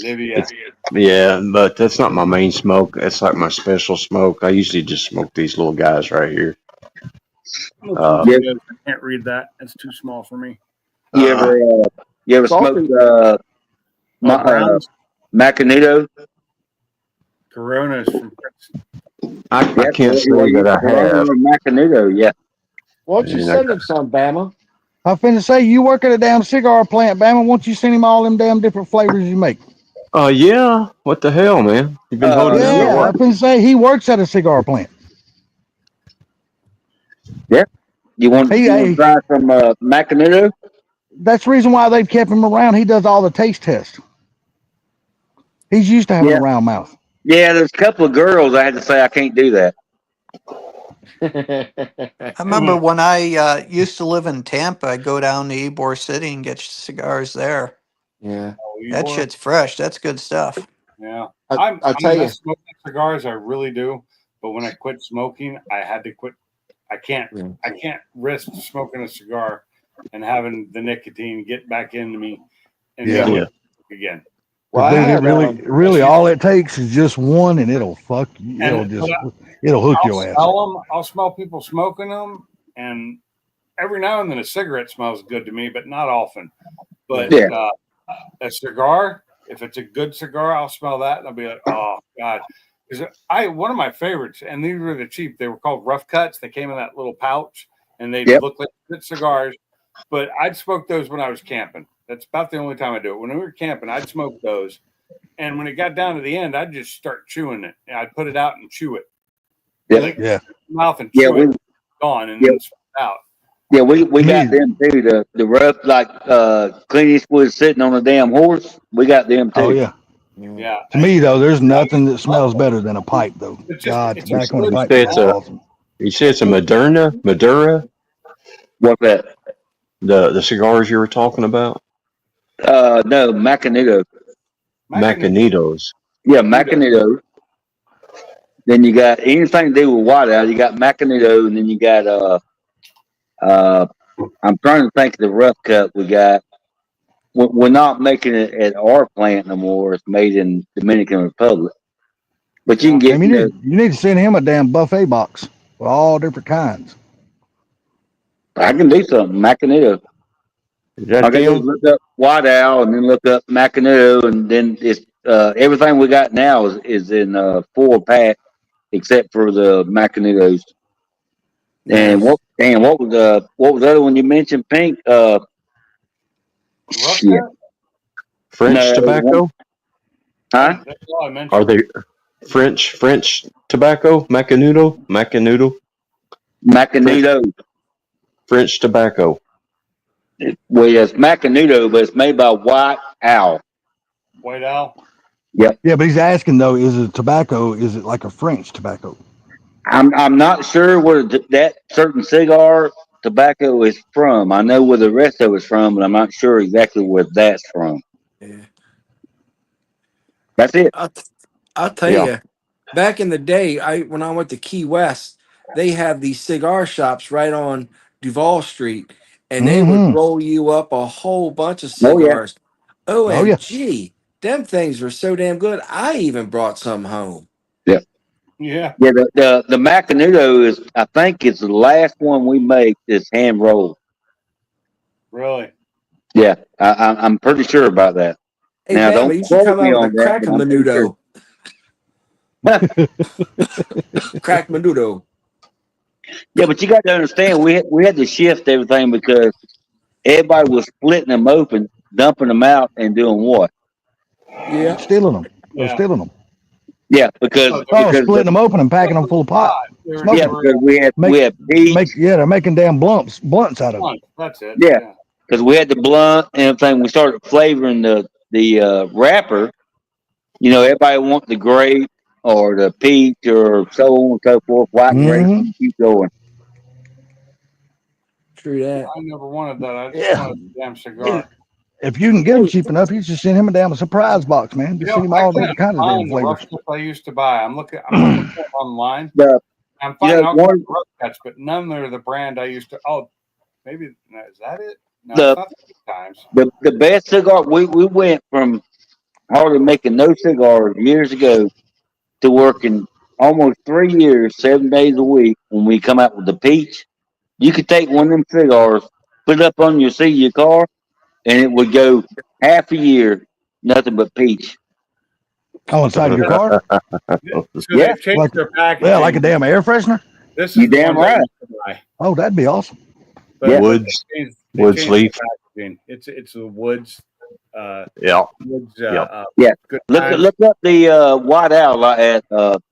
Olivia. Yeah, but that's not my main smoke. That's like my special smoke. I usually just smoke these little guys right here. Yeah. I can't read that. It's too small for me. You ever Salty. smoked Browns? Macanito? Coronas from I can't say that I have. Macanito, yeah. Why don't you And send him some, Bama? I'm finna say, you work at a damn cigar plant, Bama. Won't you send him all them damn different flavors you make? Yeah. What the hell, man? You've been holding down the Yeah, work. I'm finna say he works at a cigar plant. You want Hey, to try some Macanito? That's the reason why they've kept him around. He does all the taste tests. He's used to having Yeah. a round mouth. Yeah, there's a couple of girls I had to say I can't do that. I remember when I used to live in Tampa, I'd go down to Ybor City and get cigars there. Yeah. That shit's fresh. That's good stuff. Yeah. I'll tell you. miss smoking cigars, I really do. But when I quit smoking, I had to quit. I can't risk smoking a cigar and having the nicotine get back into me and Yeah. go again. Well, I Dude, it had, really, all it takes is just one, and it'll fuck you. And- It'll hook your ass. I'll smell people smoking them, and every now and then a cigarette smells good to me, but not often. But Yeah. A cigar, if it's a good cigar, I'll smell that and I'll be like, oh God. Because one of my favorites, and these were the cheap, they were called Rough Cuts. They came in that little pouch and they look like good cigars. But I'd smoke those when I was camping. That's about the only time I do it. When we were camping, I'd smoke those. And when it got down to the end, I'd just start chewing it. I'd put it out and chew it. Yeah. Lick Yeah. mouth and Yeah, chew we it, gone, and then spit it out. yeah we got Me- them too. The rough like Clint Eastwood sitting on a damn horse. We got them too. Oh yeah. Yeah. To me though, there's nothing that smells better than a pipe though. It's just- God, it's tobacco and a just- pipe it's is a- awesome. You said it's a Madura, What's that? the cigars you were talking about? No, Macanito. Macanitos. Yeah, Macanito. Then you got anything to do with white owl. You got Macanito, and then you got I'm trying to think of the rough cut we got. We're not making it at our plant no more. It's made in Dominican Republic. But you can get I mean, you need to send him a damn buffet box with all different kinds. I can do something. Macanito. Is that I can them? look up White Owl and then look up Macanito, and then it's everything we got now is in 4-pack except for the Macanitos. And what was the other one you mentioned? Pink. Rough Shit. Cut? French No, tobacco? Huh? That's all I mentioned. Are they French tobacco? Macanudo? Macanito. French tobacco. Well, yeah, it's Macanudo, but it's made by White Owl. White Owl? Yeah, but he's asking though, is it tobacco? Is it like a French tobacco? I'm not sure where that certain cigar tobacco is from. I know where the rest of it's from, but I'm not sure exactly where that's from. Yeah. That's it. I'll tell you, back in the day, when I went to Key West, they had these cigar shops right on Duval Street, and they would roll you up a whole bunch of Oh, yeah. cigars. Oh, yeah. OMG, them things were so damn good. I even brought some home. Yeah. Yeah, the Macanudo is, I think it's the last one we make that's hand rolled. Really? Yeah, I'm pretty sure about that. Hey, Now, Bama, don't you should quote come me out on with a that, crack but I'm pretty sure. menudo. Crack menudo. Yeah, but you got to understand, we had to shift everything because everybody was splitting them open, dumping them out, and doing what? Yeah. Stealing them. They're Yeah. stealing them. Yeah, because Splitting them open and packing them full of pot. They were Smoke yeah, it. because we had peach. They're making damn blunts out of it. That's it. Yeah. Because we had the blunt and everything. We started flavoring the wrapper. You know, everybody wants the grape or the peach or so on and so forth. White grape, and keep going. True that. I never wanted that. I just wanted a damn cigar. if you can get them cheap enough, you just send him a damn surprise box, man. You Just know, send him I all can't different kinds of damn find the rough flavors. stuff I used to buy. I'm looking for it online. The I'm you finding know all kinds one of rough cuts, but none are the brand I used to. Oh, maybe is that it? No, it's the not the Good Times. the best cigar we went from hardly making no cigars years ago to working almost 3 years, 7 days a week when we come out with the peach. You could take one of them cigars, put it up on your seat of your car, and it would go half a year, nothing but peach. Oh, inside of your car? So Yeah, they've changed Like, their yeah, like a packaging. damn air freshener. This you is the damn ones I right. used to buy, Oh, that'd be awesome. Yeah. but Woods, they Woods changed leaf. the packaging. It's the Woods, Yeah. Woods, Yep. Yeah. Good Look Times. look up the white owl at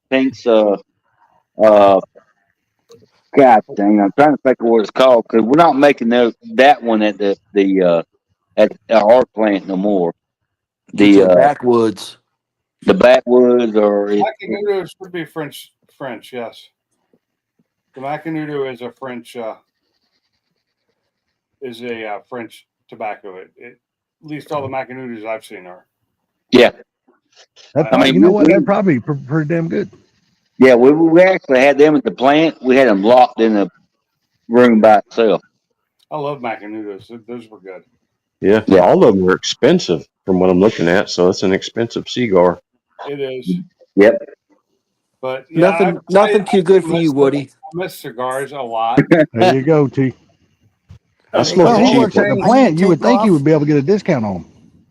Pink's uh God dang, I'm trying to think of what it's called because we're not making that one at at our plant no more. Get to the The backwoods. the backwoods or Macanudo should be French. French, yes. The Macanudo is a French French tobacco. At least all the Macanudos I've seen are. yeah. That I probably, mean, you know what? That'd probably be pretty damn good. Yeah, we actually had them at the plant. We had them locked in a room by itself. I love Macanudos. Those were good. Yeah. Yeah. All of them are expensive from what I'm looking at. So it's an expensive cigar. It is. Yep. But yeah, Nothing too good for you, Woody. I miss cigars a lot. There you go, T. I Hey, smoke Well, a he y'all, cheap works at the one. I need to plant. You would take think you off. would be able to get a discount on them.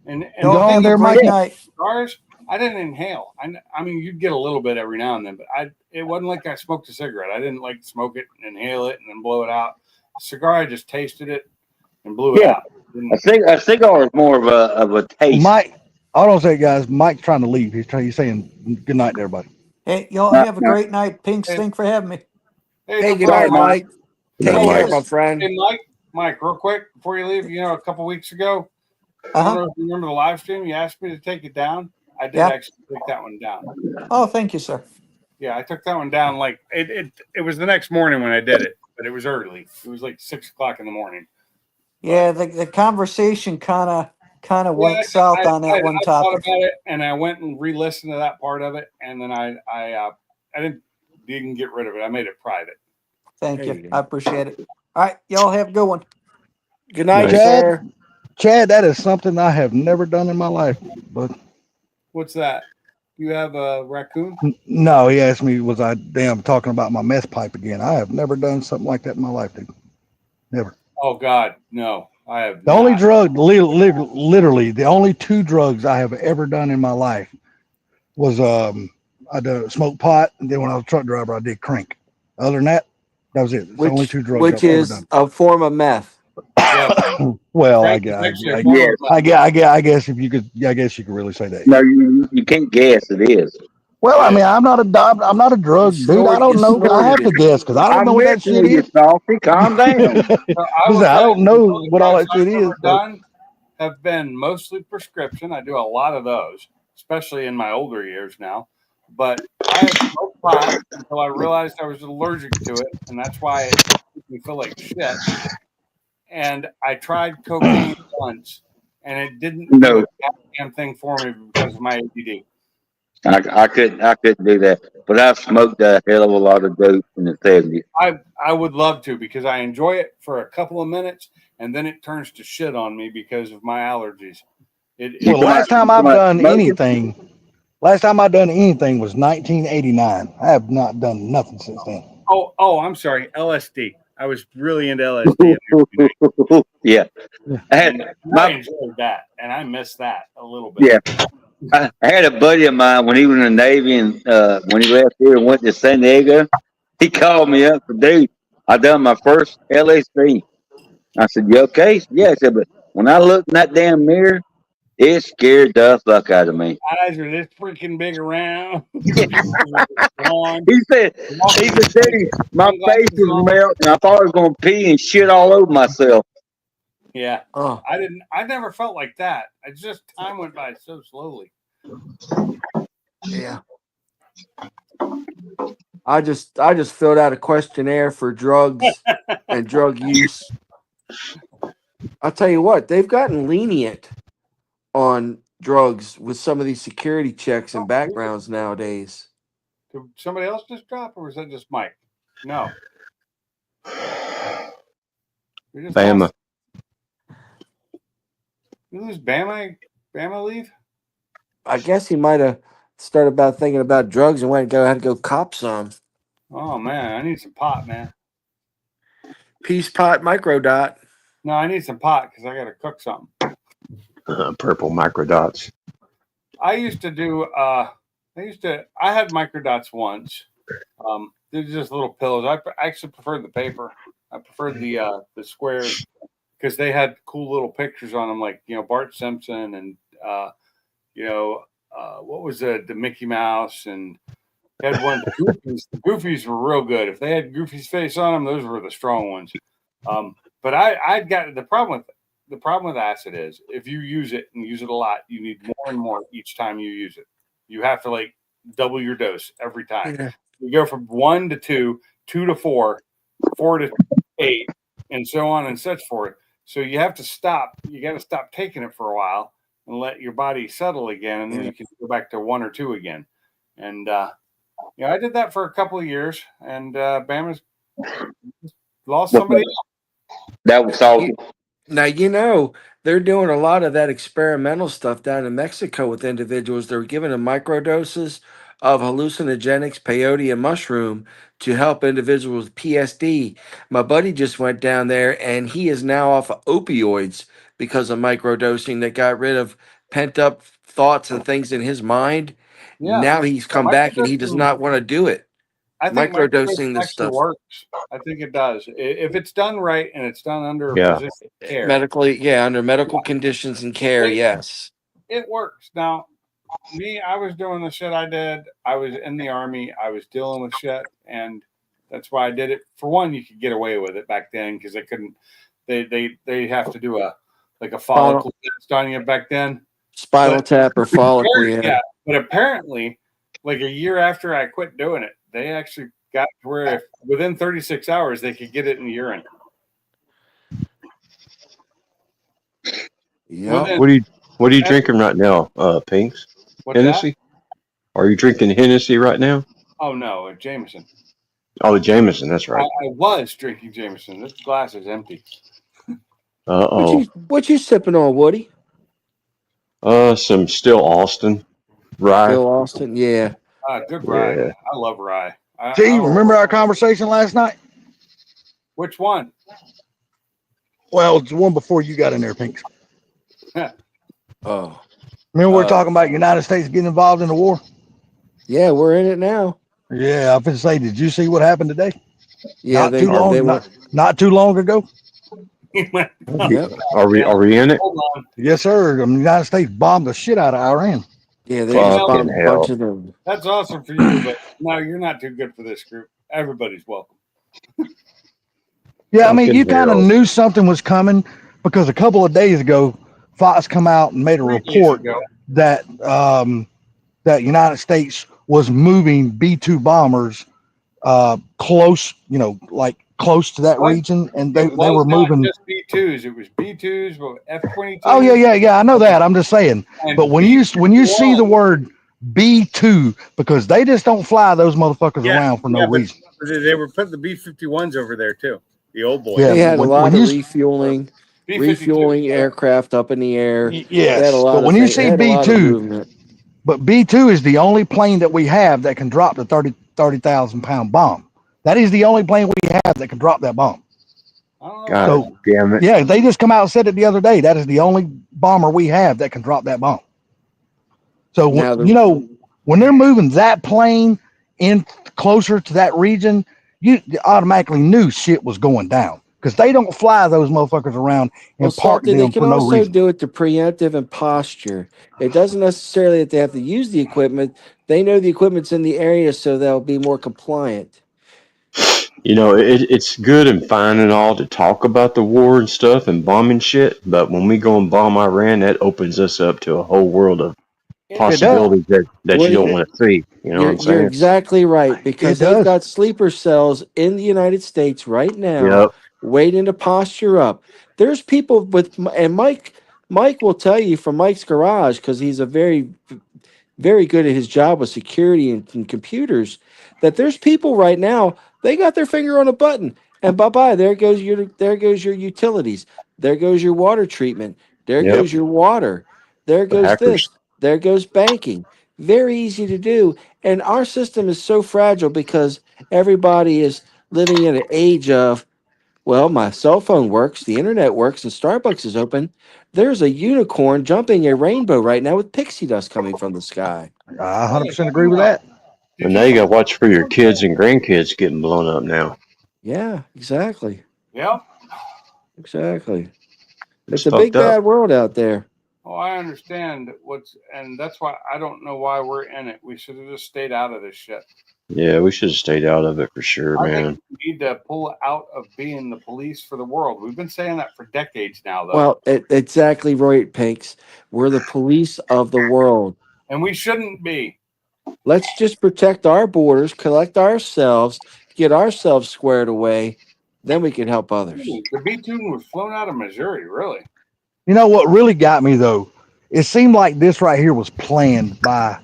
And Go the on thing there, with Mikey. night. cigars, I didn't inhale. I mean, you'd get a little bit every now and then, but it wasn't like I smoked a cigarette. I didn't like smoke it and inhale it and then blow it out. A cigar, I just tasted it and blew it Yeah. out. Didn't- A cigar is more of a taste. Mike, hold on a second, guys. Mike's trying to leave. He's saying good night to everybody. Hey, y'all No, have a no. great night. Pinks, Hey, thank for having me. hey, Hey, no good All right, night, problem. Mike. Good Take night, care, Mike. my friend. Hey, Mike, real quick before you leave, a couple weeks ago, I don't Uh-huh. know if you remember the live stream. You asked me to take it down. I did Yeah. actually take that one down. Oh, thank you, sir. Yeah, I took that one down. Like it was the next morning when I did it, but it was early. It was like 6 o'clock in the morning. Yeah, the conversation kind of Yeah, went south on I that one thought topic. about it, and I went and re-listened to that part of it, and then I didn't get rid of it. I made it private. Thank There you. you I go. appreciate it. All right, y'all have a good one. Good night, Nice. sir. Chad, that is something I have never done in my life. But What's that? You have a raccoon? no, he asked me, was I damn talking about my meth pipe again? I have never done something like that in my life, dude. Never. Oh God, no, I have. The only not. drug, literally, the only two drugs I have ever done in my life was I did smoke pot, and then when I was a truck driver, I did crank. Other than that, that was it. It's the only two drugs Which I've ever is done. a form of meth. Yeah, Well, crank is actually a I, form Yeah. of meth. I guess if you could, I guess you could really say that. No, you can't guess it is. Well, I It mean, is. I'm not a drug dude. I You don't know. I have snorted to it. guess because I don't I'm know what that messing shit with you, is. Salty. Calm down. So I will I tell don't you, know the what all drugs that shit I've is. ever done have been mostly prescription. I do a lot of those, especially in my older years now. But I have smoked pot until I realized I was allergic to it, and that's why it made me feel like shit. And I tried cocaine once, and it didn't do No, a goddamn thing for me because of my ADD. I couldn't do that. But I've smoked a hell of a lot of dope in the 70s. I would love to because I enjoy it for a couple of minutes, and then it turns to shit on me because of my allergies. Well, Come last on, time I've done smoking? anything, was 1989. I have not done nothing since then. Oh, I'm sorry, LSD. I was really into LSD. Yeah. I had And I my enjoyed that, and I miss that a little bit. yeah. I had a buddy of mine when he was in the Navy and when he left here and went to San Diego, he called me up and dude, I done my first LSD. I said, you okay? Yeah, I said, but when I looked in that damn mirror, it scared the fuck out of me. Eyes are this freaking big around. Gone. He said, dude, my face Sunglasses was on. melting. I thought I was gonna pee and shit all over myself. Yeah, Oh, I never felt like that. It's just time went by so slowly. yeah. I just filled out a questionnaire for drugs and drug use. I'll tell you what, they've gotten lenient on drugs with some of these security checks and backgrounds nowadays. Did somebody else just drop, or was that just Mike? No. We just Bama. lost- You lose Bama? Bama leave? I guess he might have started about thinking about drugs and had to go cop some. Oh man, I need some pot, man. Peace pot microdot. No, I need some pot because I got to cook something. Purple microdots. I used to do. I had microdots once. They're just little pills. I actually preferred the paper. I preferred the squares because they had cool little pictures on them, like Bart Simpson and what was the Mickey Mouse, and had one of the Goofies. The Goofies were real good. If they had Goofy's face on them, those were the strong ones. But I'd got the problem with acid is if you use it and use it a lot, you need more and more each time you use it. You have to like double your dose every time. Yeah. You go from 1 to 2, 2 to 4, 4 to 8, and so on and such forth. So you have to stop. You got to stop taking it for a while and let your body settle again, and then you can go back to 1 or 2 again. And I did that for a couple of years, and Bama's lost somebody else. That was all. Now, they're doing a lot of that experimental stuff down in Mexico with individuals. They're giving them microdoses of hallucinogenics, peyote, and mushroom to help individuals with PSD. My buddy just went down there and he is now off of opioids because of microdosing that got rid of pent up thoughts and things in his mind. Yeah. Now he's come back and he does not want to do it. I think Microdosing this actually stuff. works. I think it does. If it's done right and it's done under Yeah. a position of care, Medically, under medical conditions and care, yes. it works. Now, I was doing the shit I did. I was in the Army. I was dealing with shit, and that's why I did it. For one, you could get away with it back then because they couldn't. They have to do a follicle test on you back then. Spinal tap or follicle, yeah. But apparently, like a year after I quit doing it, they actually got to where within 36 hours they could get it in the urine. Yeah. What are you drinking right now, Pinks? What's Hennessy? that? Are you drinking Hennessy right now? Oh no, Jameson. Oh, Jameson, that's right. I was drinking Jameson. This glass is empty. What you sipping on, Woody? Some Still Austin rye. Bill Austin, yeah. Good rye. Yeah. I love rye. Gee, remember our conversation last night? Which one? Well, it's the one before you got in there, Pinks. Oh, Remember we were talking about United States getting involved in the war? yeah, we're in it now. Yeah, I was going to say, did you see what happened today? Yeah, Not too long ago. Yep. Are we in it? Hold on. Yes, sir. The United States bombed the shit out of Iran. Yeah, they Fucking just bombed a hell. bunch of them. That's awesome for you, but no, you're not too good for this group. Everybody's welcome. Yeah, I mean, you Fucking kind of hell. knew something was coming because a couple of days ago, Fox come out and made a 3 days report ago. that that United States was moving B-2 bombers close, close to that What? region, and they It was were not moving. just B2s. It was B2s, but F-22s. Oh yeah. I know that. I'm just saying. and But when you see the B-1, word B2, because they just don't fly those motherfuckers Yeah, around for no yeah, but- reason. they were putting the B-51s over there too. The old boys. Yeah, They had a when lot of you- refueling B-52s. aircraft up in the air. They had Yes, a lot but of when you things- they see had a lot of B2, movement. but B2 is the only plane that we have that can drop the 30,000 pound bomb. That is the only plane we have that can drop that bomb. I don't know. God So- damn it. Yeah, they just come out and said it the other day. That is the only bomber we have that can drop that bomb. So, Now the- when they're moving that plane in closer to that region, you automatically knew shit was going down because they don't fly those motherfuckers around and Well, park Salty, them they can for no also reason. do it to preemptive and posture. It doesn't necessarily that they have to use the equipment. They know the equipment's in the area, so they'll be more compliant. It's good and fine and all to talk about the war and stuff and bombing shit, but when we go and bomb Iran, that opens us up to a whole world of possibilities that Well, you don't want to see. You know what I'm You're saying? exactly right because It they've does. got sleeper cells in the United States right now Yep. waiting to posture up. There's people with, and Mike will tell you from Mike's garage, because he's a very good at his job with security and computers, that there's people right now, they got their finger on a button and bye-bye, there goes your utilities, there goes your water treatment, there Yep. goes your water, there The goes hackers. this, there goes banking. Very easy to do. And our system is so fragile because everybody is living in an age of, well, my cell phone works, the internet works, and Starbucks is open. There's a unicorn jumping a rainbow right now with pixie dust coming from the sky. I 100% agree with that. And now you got to watch for your kids and grandkids getting blown up now. Yeah, exactly. Yep. Exactly. It's It's a big fucked up. bad world out there. Oh, I understand and that's why I don't know why we're in it. We should have just stayed out of this shit. Yeah, we should have stayed out of it for sure, I man. think we need to pull out of being the police for the world. We've been saying that for decades now, though. Well, exactly right, Pinks. We're the police of the world. And we shouldn't be. Let's just protect our borders, collect ourselves, get ourselves squared away. Then we can help others. The B-2 was flown out of Missouri, really. You know what really got me though? It seemed like this right here was planned by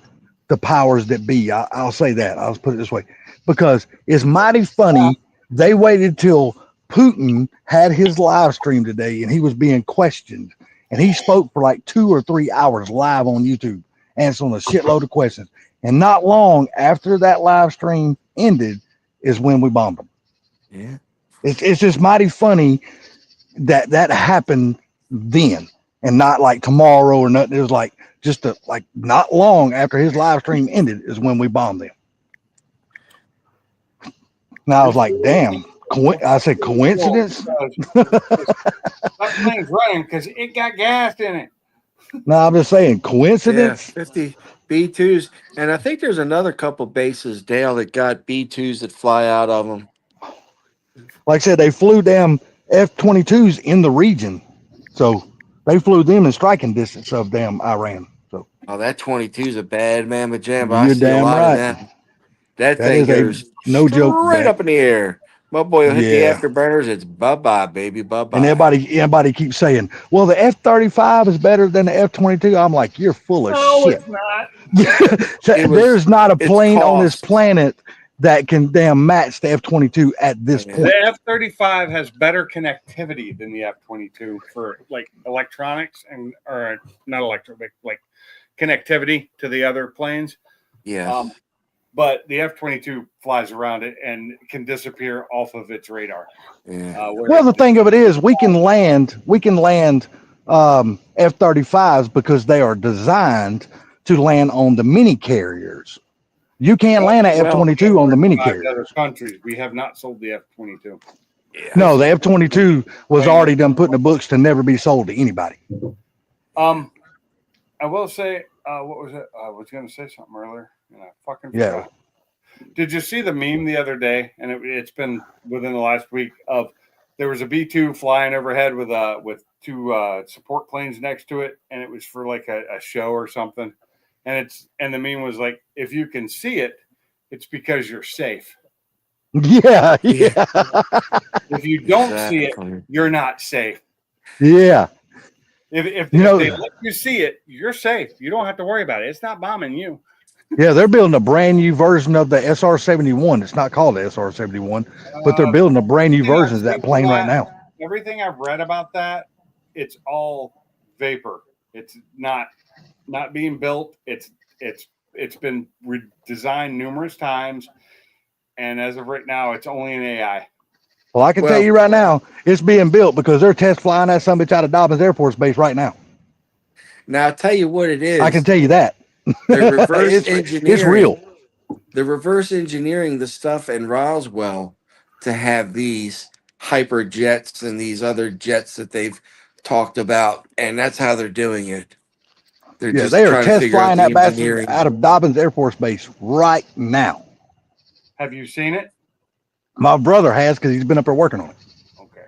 the powers that be. I'll say that. I'll put it this way, because it's mighty funny. They waited till Putin had his live stream today and he was being questioned, and he spoke for like 2 or 3 hours live on YouTube, answering a shitload of questions. And not long after that live stream ended is when we bombed them. Yeah. It's just mighty funny that happened then and not like tomorrow or nothing. It was like just like not long after his live stream ended is when we bombed them. Now I was like, damn. I said coincidence. That plane's running because it got gas in it. No, I'm just saying coincidence. Yeah, 50 B2s. And I think there's another couple bases, Dale, that got B2s that fly out of them. Like I said, they flew damn F-22s in the region, so they flew them in striking distance of damn Iran. So That 22 is a bad mamma jamma. You're I see a damn lot right. of them. That That thing is a goes no joke, right Jack. up in the air. My boy will hit Yeah. the afterburners. It's bye-bye, baby. Bye-bye. And everybody keeps saying, well, the F-35 is better than the F-22. I'm like, you're full of shit. It's not. There's not a it's plane on this cost. planet that can damn match the F-22 at this Yeah. point. The F-35 has better connectivity than the F-22 for like electronics or not electronic, like connectivity to the other planes. Yeah. But the F-22 flies around it and can disappear off of its radar. Yeah. Well, the thing of it is, we can land F-35s because they are designed to land on the mini carriers. You can't land an F-22 on the mini Other carriers. countries, we have not sold the F-22. No, the F-22 was already done put in the books to never be sold to anybody. I will say, what was it? I was going to say something earlier, and I fucking forgot. Did you see the meme the other day? And it's been within the last week of there was a B-2 flying overhead with two support planes next to it, and it was for like a show or something. And the meme was like, if you can see it, it's because you're safe. Yeah. If you don't see it, Exactly. you're not safe. Yeah. If You know- they let you see it, you're safe. You don't have to worry about it. It's not bombing you. Yeah, they're building a brand new version of the SR-71. It's not called the SR-71, but they're building a brand new version of that plane right now. Everything I've read about that, it's all vapor. It's not being built. It's been redesigned numerous times, and as of right now, it's only an AI. Well, I can tell Well- you right now, it's being built because they're test flying that son bitch out of Dobbins Air Force Base right now. Now, I'll tell you what it is. I can tell you that. They're reverse It's engineering. real. They're reverse engineering the stuff in Roswell to have these hyper jets and these other jets that they've talked about, and that's how they're doing it. They're Yeah, just they are trying to test figure out flying the that bastard engineering. out of Dobbins Air Force Base right now. Have you seen it? My brother has because he's been up there working on it. Okay.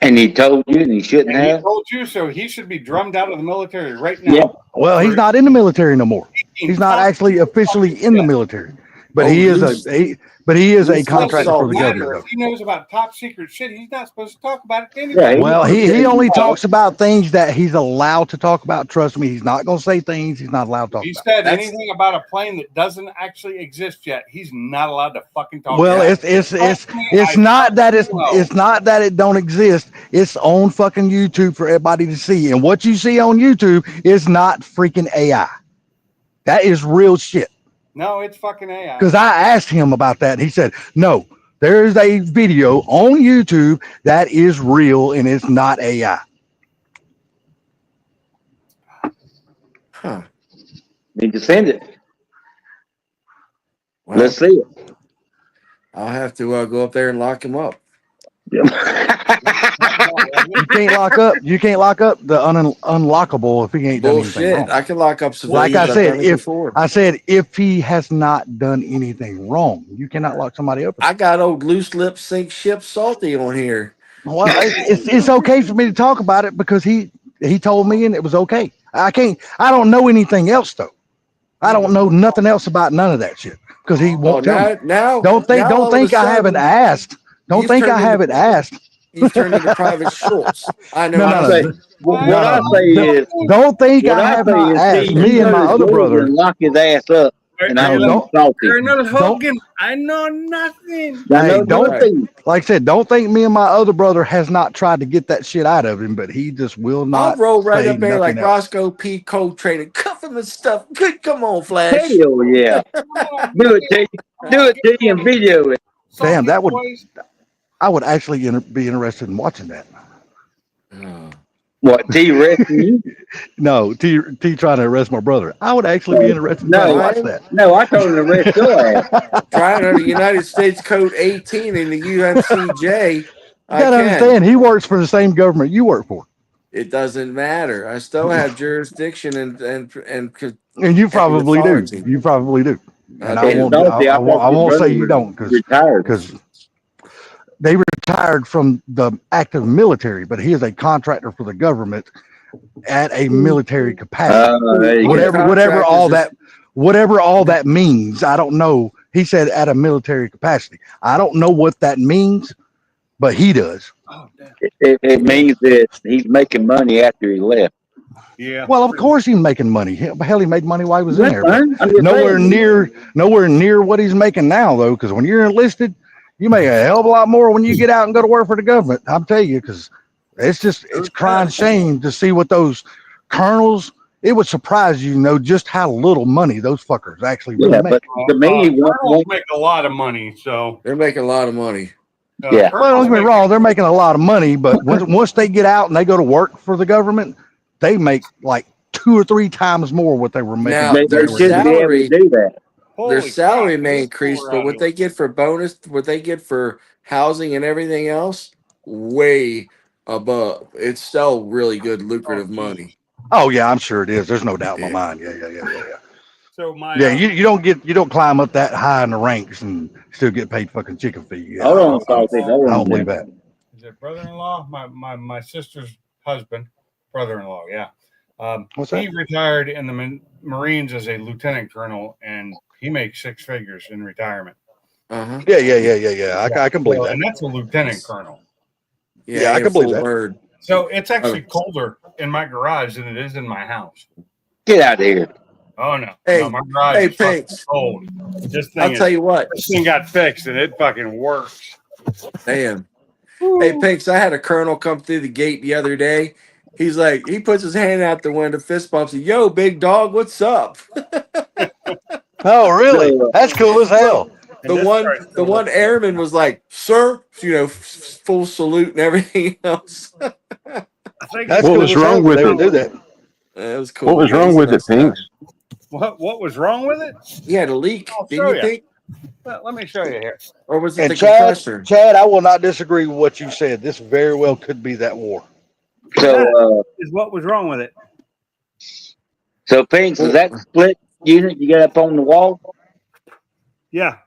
And he told you and he shouldn't And he have. told you, so he should be drummed out of the military right now. Yeah. Well, he's not in the military no more. He's not actually officially in the military. But Oh, he is loose- a loose contractor for the salt. government. If he knows about top secret shit, he's not supposed to talk about it to anybody. Yeah, Well, he only talks about things that he's allowed to talk about. Trust me, he's not going to say things he's not allowed to talk He about. said That's- anything about a plane that doesn't actually exist yet, he's not allowed to fucking talk Well, about it. it's not that it's not that it don't exist. It's on fucking YouTube for everybody to see. And what you see on YouTube is not freaking AI. That is real shit. No, it's fucking AI. Because I asked him about that. And he said, no, there is a video on YouTube that is real and it's not AI. Huh. Need to send it. Well, Let's see it. I'll have to go up there and lock him up. You can't lock up the unlockable if he ain't done anything Bullshit. wrong. I can lock up civilians. Like I I've said, done it before. I said if he has not done anything wrong, you cannot lock somebody up. I got old loose lip sink ship salty on here. Well, it's okay for me to talk about it because he told me and it was okay. I don't know anything else though. I don't know nothing else about none of that shit because he won't tell me. Now Don't all of think a I haven't sudden, asked. Don't you've think I turned into- haven't asked. You've turned into Private Schultz. I know. No, I no, say, no. What No, I no. say is, Don't think what I I have say not is, asked. see, Me you and my go to other Google brother. and lock his ass up, and I was salty. Colonel Don't- Hogan, I know nothing. I know Hey, don't- nothing. Like I said, don't think me and my other brother has not tried to get that shit out of him, but he just will I'll not. roll right say up there like nothing else. Roscoe P. Coltrane and cuff him and stuff. Good, come on, Flash. Hell yeah. Do it, T. Do it, T, and video it. Damn, that would- Boys. I would actually be interested in watching that. Oh. What, T arresting you? No, T trying to arrest my brother. I would actually be interested in trying to No, watch that. No, I told him to arrest your ass. Trying under United States Code 18 in the UNCJ. You I gotta can. understand, he works for the same government you work for, It doesn't matter. I still have jurisdiction and and you probably do. authority. You probably do. And I I do. won't. Salty, I thought won't your say brother you was don't because retired. they retired from the active military, but he is a contractor for the government at a military capacity. There you go. Whatever all that means, I don't know. He said at a military capacity. I don't know what that means, but he does. Oh, damn. It means that he's making money after he left. Yeah. Well, of course he's making money. Hell, he made money while he was in That's there. But fine. I'm just nowhere saying. near what he's making now, though. Because when you're enlisted, you make a hell of a lot more when you get out and go to work for the government. I'm telling you, because it's crying shame to see what those colonels. It would surprise you, just how little money those fuckers actually really Yeah, make. but to me, Colonels make a lot of money, so They're making a lot of money. Yeah. Well, don't get me wrong, they're making a lot of money, but once they get out and they go to work for the government, they make like 2 or 3 times more what they were making. Now, they their should be able salary- to do that. Their salary may increase, but what they get for bonus, what they get for housing and everything else, way above. It's still really good, lucrative money. Oh yeah, I'm sure it is. There's no doubt in my mind. Yeah. So my Yeah, you don't climb up that high in the ranks and still get paid fucking chicken fee. Yeah, Hold on, Salty. I don't believe that. is it brother-in-law? My sister's husband, brother-in-law. Yeah. What's He that? retired in the Marines as a lieutenant colonel, and he makes 6 figures in retirement. Uh-huh. Yeah. I can believe that. And that's a lieutenant colonel. Yeah, I ain't can a believe full that. bird. So it's actually colder in my garage than it is in my house. Get out of here. Oh no! Hey, no, my garage hey, is fucking Pinks. cold. This I'll thing, tell you what. this thing got fixed and it fucking works. Damn. Hey, Pinks, I had a colonel come through the gate the other day. He's like, he puts his hand out the window, fist bumps, and, yo, big dog, what's up? Oh, really? That's cool as hell. And this guy's The one airman was like, sir, full salute and everything else. I think That's What cool was as wrong hell with they would it? do that. That was cool. What was wrong with it, Pinks? what was wrong with it? He had a leak, I'll didn't show you ya. think? Well, let me show you here. Or was it And the compressor? Chad, I will not disagree with what you said. This very well could be that war. So, Is what was wrong with it? Pinks, is that the split unit you got up on the wall? Yeah.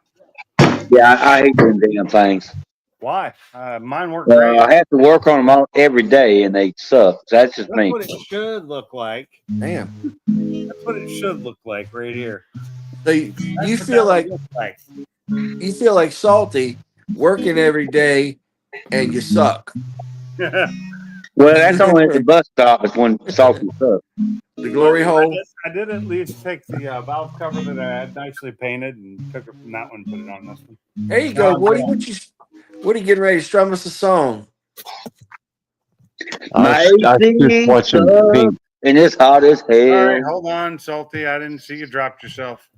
Yeah, I hate them damn things. Why? Mine worked great. I have to work on them every day, and they suck. That's just That's me. what it should look like. Damn. That's what it should look like right here. So you That's what feel that like would look like. you feel like Salty working every day, and you suck. Well, that's only at the bus stop. Is when salty stuff. The glory hole. I did at least take the valve cover that I had nicely painted and took it from that one and put it on this one. There you go, Woody. What are you getting ready to strum us a song? My I just AC watching sucks, Pink. and it's hot as All right, hell. hold on, Salty. I didn't see you dropped yourself.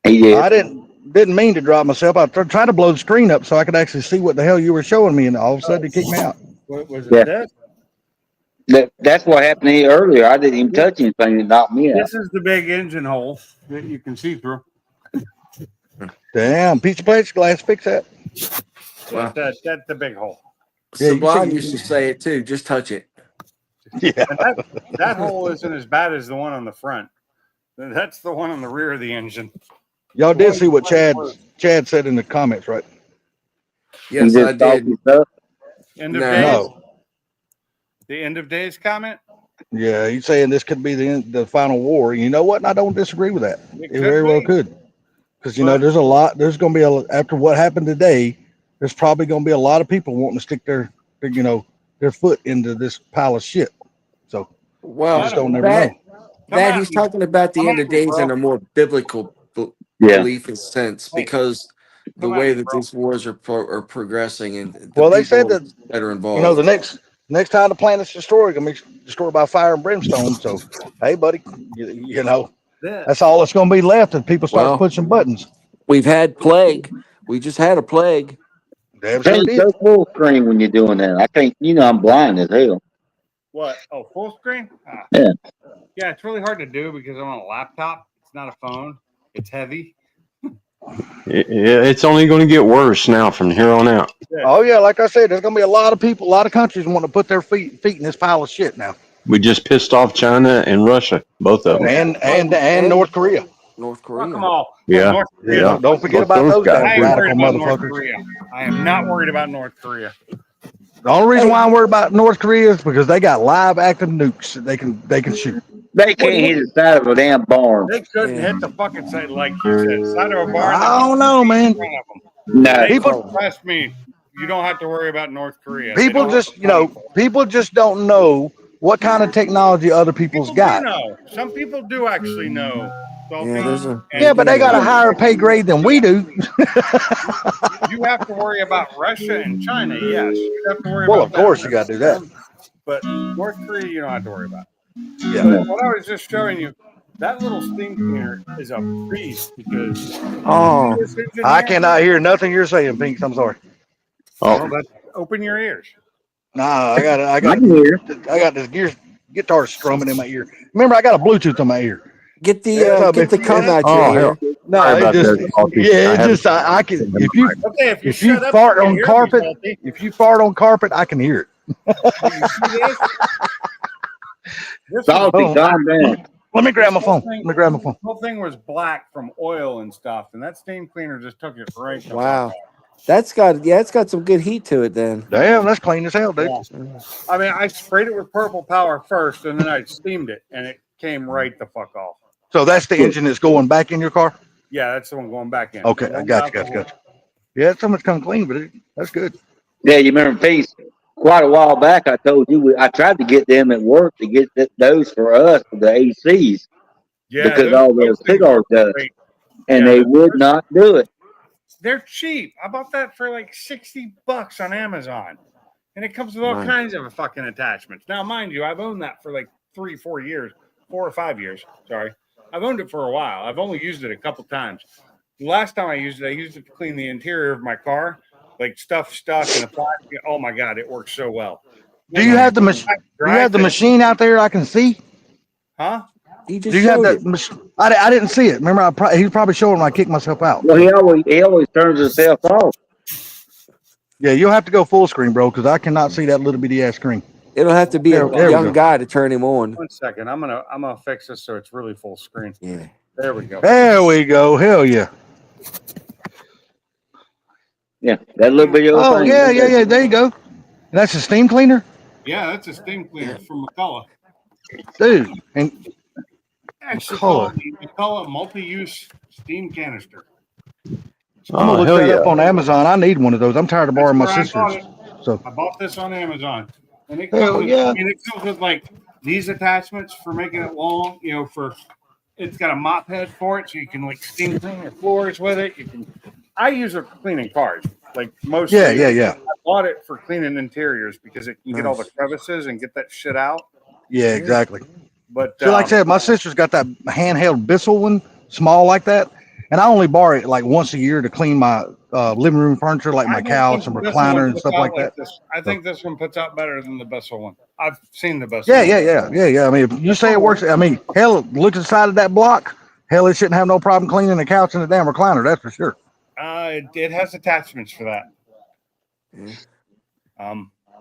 He did. I didn't mean to drop myself. I tried to blow the screen up so I could actually see what the hell you were showing me, and all of a sudden it kicked me out. What was it? Yeah. That's what happened to me earlier. I didn't even touch anything. It knocked me out. This is the big engine hole that you can see through. Damn, piece of plexiglass, fix that. Wow. That's the big hole. Yeah, you Sublime see- used to say it too. Just touch it. Yeah. And that hole isn't as bad as the one on the front. That's the one on the rear of the engine. Y'all did see what Chad said in the comments, right? Yes, He I did did. salty stuff. End of No. days. No. The end of days comment. Yeah, he's saying this could be the final war. You know what? And I don't disagree with that. It It could very well be. could. Because, you know, But- there's a lot, there's going to be after what happened today, there's probably going to be a lot of people wanting to stick their foot into this pile of shit. So Well, you just don't never that, know. that Come he's on. talking about the Come end on, of days bro. in a more biblical Yeah. belief and sense, Hey, because the come way on, that bro. these wars are progressing and the Well, they said people that, that are involved. you know, the next time the planet's destroyed, going to be destroyed by fire and brimstone. So, hey, buddy, you know, This. that's all that's going to be left if people start Well, pushing buttons. We've had plague. We just had a plague. Damn sure Can't did. go full screen when you're doing that. I can't. You know, I'm blind as hell. What? Oh, full screen? Yeah. Yeah, it's really hard to do because I'm on a laptop. It's not a phone. It's heavy. It's only going to get worse now from here on out. Oh yeah, like I said, there's gonna be a lot of people, a lot of countries want to put their feet in this pile of shit now, We just pissed off China and Russia, both of them. and North Korea. North Fuck Korea. them all. Yeah. North Yeah, Korea. Yeah. don't forget Both about those those guys. guys, I ain't worried radical about North motherfuckers. Korea. I am not worried about North Korea. The only reason why I'm worried about North Korea is because they got live active nukes that they can shoot. They can't hit the side of a damn barn. They couldn't Yeah. hit the fucking side like you said. Side of a barn. I don't know, man. in front of them. No. They People- trust me. You don't have to worry about North Korea. People They don't just, people just don't know what kind of technology other people's People got. do know. Some people do actually know. Yeah, there's a- And Yeah, but they got a higher pay grade than we do. You have to worry about Russia and China. Yes, you have to worry Well, about of course that. you got to do that. But North Korea, you don't have to worry about. Yeah. But what I was just showing you, that little steam cleaner is a beast because Oh, this engine I there- cannot hear nothing you're saying, Pinks. I'm sorry. Well, Oh, that's, open your ears. Nah, I got I can hear. this guitar strumming in my ear. Remember, I got a Bluetooth in my ear. get the Yeah, get the but- cum out Oh, your hell. ear. No, Sorry it about just that, Salty. yeah, I it had- just I can if you Okay, if you if you shut up, fart you can on hear me, carpet, Salty. if you fart on carpet, I can hear it. You see this? This Salty, Oh. calm down. Let me grab my This whole phone. thing- Let me grab my phone. whole thing was black from oil and stuff, and that steam cleaner just took it right. the Wow. fuck out. It's got some good heat to it then. Damn, that's clean as hell, dude. Yeah. I mean, I sprayed it with purple power first, and then I steamed it, and it came right the fuck off. So that's the engine that's going back in your car. Yeah, that's the one going back in. Okay, The I one got you, without got the you. Yeah, someone's come clean, but that's good. Yeah, you remember Peace? Quite a while back, I told you I tried to get them at work to get those for us for the ACs Yeah, because those- all those the things cigars are does, great. and Yeah, they would not do it. They're cheap. I bought that for like $60 on Amazon, and it comes with all Nice. kinds of fucking attachments. Now, mind you, I've owned that for like 4 years, 4 or 5 years. Sorry, I've owned it for a while. I've only used it a couple times. The last time I used it to clean the interior of my car, like stuff stuck in the plastic. Oh my god, it works so well. Do you have the machine? Do you have the machine out there I can see? Huh? He just Do you have showed that? it. I didn't see it. Remember, he was probably showing when I kicked myself out. Well, he always turns himself off. Yeah, you'll have to go full screen, bro, because I cannot see that little bitty ass screen. It'll have to be There a we go. young guy to turn him on. 1 second. I'm gonna fix this so it's really full screen. Yeah. There we go. There we go. Hell yeah. Yeah, that little bit of Oh thing. yeah. There you go. And that's a steam cleaner, Yeah, that's a steam cleaner from McCullough. dude. And actually color? we call it multi-use steam canister. I'm Oh, gonna look hell that yeah. up on Amazon. I need one of those. I'm tired of That's borrowing my where I bought sister's. it. So I bought this on Amazon, and it hell comes with, yeah. I mean, it comes with like these attachments for making it long. You know, for it's got a mop head for it, so you can like steam clean your floors with it. You can. I use it for cleaning cars, like mostly. Yeah. I bought it for cleaning interiors because it can get all the Nice. crevices and get that shit out. Yeah, exactly. But So like I said, my sister's got that handheld Bissell one, small like that, and I only borrow it like once a year to clean my living room furniture, like I my don't couch think and this one recliner and puts stuff out like that. this. I think this one puts out better than the Bessel one. I've seen the Bessel one. Yeah. I mean, if you say it works, I mean, hell, look at the side of that block. Hell, it shouldn't have no problem cleaning the couch and the damn recliner. That's for sure. It has attachments for that. Yeah.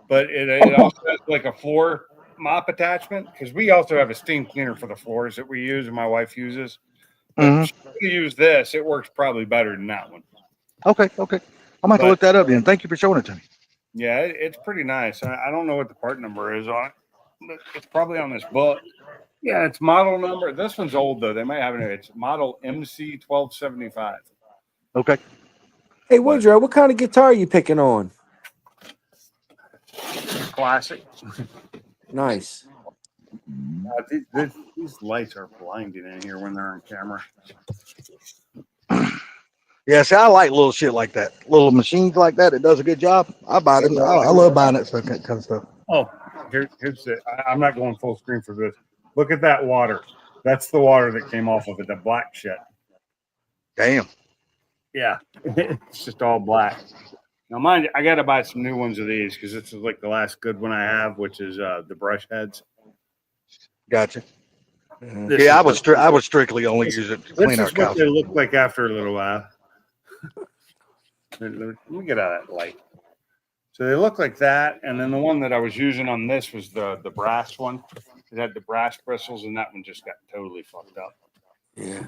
But it also has like a floor mop attachment because we also have a steam cleaner for the floors that we use and my wife uses. But Mhm. if you use this, it works probably better than that one. Okay. I'm going to look that up then. Thank you for showing it to me. Yeah, it's pretty nice. I don't know what the part number is on it, but it's probably on this book. Yeah, it's model number. This one's old though. They might have it. It's model MC 1275. Okay. Hey, Woodrow, what kind of guitar are you picking on? Classic. Nice. These lights are blinding in here when they're on camera. Yeah, see, I like little shit like that. Little machines like that. It does a good job. I buy them. I love buying that stuff, kind of stuff. Oh, here's it. I'm not going full screen for this. Look at that water. That's the water that came off of it, the black shit. Damn. Yeah, it's just all black. Now, mind you, I got to buy some new ones of these because this is like the last good one I have, which is the brush heads. Gotcha. This Yeah, is I would strictly only use it to This clean our is what couch. they look like after a little while. Let me get out of that light. So they look like that, and then the one that I was using on this was the brass one. It had the brass bristles, and that one just got totally fucked up. Yeah.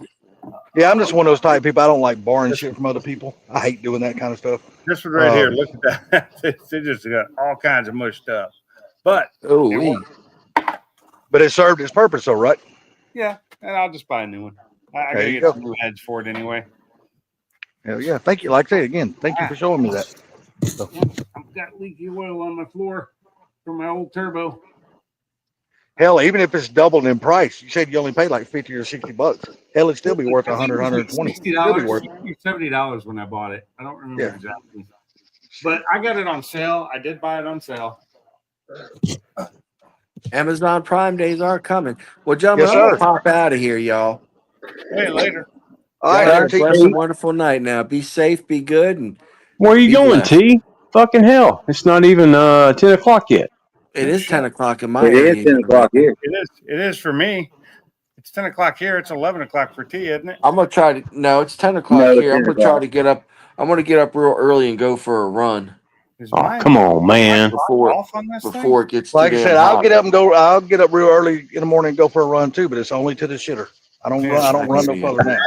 Yeah, I'm just one of those type of people. I don't like borrowing shit from other people. I hate doing that kind of stuff. This one right here, look at that. They just got all kinds of mushed up. But Oh, it wee. worked. But it served its purpose, though, right? Yeah, and I'll just buy a new one. I There gotta you get go. some new heads for it anyway. Hell yeah. Thank you. Like I say again, thank you for showing me that. I've got leaky oil on my floor from my old turbo. Hell, even if it's doubled in price, you said you only paid like 50 or 60 bucks. Hell, it'd still be worth 100, 120. Still be worth. $70 when I bought it. I don't remember Yeah. exactly. But I got it on sale. I did buy it on sale. Amazon Prime days are coming. Well, gentlemen, Yes, I'm gonna sir. pop out of here, y'all. Hey, later. All Y'all right, have a RT. blessed and wonderful night now. Be safe, be good, and Where are you Be going, blessed. T? Fucking hell. It's not even 10 o'clock yet. it is 10 o'clock in my It area. is 10 o'clock here. It is for me. It's 10 o'clock here. It's 11 o'clock for T, isn't it? I'm gonna try to. No, it's 10 o'clock No, it's here. I'm 10 gonna try o'clock. to get up. I'm gonna get up real early and go for a run Oh, come on, man. before Off on this before it gets Like too I damn said, hot. I'll get up real early in the morning and go for a run too, but it's only to the shitter. I don't Yeah, run. I don't I run hear no you. further than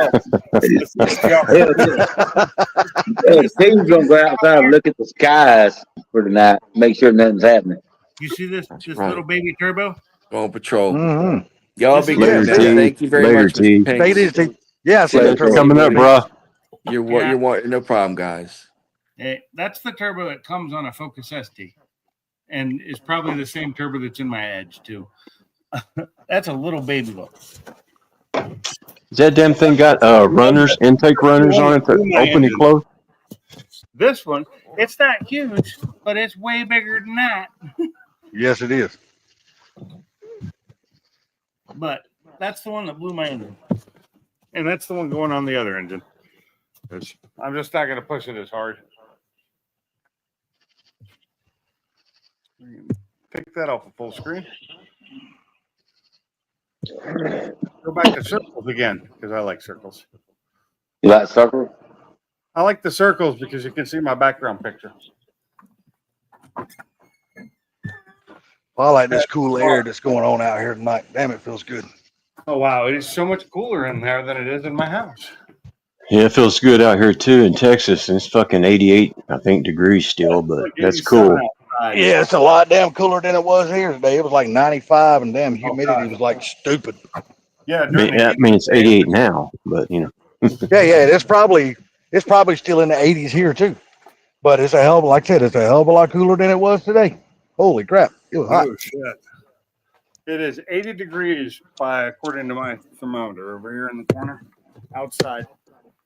Hell yeah. Steve's gonna go outside and look at the skies for tonight, make sure nothing's happening. You see this right. little baby turbo? Going patrol. Mm-hmm. Y'all This be is good, Later, man. T. Thank you very Later, much, T. Mr. Take Pinks. it easy. Yeah, I see Later, the turbo. Coming up, bruh. You're no problem, guys. Hey, that's the turbo that comes on a Focus ST, and is probably the same turbo that's in my Edge too. That's a little baby look. Does that damn thing got runners, intake runners on it that open and close? This one, it's not huge, but it's way bigger than that. Yes, it is. But that's the one that blew my engine, and that's the one going on the other engine. I'm just not going to push it as hard. Pick that off of full screen. Go back to circles again because I like circles. You like circle? I like the circles because you can see my background picture. I like this cool air that's going on out here tonight. Damn, it feels good. Oh wow, it is so much cooler in there than it is in my house. Yeah, it feels good out here too in Texas. And it's fucking 88, I think, degrees still, but that's 87 cool. outside. Yeah, it's a lot damn cooler than it was here today. It was like 95, and damn humidity was like stupid. Yeah, I mean, during the I mean, it's 88 now, but you know, Yeah, it's probably still in the 80s here too. But it's a hell of, like I said, it's a hell of a lot cooler than it was today. Holy crap, it was hot. Oh shit! It is 80 degrees by according to my thermometer over here in the corner, outside,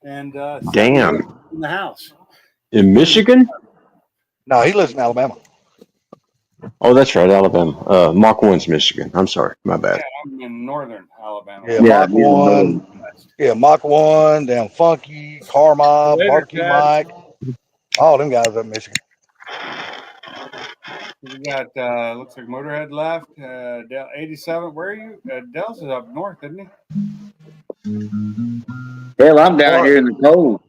and 78 damn. in the house. In Michigan? No, he lives in Alabama. Oh, that's right, Alabama. Mach 1's Michigan. I'm sorry, my bad. Yeah, I'm in northern Alabama. Yeah, Yeah, Mach he's in Northern. 1. Yeah, Mach 1, damn Funky, Car Mob, Later, Barbecue Chad. Mike. All them guys up in Michigan. We got looks like Motorhead left. Dell 87. Where are you? Dell's is up north, isn't he? Hell, I'm down here in the cold.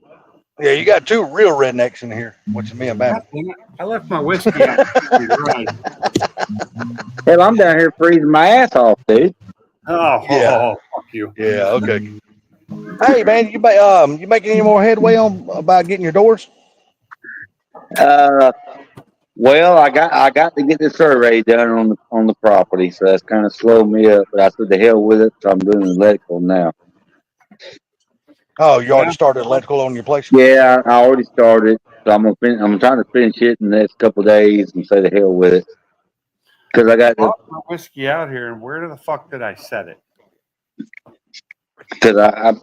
Yeah, you got two real rednecks in here, which is me and Bama. God damn it. I left my whiskey out. Right. Hell, I'm down here freezing my ass off, dude. Oh, Yeah. fuck you. Yeah, okay. Hey man, you making any more headway on about getting your doors? Well, I got to get the survey done on the property, so that's kind of slowed me up. But I said the hell with it, so I'm doing electrical now. Oh, you already started electrical on your place? Yeah, I already started, so I'm trying to finish it in the next couple of days and say the hell with it, because I got I brought my whiskey out here, and where the fuck did I set it? because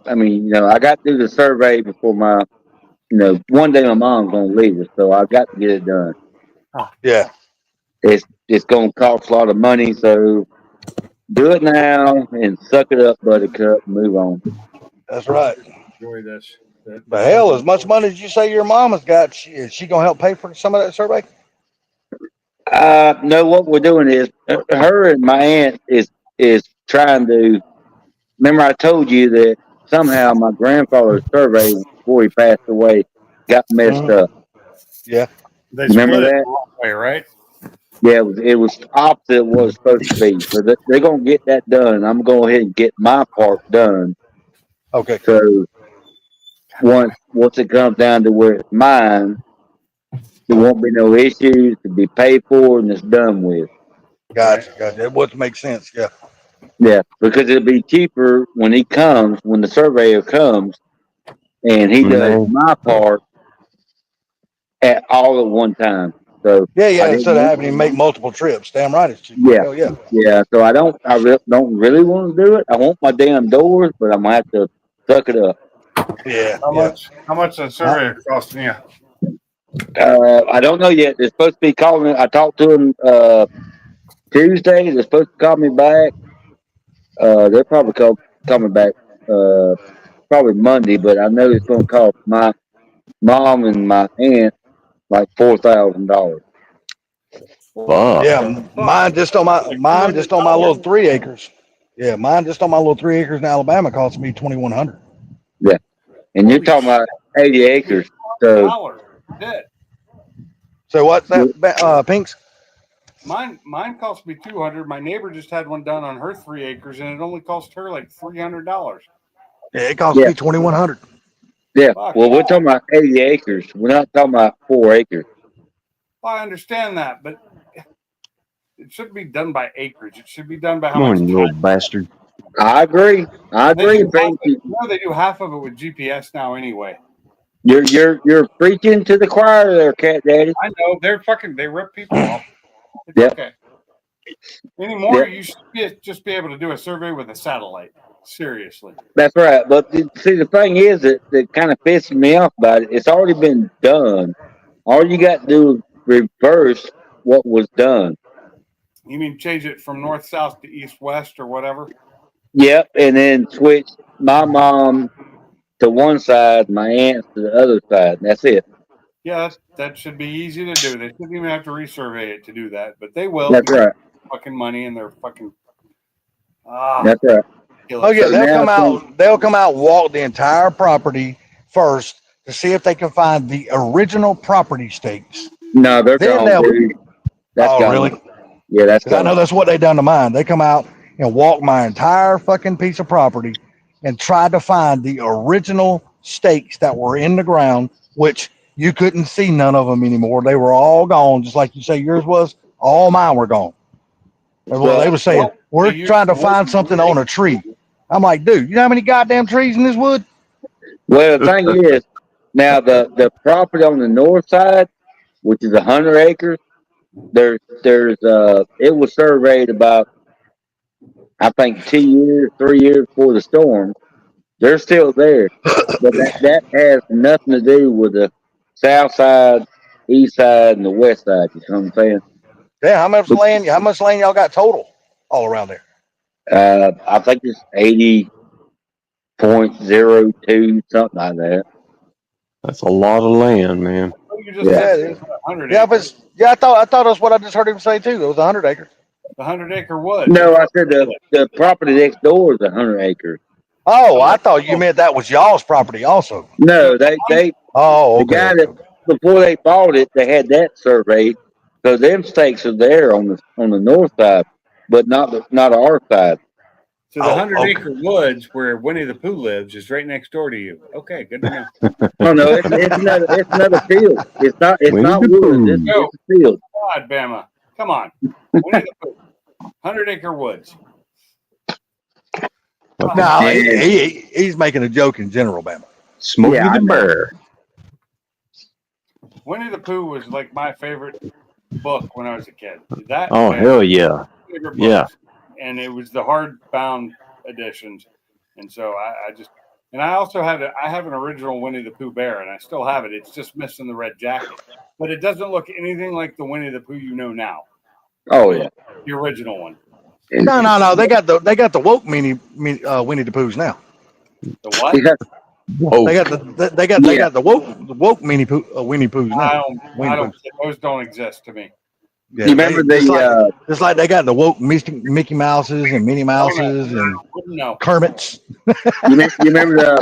I mean, you know, I got to do the survey before my, you know, one day my mom's gonna leave us, so I got to get it done. Yeah. It's gonna cost a lot of money, so do it now and suck it up, buttercup, and move on. That's right. Enjoy this. But hell, as much money as you say your mama's got, is she gonna help pay for some of that survey? No, what we're doing is her and my aunt is trying to. Remember, I told you that somehow my grandfather's survey before he passed away got messed up. Yeah. They Remember split it that? the wrong way, right? Yeah, it was opposite what it was supposed to be. So they're gonna get that done. I'm gonna go ahead and get my part done. Okay. So once it comes down to where it's mine, there won't be no issues to be paid for and it's done with. Gotcha. That would make sense. Yeah. Yeah, because it'll be cheaper when the surveyor comes, and he does Mhm. my part at all at one time. So Yeah. I didn't Instead of want- having to make multiple trips, damn right it's cheaper. Yeah. Hell yeah. yeah. So I don't really want to do it. I want my damn doors, but I'm gonna have to suck it up. Yeah. How much the survey costing you? I don't know yet. They're supposed to be calling me. I talked to them Tuesday. They're supposed to call me back. They're probably call me back probably Monday, but I know it's going to cost my mom and my aunt like $4,000. Fuck. Yeah. Mine just on my little 3 acres. Yeah, mine just on my little 3 acres in Alabama cost me $2,100. And you're Holy talking about 80 acres. So $1,000. Dead. So what's that, Pinks? Mine cost me $200. My neighbor just had one done on her 3 acres, and it only cost her like $300. Yeah, it cost Yeah. me $2,100. yeah, Fuck well, we're that. talking about 80 acres. We're not talking about 4 acres. I understand that, but it shouldn't be done by acreage. It should be done by how Come much on, you time. little bastard. I agree. They do, Frank. they do half of it with GPS now anyway. You're preaching to the choir there, Cat Daddy. I know they rip people off. It's Yep. okay. Anymore, Yep. you should just be able to do a survey with a satellite. Seriously. That's right. But see, the thing is that kind of pisses me off about it. It's already been done. All you got to do is reverse what was done. You mean change it from north south to east west or whatever? Yep, and then switch my mom to one side, my aunt to the other side. That's it. Yeah, that should be easy to do. They shouldn't even have to resurvey it to do that, but they will. That's right. Fucking money and they're fucking. That's right. Oh yeah, So they'll come out, walk the entire property first to see if they can find the original property stakes. No, they're Then gone, they'll- dude. That's Oh gone. really? Yeah, that's Because I gone. know that's what they done to mine. They come out and walk my entire fucking piece of property and tried to find the original stakes that were in the ground, which you couldn't see none of them anymore. They were all gone, just like you say yours was. All mine were gone. That's what they were saying. We're trying to find something on a tree. I'm like, dude, you know how many goddamn trees in this wood? Well, the thing is, now the property on the north side, which is 100 acres, there's it was surveyed about, I think, 2 years, 3 years before the storm. They're still there, but that has nothing to do with the south side, east side, and the west side. You know what I'm saying? Yeah, how much land y'all got total all around there? I think it's 80.02, something like that. That's a lot of land, man. What you just Yeah. said, Yeah, it's 100 Yeah, acres. but I thought that's what I just heard him say too. It was 100 acres. The 100-acre woods. No, I said the property next door is 100 acres. Oh, I thought you meant that was y'all's property also. No, they Oh, the okay. guy okay, that okay. before they bought it, they had that surveyed. So them stakes are there on the north side, but not our side. So the Oh, 100-acre woods where Winnie the Pooh lives is right next door to you. Okay, good to know. Oh no, it's another field. It's not Winnie the woods. Pooh. It's a field. God, Bama. Come on. Winnie the Pooh. 100-acre woods. No, Yeah. he's making a joke in general, Bama. Smokey Yeah, I the know. Bear. Winnie the Pooh was like my favorite book when I was a kid. That Oh, and hell yeah. favorite Yeah. books. And it was the hardbound editions. And so I just, and I also I have an original Winnie the Pooh bear, and I still have it. It's just missing the red jacket, but it doesn't look anything like the Winnie the Pooh you know now, Oh yeah. the original one. No. They got the woke Winnie the Poohs now. The what? Yeah. Whoa. They got the woke Winnie Poohs now. I don't. Those don't exist to me. Yeah, You remember just like they got the woke Mickey Mouses and Minnie Mouses and No. Kermits. you remember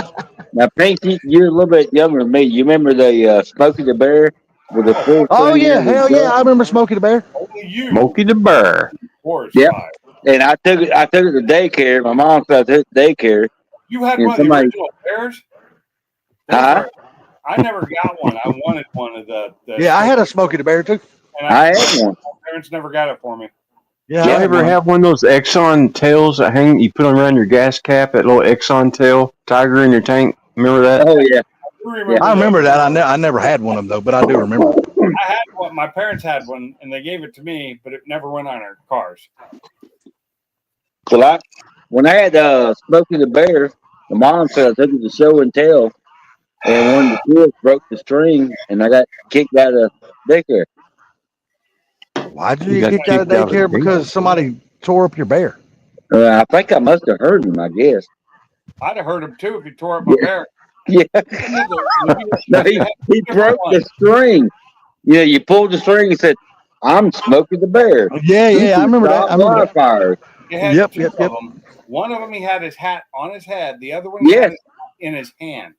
now, Pink, you're a little bit younger than me. You remember the Smokey the Bear with the full Oh screen yeah, and the hell yeah! duck? I remember Smokey the Bear. Only you. Smokey the Bear. Forest Yep. Fire. And I took it to daycare. My mom said I took it to daycare. You had And one of the somebody- original bears? Those Huh? I never got one. I wanted one of the Yeah, I had a Smokey the Bear too. and I had one. my parents never got it for me. Yeah, Did I you had ever one. have one of those Exxon tails that hang? You put them around your gas cap. That little Exxon tail tiger in your tank. Remember that? Oh yeah. I remember that. I never had one of them though, but I do remember. I had one. My parents had one, and they gave it to me, but it never went on our cars. So when I had Smokey the Bear, the mom said I took it to show and tell, and one of the kids broke the string, and I got kicked out of daycare. Why did You you got get out of kicked out of daycare? daycare? Because somebody tore up your bear. I think I must have heard him. I guess. I'd have heard him too if he tore up my bear. Yeah. No, he broke the string. Yeah, you pulled the string and said, "I'm Smokey the Bear." Yeah, I remember that. I remember that. Fire. He had Yep, two yep, of yep. them. One of them he had his hat on his head. The other one he had it in his hand.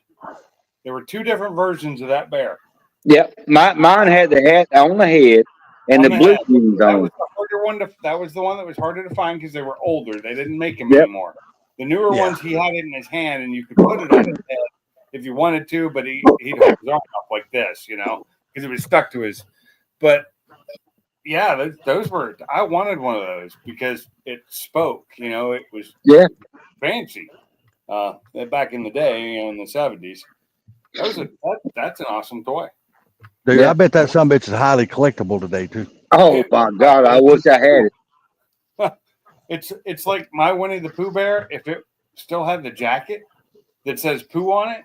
There were two different versions of that bear. Yep, mine had the hat on the head and On the the blue head. jeans That on. was the harder one. That was the one that was harder to find because they were older. They didn't make them Yep. anymore. The newer Yeah. ones, he had it in his hand, and you could put it on his head if you wanted to, but he'd hold his arm up like this, because it was stuck to his. But yeah, those were. I wanted one of those because it spoke. It was fancy. Back in the day, in the 70s, that's an awesome toy. Dude, Yeah. I bet that some bitch is highly collectible today too. Oh my God! I wish I had it. It's like my Winnie the Pooh bear. If it still had the jacket that says Pooh on it,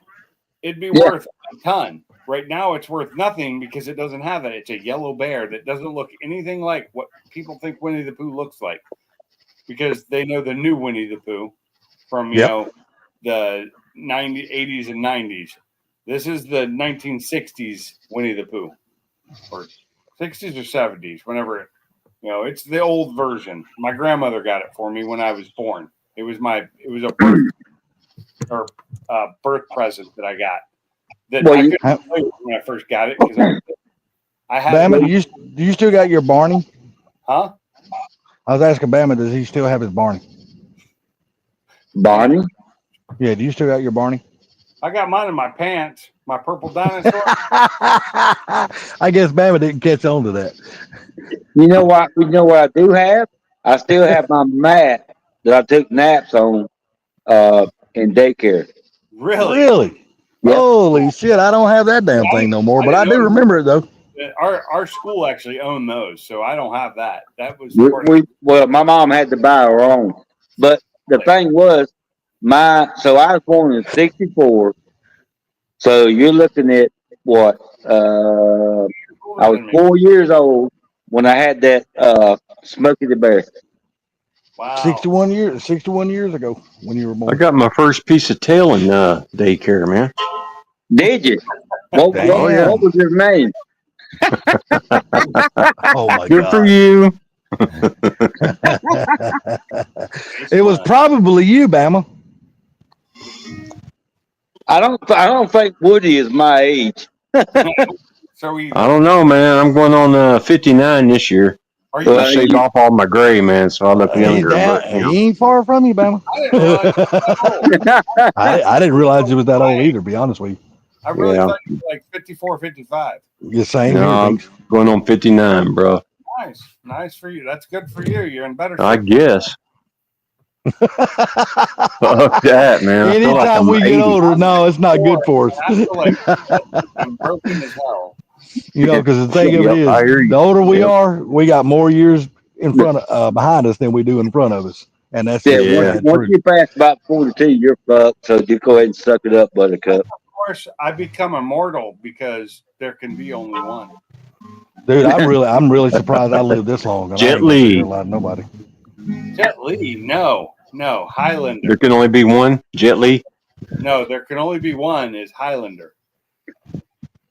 it'd be worth a ton. Right now, it's worth nothing because it doesn't have that. It's a yellow bear that doesn't look anything like what people think Winnie the Pooh looks like, because they know the new Winnie the Pooh from the 80s and 90s. This is the 1960s Winnie the Pooh, or 60s or 70s, whenever it's the old version. My grandmother got it for me when I was born. It was a birth present that I got. That Well, I you- couldn't play with when I first got it because I had Bama, do you still got your Barney? huh? I was asking Bama, does he still have his Barney? Barney. Yeah, do you still got your Barney? I got mine in my pants. My purple dinosaur. I guess Bama didn't catch on to that. You know what? I do have? I still have my mat that I took naps on in daycare. Really? Yep. Holy shit! I don't have that damn I- thing no more, I but I didn't do know- remember it though. Our school actually owned those, so I don't have that. That was Well, my mom had to buy her own, but the thing was, so I was born in '64. So you're looking at what? I was 4 years old when I had that Smokey the Bear. Wow. 61 years ago when you were I born. got my first piece of tail in daycare, man. Did you? What Damn. was his name? Oh my Good for god! you. It was probably you, Bama. I don't think Woody is my age. So we I don't know, man. I'm going on 59 this year. are Well, you? I shaved off all my gray, man, so I look He's younger. down. But, you know. He ain't far from you, Bama. I didn't realize you were that old. I didn't realize he was that old either. To be honest with you, I really Yeah. thought you were like 54, 55. you're same No, here, I'm Beaks. going on 59, bro. Nice for you. That's good for you. You're in better I shape. guess. Fuck that, man. I feel like Anytime I'm we get 80. older, no, it's not good for us. I feel like I'm broken as hell. You know, because the thing of it Yep, I hear is, you. the older we Yep. are, we got more years in front of behind us than we do in front of us, and that's Yeah, just Yeah. sad once truth. you pass about 42, you're fucked. So just go ahead and suck it up, Buttercup. Of course, I become immortal because there can be only one. Dude, I'm really surprised I lived this long. And I Jet ain't gonna sit here Li. and lie to nobody. Jet Li, no, Highlander. There can only be one. Jet Li. No, there can only be one. Is Highlander.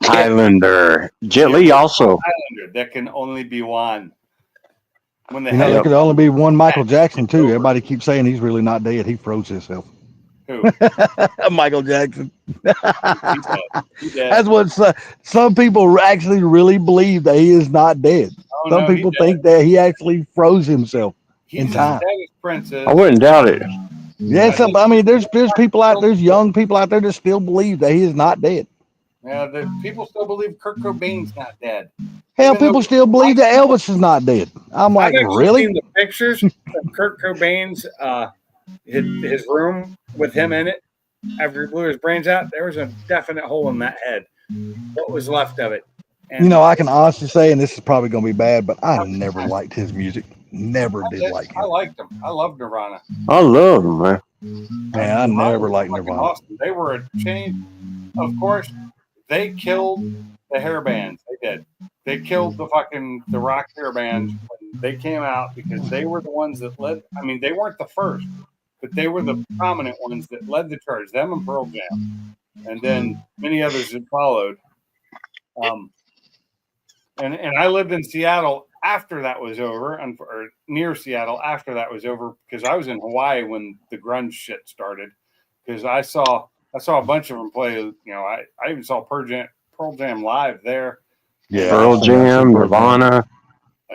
Highlander. Jet Li also. Highlander. There can only be one. When they You know, had there could only be one Michael Jackson too. Everybody keeps saying he's really not dead. He froze himself. who? Michael Jackson. He dead. That's what some people actually really believe that he is not dead. Oh, Some no, he people dead. think that he actually froze himself. He's in as time. dead as Princess. I wouldn't doubt it. Yeah, I mean, there's people out there's young people out there that still believe that he is not dead. Yeah, the people still believe Kurt Cobain's not dead. Hell, Even though- people still believe that Elvis is not dead. I'm like, I've actually really? seen the pictures of Kurt Cobain's his room with him in it after he blew his brains out. There was a definite hole in that head. What was left of it? And You know, I can honestly say, and this is probably going to be bad, but I never liked his music. Never did like I him. liked him. I loved Nirvana. I love him, man. Man, I never liked Fucking Nirvana. awesome. They were a change. Of course, they killed the hair bands. They did. They killed the rock hair bands when they came out because they were the ones that led. I mean, they weren't the first, but they were the prominent ones that led the charge. Them and Pearl Jam, and then many others that followed. And I lived in Seattle after that was over, or near Seattle after that was over, because I was in Hawaii when the grunge shit started. Because I saw a bunch of them play. You know, I even saw Pearl Jam live there. Yeah, Pearl I've seen Jam, Pearl Jam. Nirvana.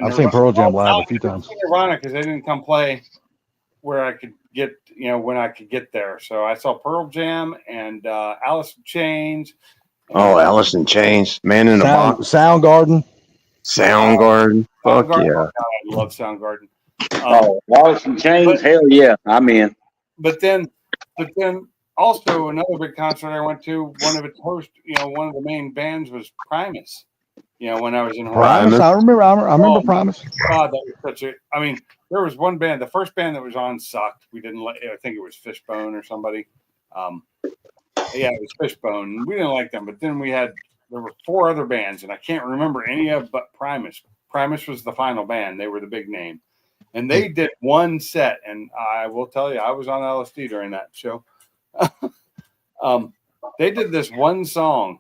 I've seen Pearl Jam live a few times. Nirvana because they didn't come play where I could get, when I could get there. So I saw Pearl Jam and Alice in Chains. Oh, Alice in Chains. Man in a Box. Soundgarden. Soundgarden. Fuck Soundgarden. yeah. Oh, God, I love Soundgarden. Oh, Wallace and Chains, hell yeah, I'm in. But then also another big concert I went to, one of the main bands was Primus. When I was in Hawaii. Primus. I remember Primus. God, that was there was one band, the first band that was on sucked. We didn't like, I think it was Fishbone or somebody. Yeah, it was Fishbone. We didn't like them, but then there were 4 other bands, and I can't remember any of but Primus. Primus was the final band. They were the big name. And they did one set, and I will tell you, I was on LSD during that show. They did this one song.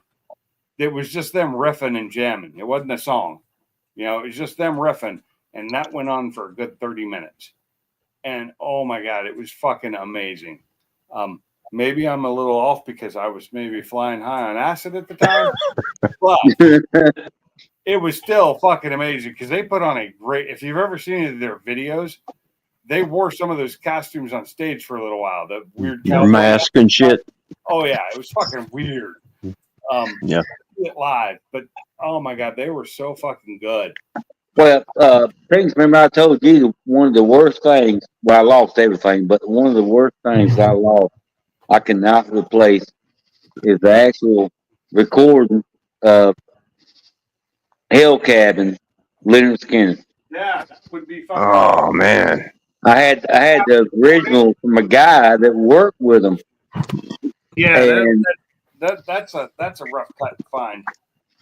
It was just them riffing and jamming. It wasn't a song. It was just them riffing. And that went on for a good 30 minutes. And oh my God, it was fucking amazing. Maybe I'm a little off because I was maybe flying high on acid at the time. But it was still fucking amazing because they put on if you've ever seen any of their videos, they wore some of those costumes on stage for a little while. The weird Mask and shit. Oh yeah, it was fucking weird. Yeah. It live, but oh my God, they were so fucking good. Well, Prince, remember I told you one of the worst things, well, I lost everything, but one of the worst things I lost, I cannot replace, is the actual recording of Hell Cabin, Leonard Skinner. Yeah, that would be fucking Oh man, I had the original from a guy that worked with him, yeah. and That's a rough cut to find.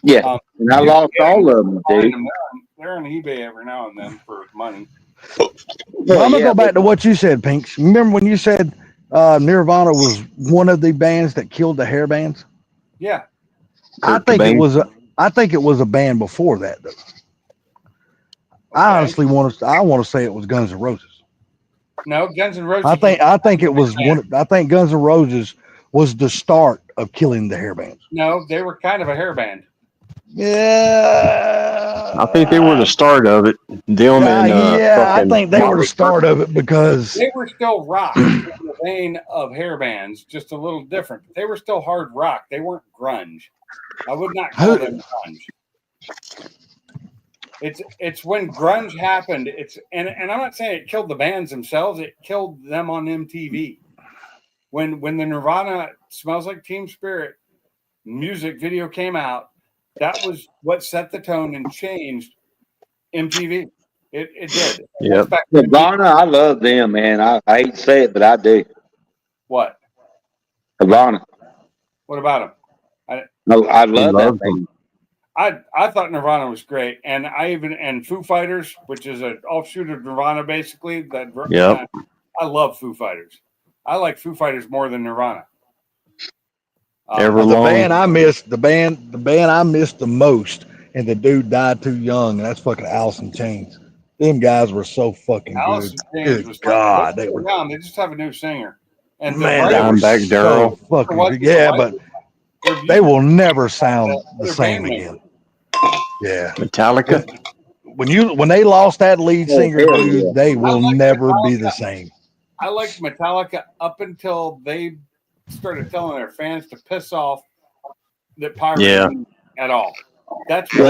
yeah, and I You lost can all of them, find dude. them. They're on eBay every now and then for money. Well, Well, I'm gonna yeah, go back to what you said, Pinks. Remember when you said Nirvana was one of the bands that killed the hair bands? Yeah. I Kurt think it Cobain. was a band before that. Though. I Okay. honestly want to say it was Guns N' Roses. No, Guns N' Roses. I think it was one. I think Guns N' Roses was the start of killing the hair bands. No, they were kind of a hair band. Yeah, I think they were the start of it. Them and I fucking think they were the Motley start of it because They were still rock in the vein of hair bands, just a little different. They were still hard rock. They weren't grunge. I would not call them grunge. It's when grunge happened. And I'm not saying it killed the bands themselves. It killed them on MTV. When the Nirvana "Smells Like Teen Spirit" music video came out, that was what set the tone and changed MTV. It did. Yep. That's back to MTV. Nirvana, I love them, man. I hate to say it, but I do. What? Nirvana. What about them? No, I love that love band. I thought Nirvana was great, and and Foo Fighters, which is an offshoot of Nirvana, basically. Yep. I love Foo Fighters. I like Foo Fighters more than Nirvana. Ever- the Long- band I missed, the band I missed the most, and the dude died too young, and that's fucking Alice in Chains. Them guys were so fucking Alice good. in Chains Good was God, they they were young. They just have a new singer, and man, the they were writers, Dimebag so Darrell. fucking What good. you Yeah, like but their they music, will never sound the their same band again. Yeah, Metallica. when they lost that lead Oh, singer, hell dude, yeah. they will like never be Metallica. the same. I liked Metallica up until they started telling their fans to piss off that Pirates Yeah. at all. That's The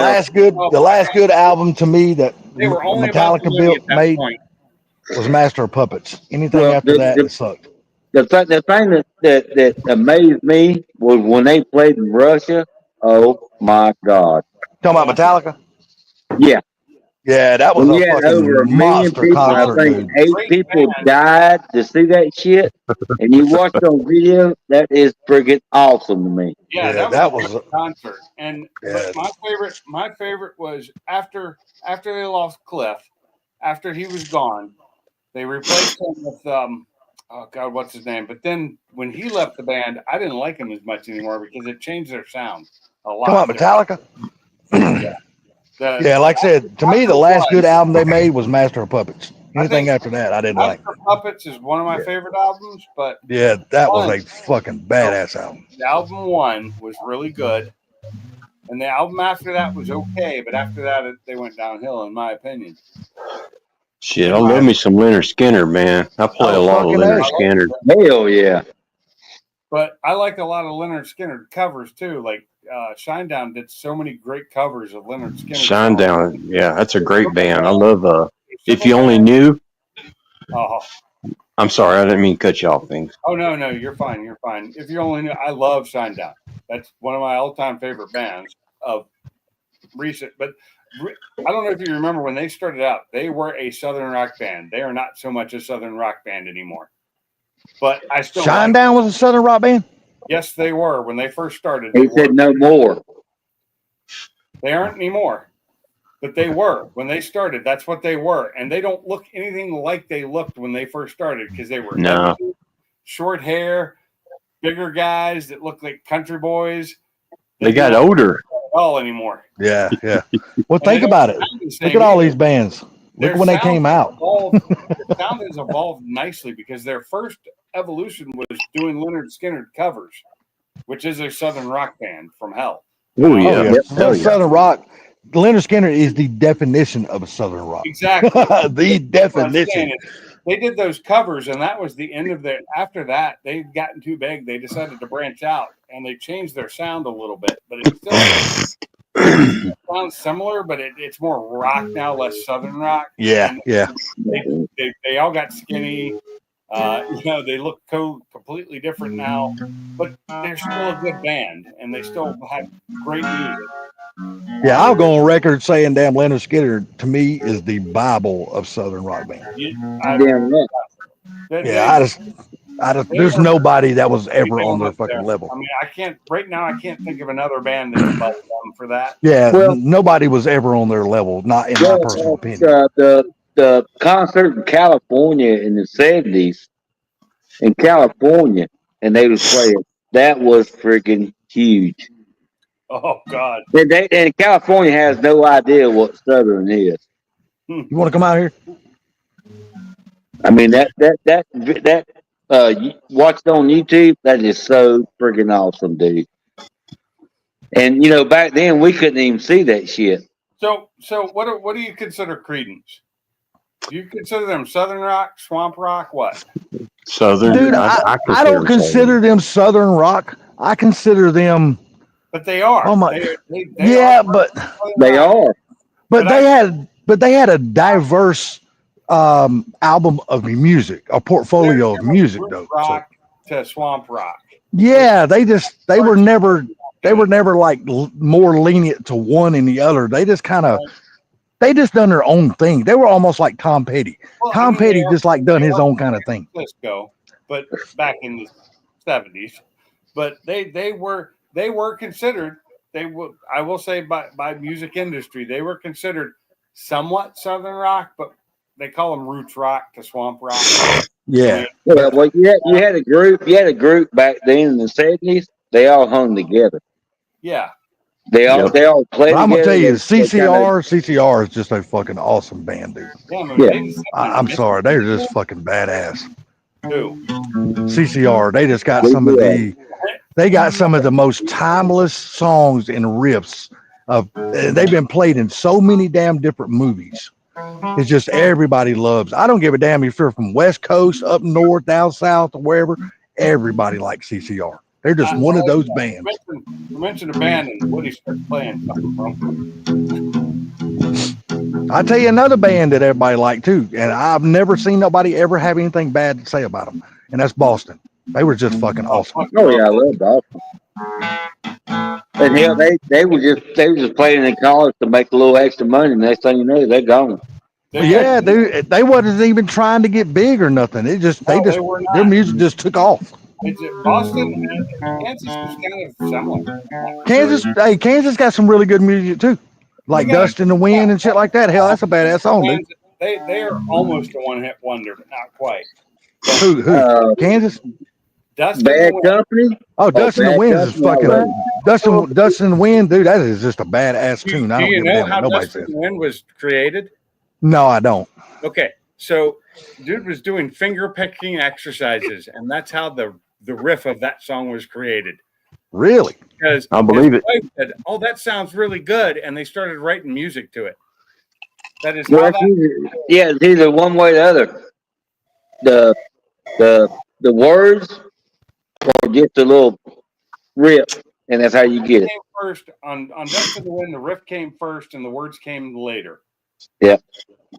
last good album to me that They were only about the Metallica money at that made point. was Master of Puppets. Anything Well, after that, it sucked. The thing that amazed me was when they played in Russia. Oh my God! Talking about Metallica? Yeah, Yeah, that was when a you had over fucking 1 million monster people, I concert, think dude. 8 Great people band. died to see that shit, and you watched on video. That is friggin' awesome to me. Yeah, Yeah, that was that a great concert. And Yeah. but my favorite was after they lost Cliff, after he was gone, they replaced him with oh God, what's his name? But then when he left the band, I didn't like him as much anymore because it changed their sound a lot. Talking about Metallica? Yeah, like I said, to me, the last good album they made was Master of Puppets. Anything after that, I didn't like. Master of Puppets is one of my favorite albums, but Yeah, that was One. a fucking badass album. the album one was really good, and the album after that was okay, but after that they went downhill, in my opinion. Shit, I love me some Leonard Skinner, man. I play a lot of fucking Leonard A. Skinner. Hell yeah! But I like a lot of Leonard Skinner covers too. Like Shinedown did so many great covers of Leonard Skinner. Shinedown, yeah, that's a great band. I love If You Only Knew. Oh, I'm sorry, I didn't mean to cut you off, things. oh no, you're fine. You're fine. If you only knew, I love Shinedown. That's one of my all-time favorite bands of recent. But I don't know if you remember when they started out, they were a Southern rock band. They are not so much a Southern rock band anymore. But I still like Shinedown was a Southern rock band? yes, they were when they first started. He They were. said no more. They aren't anymore, but they were when they started. That's what they were, and they don't look anything like they looked when they first started because they were No. heavy, short hair, bigger guys that look like country boys. They got don't older. look at all anymore. Yeah, yeah. Well, And they think don't about it. sound the Look same at all either. these bands. Look Their when they sound came out. Their sound has evolved nicely because their first evolution was doing Leonard Skinner covers, which is a Southern rock band from hell. Oh, Oh, yeah. yeah. Hell yeah. Southern rock. Leonard Skinner is the definition of a Southern rock. Exactly. The What I'm saying definition. is they did those covers, and that was the end of their. After that, they'd gotten too big. They decided to branch out, and they changed their sound a little bit, but it's still sounds similar, but it's more rock now, less southern rock. Yeah, And yeah. they all got skinny. They look completely different now, but they're still a good band, and they still have great music. Yeah, I'll go on record saying, damn, Leonard Skinner to me is the Bible of Southern rock band. Damn right. Yeah, I just, there's nobody that was ever on their fucking level. I mean, I can't think of another band that's above them for that. Yeah, Well- nobody was ever on their level, not in my personal opinion. The concert in California in the 70s in California, and they was playing. That was freaking huge. Oh God! And California has no idea what Southern is. You want to come out here? I mean that you watch it on YouTube. That is so freaking awesome, dude. And back then we couldn't even see that shit. So what do you consider Creedence? Do you consider them Southern rock, swamp rock, what? Southern. Dude, I don't consider them Southern rock. I consider them. But they are. Oh my! They Yeah, are but They are. but they had a diverse album of music, a portfolio of music though. So, rock to swamp rock. yeah, they were never like more lenient to one and the other. They just done their own thing. They were almost like Tom Petty. Well, Tom Petty just like done his own kind of thing. Cisco, but back in the 70s. But they were considered, I will say by music industry, they were considered somewhat Southern rock, but they call them roots rock to swamp rock. Yeah. Well, you had a group back then in the 70s. They all hung together. Yeah. They all played. But I'm gonna tell you, together. CCR is just a fucking awesome band, dude. Yeah. I'm sorry, they're just fucking badass. Who? CCR, they just got some of the most timeless songs and riffs they've been played in so many damn different movies. It's just everybody loves. I don't give a damn if you're from West Coast, up north, down south, or wherever. Everybody likes CCR. They're just one of those bands. You mentioned a band and Woody starts playing something. I tell you another band that everybody liked too, and I've never seen nobody ever have anything bad to say about them, and that's Boston. They were just fucking awesome. Oh yeah, I love Boston. And hell, they were just playing in college to make a little extra money. Next thing you know, they're gone. Yeah, dude, they wasn't even trying to get big or nothing. Their music just took off. Boston and Kansas was kind of similar. Kansas got some really good music too, like Dust in the Wind and shit like that. Hell, that's a badass song, dude. They are almost a one-hit wonder, but not quite. Who? Kansas? Dust Bad Company. Oh, Dust in the Wind is fucking Dust in the Wind, dude. That is just a badass tune. I Do don't you give a know damn how what nobody Dust in says. the Wind was created? No, I don't. Okay, so dude was doing finger picking exercises, and that's how the riff of that song was created. Really? Because I believe it. Said, "Oh, that sounds really good," and they started writing music to it. That is Well, how that. it's either one way or the other. The words or just a little rip, and that's how you get it. Came first on Dust in the Wind. The riff came first, and the words came later. Yeah.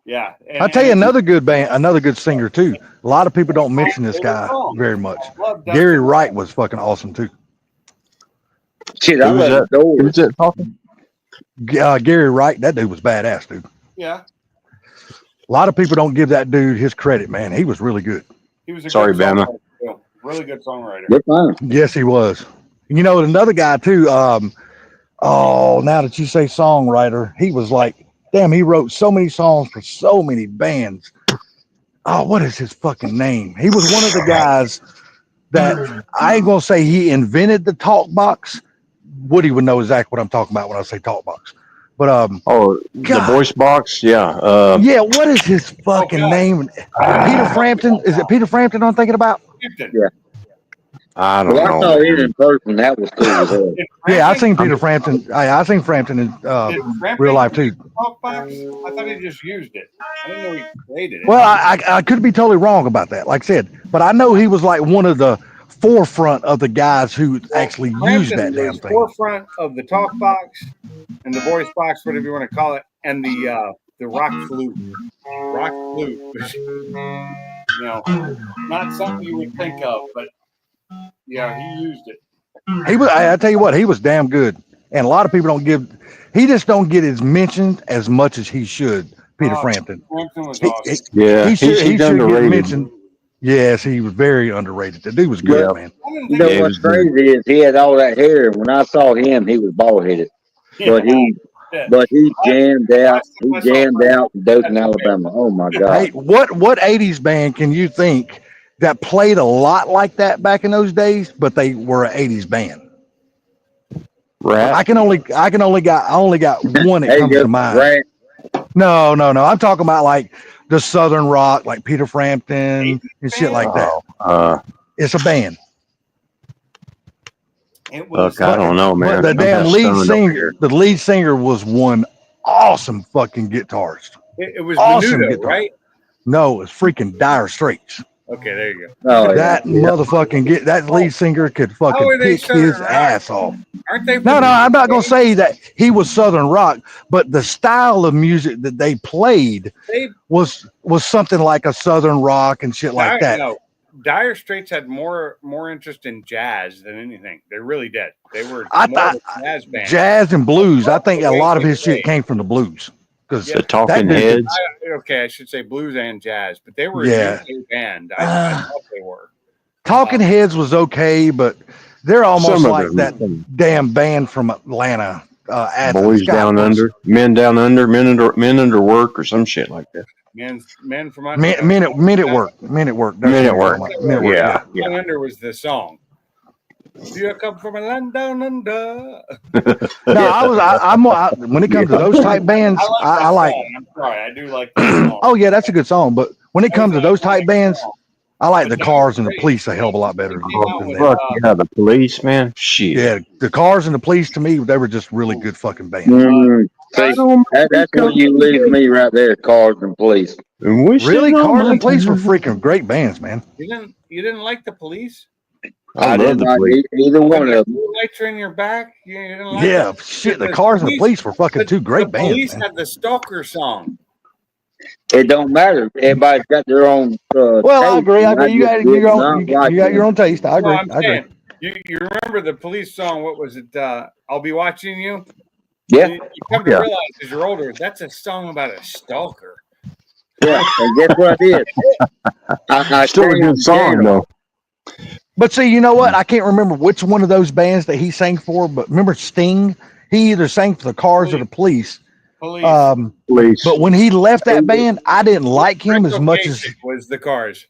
Yeah. I'll tell you another good band, another good singer too. A lot of people don't mention this guy very much. Gary Wright was fucking awesome too. Shit, I love Doors. Who's that talking? Gary Wright, that dude was badass, dude. Yeah. A lot of people don't give that dude his credit, man. He was really good. He was a Sorry, good Bama. songwriter, too. Really good songwriter. They're fine. Yes, he was. You know, another guy too. Now that you say songwriter, he was like, damn, he wrote so many songs for so many bands. Oh, what is his fucking name? He was one of the guys that I ain't gonna say he invented the talk box. Woody would know exactly what I'm talking about when I say talk box. But Oh, the God. voice box. Yeah. yeah, what is his fucking name? Peter Frampton. Is it Peter Frampton I'm thinking about? Yeah. I don't Well, I know. saw him in person. That was cool as hell. Yeah, I seen Peter Frampton. I seen Frampton in real life too. Talk box? I thought he just used it. I didn't know he created it. Well, I could be totally wrong about that, like I said, but I know he was like one of the forefront of the guys who actually used that Frampton damn was thing. forefront of the talk box and the voice box, whatever you want to call it, and the rock flute. Rock flute was, not something you would think of, but yeah, he used it. He was. I tell you what, he was damn good. And a lot of people don't give. He just don't get as mentioned as much as he should. Peter Frampton. Frampton was He- awesome. Yeah, he should he's get underrated. mentioned. Yes, he was very underrated. The dude was good, Yeah. man. I didn't You think know Yeah, he what's was good. crazy is he had all that hair. When I saw him, he was bald headed, but he jammed out. He jammed out in Dothan, Alabama. Oh my Hey, God! what 80s band can you think that played a lot like that back in those days, but they were an 80s band? Rat. I only got one that There you comes go, to mind. Rat. No. I'm talking about like the Southern rock, like Peter Frampton and shit like that. It's a band. It was. Look, I don't know, man. But the I'm damn half lead stoned over singer, here. the lead singer was one awesome fucking guitarist. It was Awesome Menudo, guitar. right? No, it's freaking Dire Straits. Okay, there you go. Oh, yeah. That motherfucking that lead singer could How fucking are they pick his Southern rock? ass off. Aren't they? No, I'm not gonna say that he was Southern rock, but the style of music that they played They was something like a Southern rock and shit like that. No, Dire Straits had more interest in jazz than anything. They really did. They were I more of thought a jazz band. Jazz and blues. I think a lot of his shit came from the blues. Because Yeah. The Talking That dude- Heads. Okay, I should say blues and jazz, but they were Yeah. a UK band. I thought they were. Talking Heads was okay, but they're almost Some of like them. that damn band from Atlanta. Athens. Boys God Down bless Under, Men Down Under, Men Under Work, or some shit like that. Men from them. Men at work. Men at work. That's Men at what Work. I'm talking about. Men at work. Yeah, yeah. Down Under was the song. You come from a land down under. No, when it comes to those type bands, I like. I'm sorry, I do like that song. Oh yeah, that's a good song. But when it comes to those type bands, I like the Cars and the Police a hell of a lot better than them. Fuck yeah, the Police, man. Shit. Yeah, the Cars and the Police to me, they were just really good fucking bands. See, that's where you lose me right there, Cars and Police. Really, Cars and Police were freaking great bands, man. You didn't like the Police? I love didn't the like Police. either one of them. Blue lights are in your back. You didn't like Yeah, it? shit, the Cars and the Police were fucking two great The bands, Police man. had the Stalker song. It don't matter. Everybody's got their own. Well, I agree. You got just your own. don't like You got your them. own taste. I agree. No, I'm I agree. saying, you remember the Police song? What was it? I'll be watching you. Yeah, You come to realize as you're older, that's a song about a stalker. yeah. And guess what it is? I Still a good song, though. But see, you know what? I can't remember which one of those bands that he sang for, but remember Sting? He either sang for the Cars or the Police. Police. Police. But when he left that band, I didn't like him as much as was the Cars.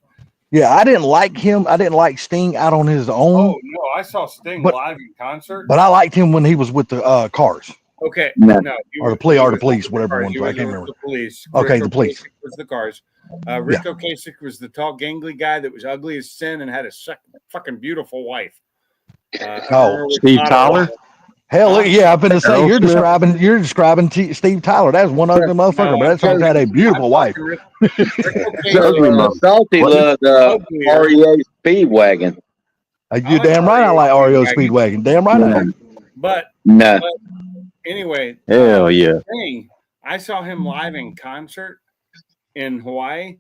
I didn't like him. I didn't like Sting out on his own, Oh no, I saw Sting But- live in concert. but I liked him when he was with the Cars. Okay, No. he Or the was- Police- he or the was Police, with whatever Cars. one He was, I was can't with remember. The Police. Okay, Rick the Police. Ocasek was the Cars. Rick Ocasek was the tall, gangly guy that was ugly as sin and had a fucking beautiful wife. I don't remember which Steve model Tyler? it was. Hell, yeah, I've been to say you're Aerosmith? describing Steve Tyler. That's one ugly motherfucker, but that song's had a beautiful wife. Rick Ocasek Ugly was mother- Salty loved uglier. REO Speedwagon. You damn right I like REO Speedwagon. Damn right I do. But No, anyway, Hell yeah. Sting, I saw him live in concert in Hawaii.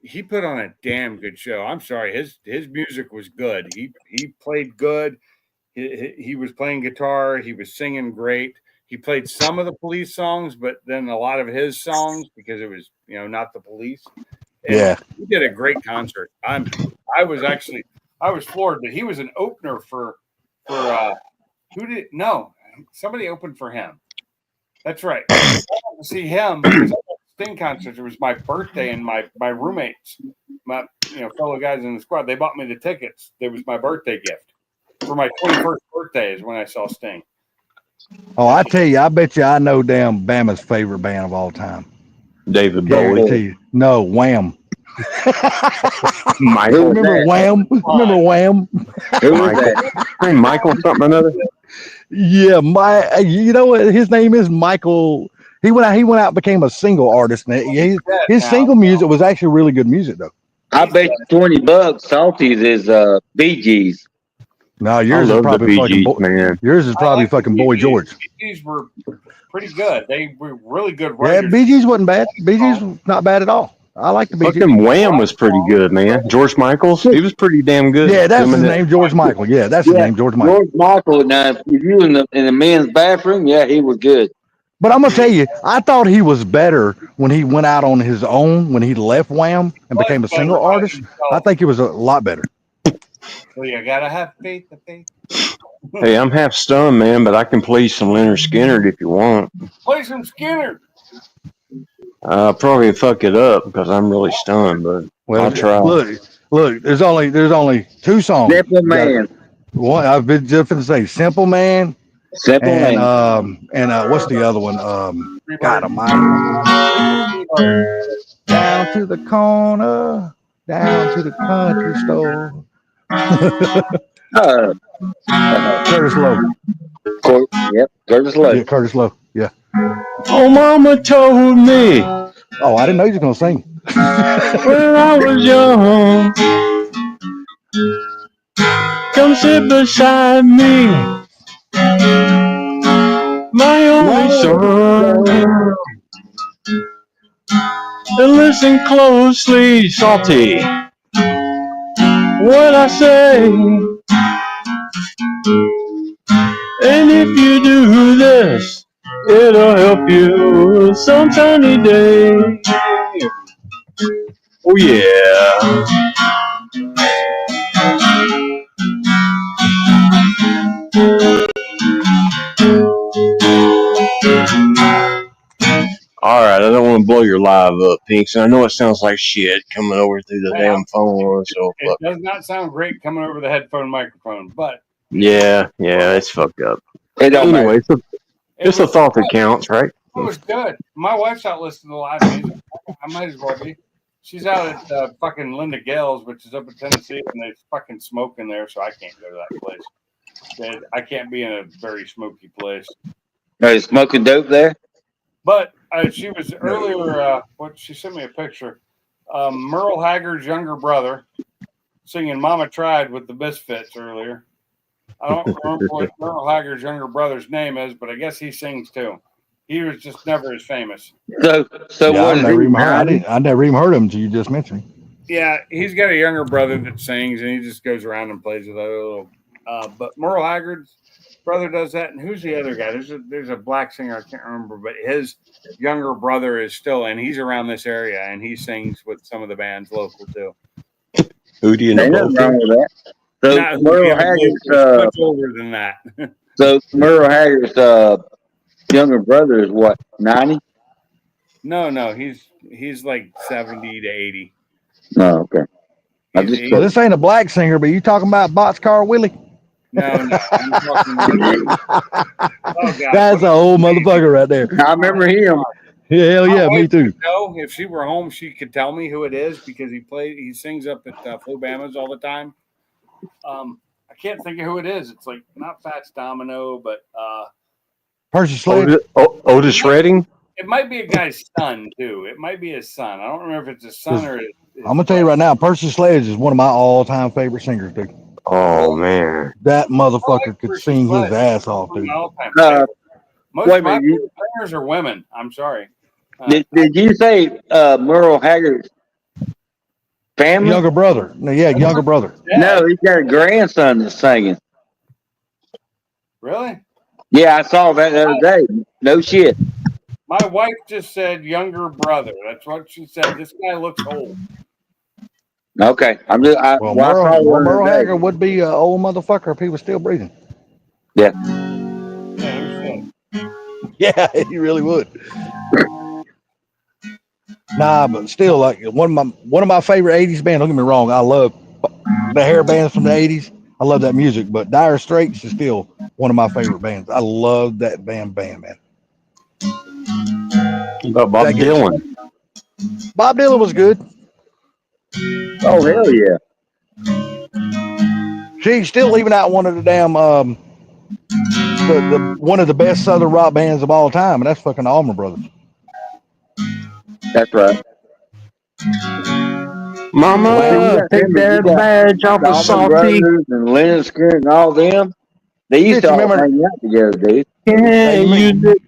He put on a damn good show. I'm sorry, his music was good. He played good. He was playing guitar. He was singing great. He played some of the Police songs, but then a lot of his songs because it was not the Police. And Yeah. he did a great concert. I was floored that he was an opener for somebody opened for him. That's right. I went to see him because I went to Sting concert. It was my birthday, and my roommates, my fellow guys in the squad, they bought me the tickets. It was my birthday gift for my 21st birthday is when I saw Sting. Oh, I tell you, I bet you I know damn Bama's favorite band of all time. David Bowie. Guarantee. No, Wham. Michael. Remember Wham? Remember Wham? who was that? Hey, Michael something or another? Yeah, you know what his name is? Michael. He went out and became a single artist. And his single music was actually really good music though. I bet you $20. Salty's is Bee Gees. No, I yours is love the probably Bee fucking. Gees, man. Yours is I probably like the fucking Bee Boy Gees. George. These were pretty good. They were really good Yeah, writers. Bee Gees wasn't bad. Bee Gees was not bad at all. I like the Bee Gees. Fucking Wham was pretty good, man. George Michaels, he was pretty damn good. Yeah, that's Him his and name, George Michael. Yeah, that's his Yeah, name, George Michael. George Michael. Now, if you in the men's bathroom, yeah, he was good. But I'm gonna tell you, I thought he was better when he went out on his own, when he left Wham and Was became a better single by artist. himself. I think he was a lot better. So you gotta have faith. The faith. Hey, I'm half stunned, man, but I can play some Leonard Skinner if you want. Play some Skinner. Probably fuck it up because I'm really stunned, but Well, I'll try. Look. There's only two songs. Simple You got- man. One, I've been just gonna say, "Simple Man," Simple and man. what's the other one? God Almighty, down to the corner, down to the country store. Curtis Lowe. Yep, Curtis Lowe. Yeah, Curtis Lowe. Yeah. Oh, mama told me Oh, I didn't know you was gonna sing. when I was young, come sit beside me, my only son, and listen closely, Salty, what I say. And if you do this, it'll help you some sunny day. Oh yeah. All right, I don't want to blow your live up, Pinks, and I know it sounds like shit coming over through the damn phone. So It does not sound great coming over the headphone microphone, but yeah, it's fucked up. It don't matter. Anyway, it's a thought that counts, right? It was good. My wife's out listening to live music. I might as well be. She's out at fucking Linda Gales, which is up in Tennessee, and they fucking smoke in there, so I can't go to that place. I can't be in a very smoky place. Are you smoking dope there? But she was earlier. She sent me a picture. Merle Haggard's younger brother singing "Mama Tried" with the Misfits earlier. I don't remember what Merle Haggard's younger brother's name is, but I guess he sings too. He was just never as famous. So Yeah, what I is never he? even heard. I never even heard him until you just mentioned him. Yeah, he's got a younger brother that sings, and he just goes around and plays with other little. But Merle Haggard's brother does that, and who's the other guy? There's a black singer I can't remember, but his younger brother is still, and he's around this area, and he sings with some of the bands local too. Hootie and Ain't the nothing wrong with that. So Not Merle Haggard's much older than that. so Merle Haggard's younger brother is what, 90? No, he's like 70 to 80. Oh, okay. I He's- just he- So this ain't a black singer, but you talking about Boxcar Willie? no, I'm talking oh god. That's a old motherfucker right there. I remember him. Yeah, hell yeah, My me wife too. would know if she were home, she could tell me who it is because he sings up at Flobamas all the time. I can't think of who it is. It's like not Fats Domino, but Percy Sledge. Otis Redding. it might be a guy's son too. It might be his son. I don't remember if it's his son or his I'm gonna tell you right now, Percy Sledge is one of my all-time favorite singers, dude. Oh man. That motherfucker could Percy sing his Sledge. ass off, One of dude. my all-time Uh, favorites. Most wait a of my minute, you- favorite singers are women. I'm sorry. Did you say Merle Haggard's family? Younger brother. No, yeah, younger brother. No, he's got a grandson that's singing. Really? Yeah, I saw that the other day. No shit. My wife just said younger brother. That's what she said. This guy looks old. Okay, I'm just. I saw Merle one Haggard would be an old motherfucker if he was still breathing. Yeah, who said? Yeah, he really would. Nah, but still, like one of my favorite '80s bands. Don't get me wrong, I love the hair bands from the '80s. I love that music, but Dire Straits is still one of my favorite bands. I love that band, man. About Bob Dylan. Bob Dylan was good. Oh hell yeah! She's still leaving out one of the damn the one of the best Southern rock bands of all time, and that's fucking the Allman Brothers. That's right. Mama, Well, take remember, you that got badge off of Salmon Salty. Brothers and Lineker and all them. They used Shit, to you all remember? hang out together, dude. Can't Hey, use it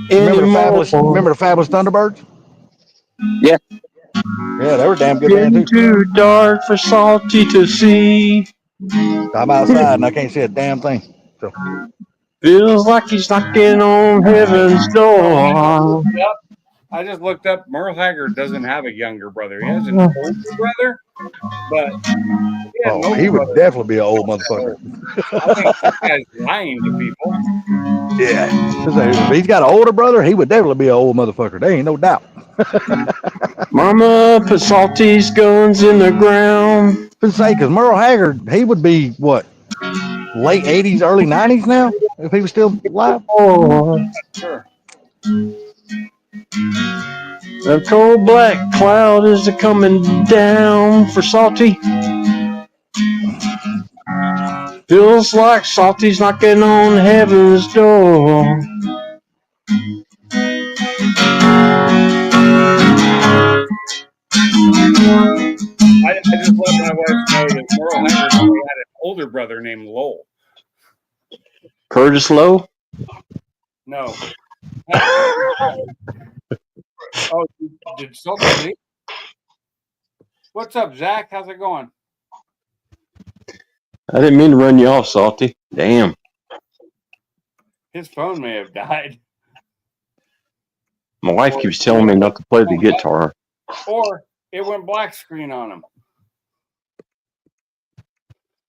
remember the anymore. fabulous Thunderbirds? Yeah. Yeah, they were a damn good band Getting too. too dark for Salty to see. I'm outside and I can't see a damn thing. So Feels like he's knocking on heaven's door. Yep. I just looked up. Merle Haggard doesn't have a younger brother. He has an older brother, but he had an oh, older he would brother. definitely be an old motherfucker. I think this guy's lying to people. Yeah. If he's got an older brother, he would definitely be an old motherfucker. There ain't no doubt. Mama put Salty's guns in the ground. But say, because Merle Haggard, he would be what, late 80s, early 90s now, if he was still alive. Oh, Sure. a cold black cloud is a coming down for Salty. Feels like Salty's knocking on heaven's door. I just let my wife know that Merle Haggard only had an older brother named Lowell. Curtis Lowe? No. Oh, did Salty leave? What's up, Zach? How's it going? I didn't mean to run you off, Salty. Damn. His phone may have died. My wife keeps telling me not to play the guitar. Or it went black screen on him.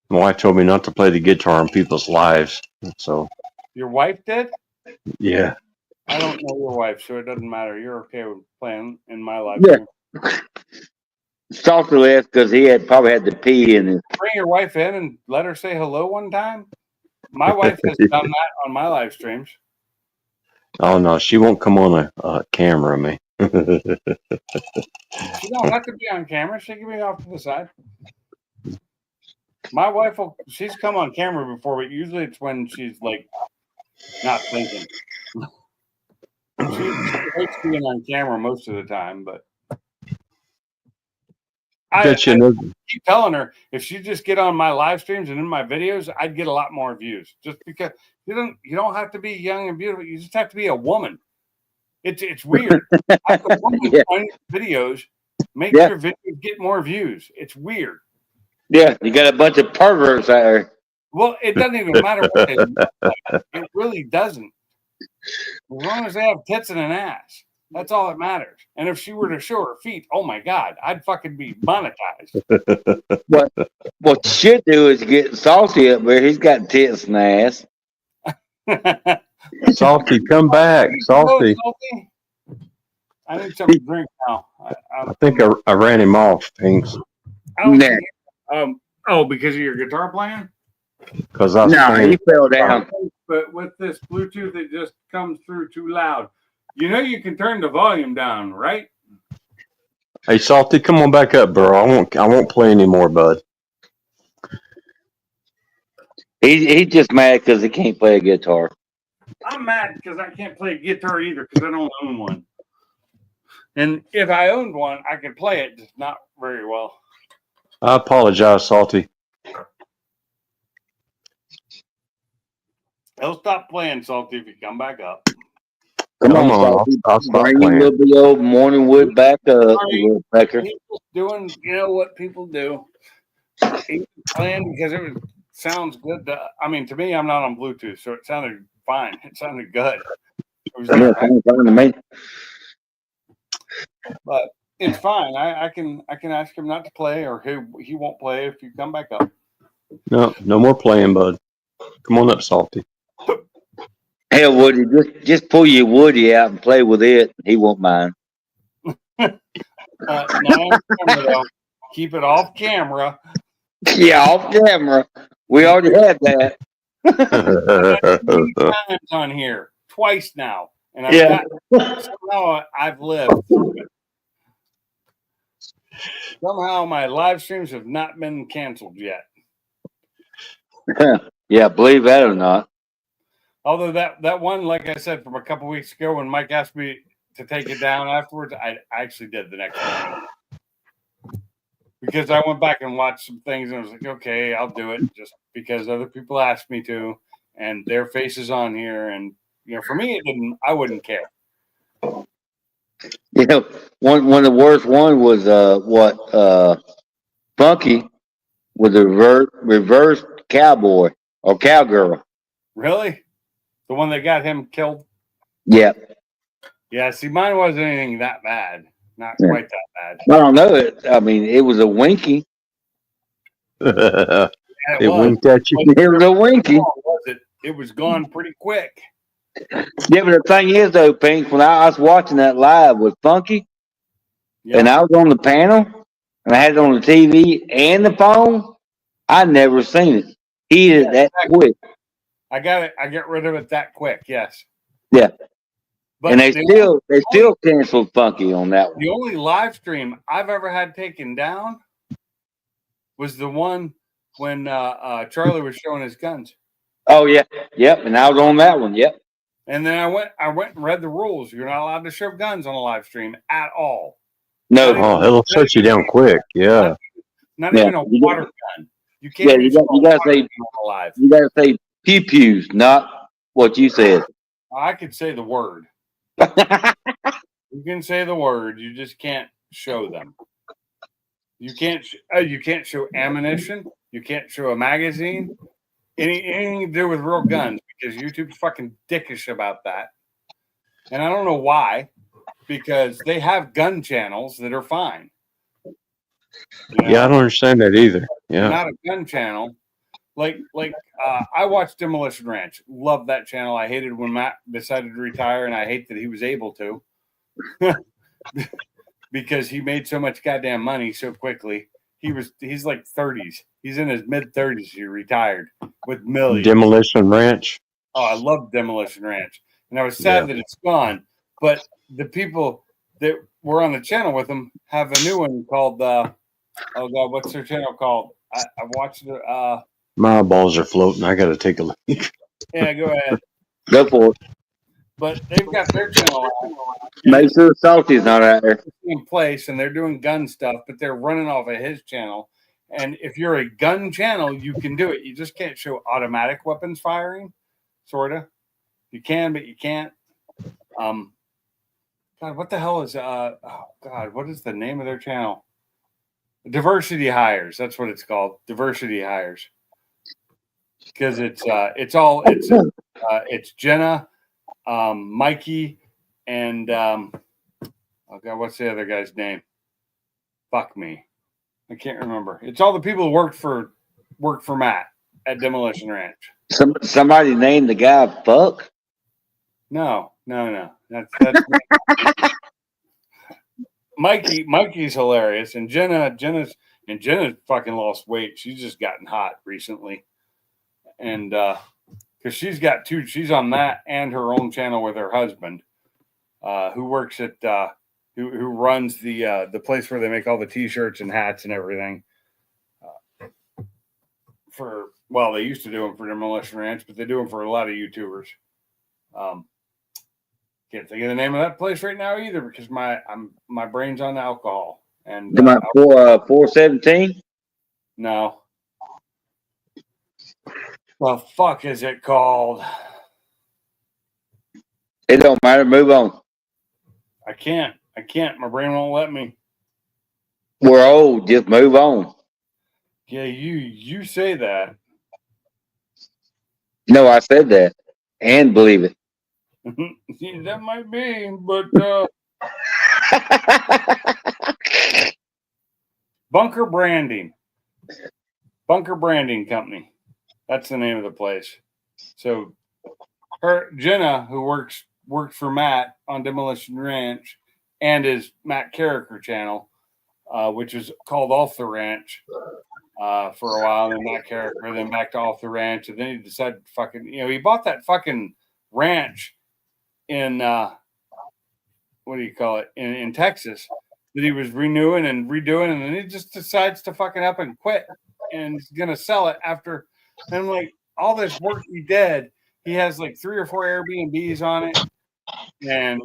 My wife told me not to play the guitar in people's lives. So, Your wife did? yeah. I don't know your wife, so it doesn't matter. You're okay with playing in my life. Yeah. Salty left because he had probably had to pee in his. Bring your wife in and let her say hello one time. My wife has done that on my live streams. Oh, no, she won't come on a camera, me. She don't have to be on camera. She can be off to the side. My wife she's come on camera before, but usually it's when she's like not thinking. She hates being on camera most of the time, but I keep telling her if she just get on my live streams and in my videos, I'd get a lot more views. Just because you don't have to be young and beautiful. You just have to be a woman. It's weird. Have a woman on videos, make your videos get more views. It's weird. Yeah, you got a bunch of perverts out there. Well, it doesn't even matter what they look like. It really doesn't. As long as they have tits and an ass, that's all that matters. And if she were to show her feet, oh my God, I'd fucking be monetized. What you should do is get Salty up there. He's got tits and ass. Salty, come back. Salty. Salty. I need something to drink now. I think I ran him off, things. Because of your guitar playing? Because I he fell down. But with this Bluetooth, it just comes through too loud. You know you can turn the volume down, right? Hey, Salty, come on back up, bro. I won't play anymore, bud. He's just mad because he can't play a guitar. I'm mad because I can't play a guitar either because I don't own one. And if I owned one, I could play it, just not very well. I apologize, Salty. He'll stop playing, Salty, if you come back up. Come on, Salty. I'll stop bring playing. your little old morning wood back up, little pecker. He's just doing, what people do. He's playing because it sounds good. To me, I'm not on Bluetooth, so it sounded fine. It sounded good. It was Yeah, fine to me. But it's fine. I can ask him not to play, or he won't play if you come back up. No more playing, bud. Come on up, Salty. Hell, Woody, just pull your Woody out and play with it. He won't mind. Not on camera, though. Keep it off camera. Yeah, off camera. We already had that. Times on here, twice now, and somehow I've lived through it. Somehow my live streams have not been canceled yet. Yeah, believe that or not. Although that one, like I said, from a couple weeks ago when Mike asked me to take it down afterwards, I actually did the next morning. because I went back and watched some things and I was like, okay, I'll do it just because other people asked me to, and their face is on here, and for me, I wouldn't care. One of the worst one was Funky with the reverse cowboy or cowgirl. Really, the one that got him killed? Yeah. Yeah. See, mine wasn't anything that bad. Not Yeah. quite that bad. I don't know it. I mean, it was a winky. Yeah, It winked at you. It was a winky. It was gone pretty quick. Yeah, but the thing is, though, Pink, when I was watching that live with Funky, Yeah. and I was on the panel, and I had it on the TV and the phone, I never seen it. He did it that quick. I got it. I got rid of it that quick. Yes. Yeah. But And they still canceled Funky on that one. The only live stream I've ever had taken down was the one when Charlie was showing his guns. Oh yeah, yep. And I was on that one. Yep. And then I went and read the rules. You're not allowed to show guns on a live stream at all. No. Oh, it'll shut you down quick. Yeah. Not Yeah. even a water gun. You can't. Yeah, even you show got- you a gotta water say- gun on live. You got to say pew pews, not what you said. I could say the word. You can say the word. You just can't show them. You can't. You can't show ammunition. You can't show a magazine. Anything to do with real guns, because YouTube's fucking dickish about that. And I don't know why, because they have gun channels that are fine. Yeah, I don't understand that either. Yeah. Not a gun channel. Like I watched Demolition Ranch. Love that channel. I hated when Matt decided to retire, and I hate that he was able to. Because he made so much goddamn money so quickly. He's like 30s. He's in his mid 30s. He retired with millions. Demolition Ranch. Oh, I love Demolition Ranch. And I was sad that it's gone. But the people that were on the channel with him have a new one called oh God, what's their channel called? I've watched it. My balls are floating. I got to take a look. Yeah, go ahead. Go for it. But they've got their channel out. Make sure Salty's not out there. In place, and they're doing gun stuff, but they're running off of his channel. And if you're a gun channel, you can do it. You just can't show automatic weapons firing, sorta. You can, but you can't. God, what the hell is oh God, what is the name of their channel? Diversity Hires. That's what it's called. Diversity Hires. Because it's Jenna, Mikey, and oh God, what's the other guy's name? Fuck me, I can't remember. It's all the people who worked for Matt at Demolition Ranch. Somebody named the guy Fuck. No. That's Mikey's hilarious, and Jenna's fucking lost weight. She's just gotten hot recently, and because she's on that and her own channel with her husband, who works at who runs the place where they make all the t-shirts and hats and everything. They used to do them for Demolition Ranch, but they do them for a lot of YouTubers. Can't think of the name of that place right now either, because my brain's on alcohol. And 417. No. Well, fuck is it called? It don't matter. Move on. I can't. My brain won't let me. We're old. Just move on. Yeah, you say that. No, I said that and believe it. That might be, but Bunker Branding Company. That's the name of the place. So Jenna, who worked for Matt on Demolition Ranch and his Matt Carricker channel, which was called Off the Ranch for a while, and then Matt Carricker, then back to Off the Ranch, and then he decided to fucking, he bought that fucking ranch in what do you call it, in Texas, that he was renewing and redoing, and then he just decides to fucking up and quit, and he's gonna sell it after. And like all this work he did, he has like 3 or 4 Airbnbs on it, and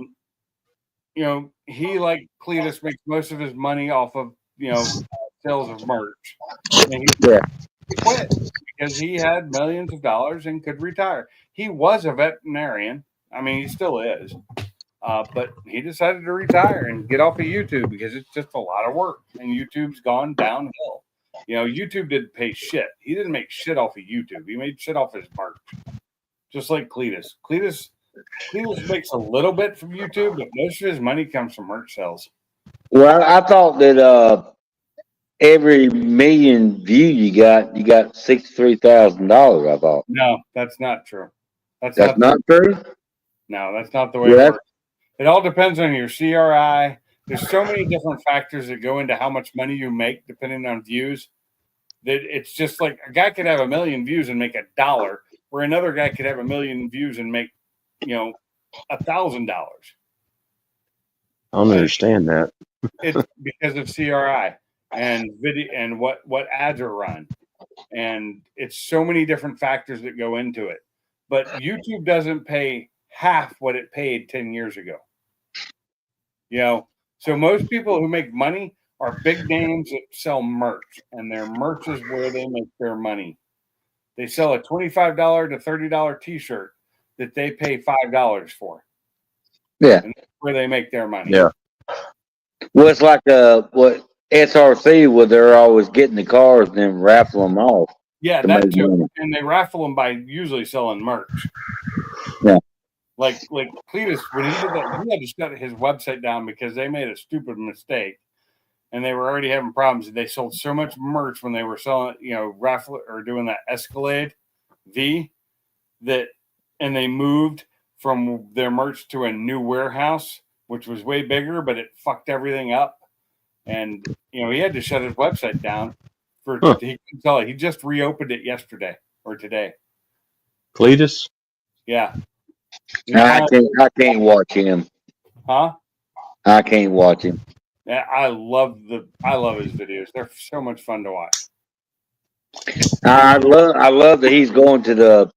he, like Cletus, makes most of his money off of sales of merch. And Yeah. he quit because he had millions of dollars and could retire. He was a veterinarian. I mean, he still is. But he decided to retire and get off of YouTube because it's just a lot of work, and YouTube's gone downhill. You know, YouTube didn't pay shit. He didn't make shit off of YouTube. He made shit off his merch, just like Cletus. Cletus makes a little bit from YouTube, but most of his money comes from merch sales. Well, I thought that every million view you got $63,000. I thought No, that's not true. that's not not true. No, that's not the way Well, it works. It all depends on your CRI. There's so many different factors that go into how much money you make depending on views. That it's just like a guy could have 1 million views and make $1, where another guy could have 1 million views and make, $1,000. I don't understand that. It's because of CRI and video and what ads are run, and it's so many different factors that go into it. But YouTube doesn't pay half what it paid 10 years ago. So most people who make money are big names that sell merch, and their merch is where they make their money. They sell a $25 to $30 T-shirt that they pay $5 for. Yeah, and that's where they make their money. Yeah. well, it's like what SRC, where they're always getting the cars and then raffle them off. Yeah, to that make too. money. And they raffle them by usually selling merch. Yeah. Like Cletus, when he did that, he had to shut his website down because they made a stupid mistake, and they were already having problems. They sold so much merch when they were selling, raffle or doing that Escalade V, and they moved from their merch to a new warehouse, which was way bigger, but it fucked everything up. And he had to shut his website down he couldn't sell it. He just reopened it yesterday or today. Cletus? Yeah. I can't watch him. Huh? I can't watch him. Yeah, I love his videos. They're so much fun to watch. I love that he's going to the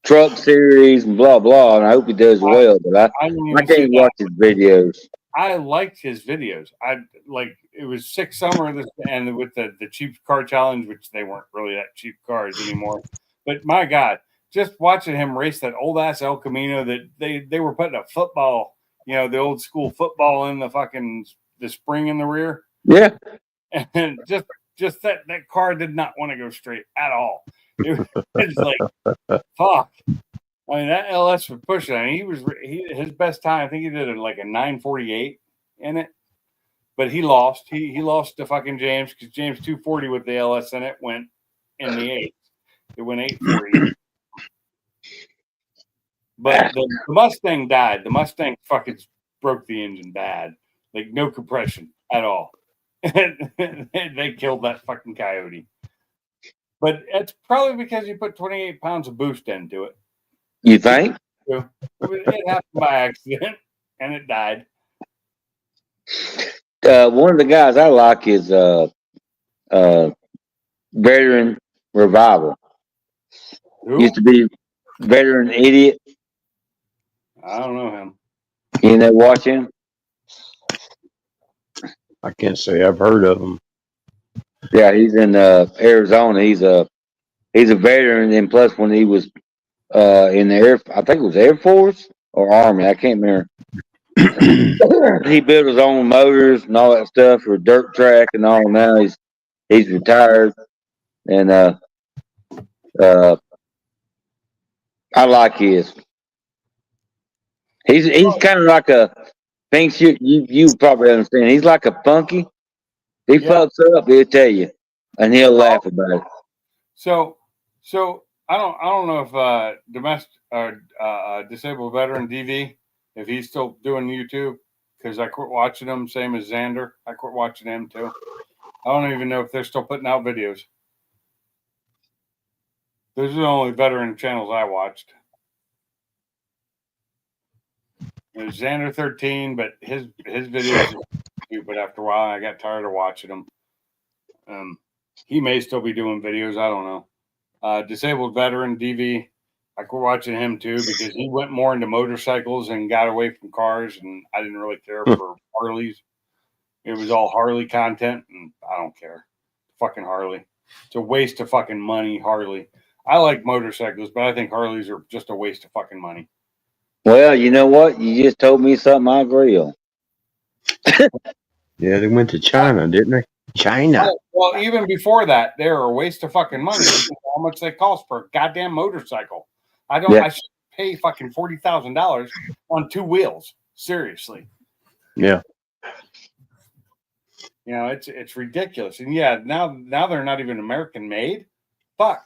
truck series and blah blah, and I hope he does well. But I can't watch his videos. I liked his videos. It was Sick Summer and with the cheap car challenge, which they weren't really that cheap cars anymore. But my God, just watching him race that old ass El Camino that they were putting a football, the old school football in the spring in the rear. Yeah. And just that car did not want to go straight at all. It was like, fuck. I mean, that LS was pushing. I mean, his best time, I think he did a 9:48 in it, but he lost. He lost to fucking James because James 240 with the LS in it went in the 8th. It went 8:40. But the Mustang died. The Mustang fucking broke the engine bad. Like no compression at all. They killed that fucking Coyote. But it's probably because you put 28 pounds of boost into it. You think? It happened by accident, and it died. One of the guys I like is Veteran Revival. Who? Used to be Veteran Idiot. I don't know him. You know, watch him. I can't say I've heard of him. Yeah, he's in Arizona. He's a veteran, and plus when he was in the I think it was Air Force or Army, I can't remember. He built his own motors and all that stuff for dirt track and all. Now he's retired, and I like his. He's kind of like thinks you probably understand. He's like a funky. He fucks up, he'll tell you, and he'll laugh about it. So I don't know if domestic disabled veteran DV, if he's still doing YouTube, because I quit watching him, same as Xander. I quit watching him too. I don't even know if they're still putting out videos. Those are the only veteran channels I watched. There's Xander 13, but his videos are stupid after a while. I got tired of watching them. He may still be doing videos. I don't know. Disabled veteran DV, I quit watching him too because he went more into motorcycles and got away from cars, and I didn't really care for Harleys. It was all Harley content, and I don't care. Fucking Harley. It's a waste of fucking money, Harley. I like motorcycles, but I think Harleys are just a waste of fucking money. Well, you know what? You just told me something I agree on. Yeah, they went to China, didn't they? China. Well, even before that, they're a waste of fucking money. Because of how much they cost per goddamn motorcycle? I don't. Yeah. I should pay fucking $40,000 on 2 wheels. Seriously, Yeah. you know it's ridiculous. And yeah, now they're not even American made. Fuck.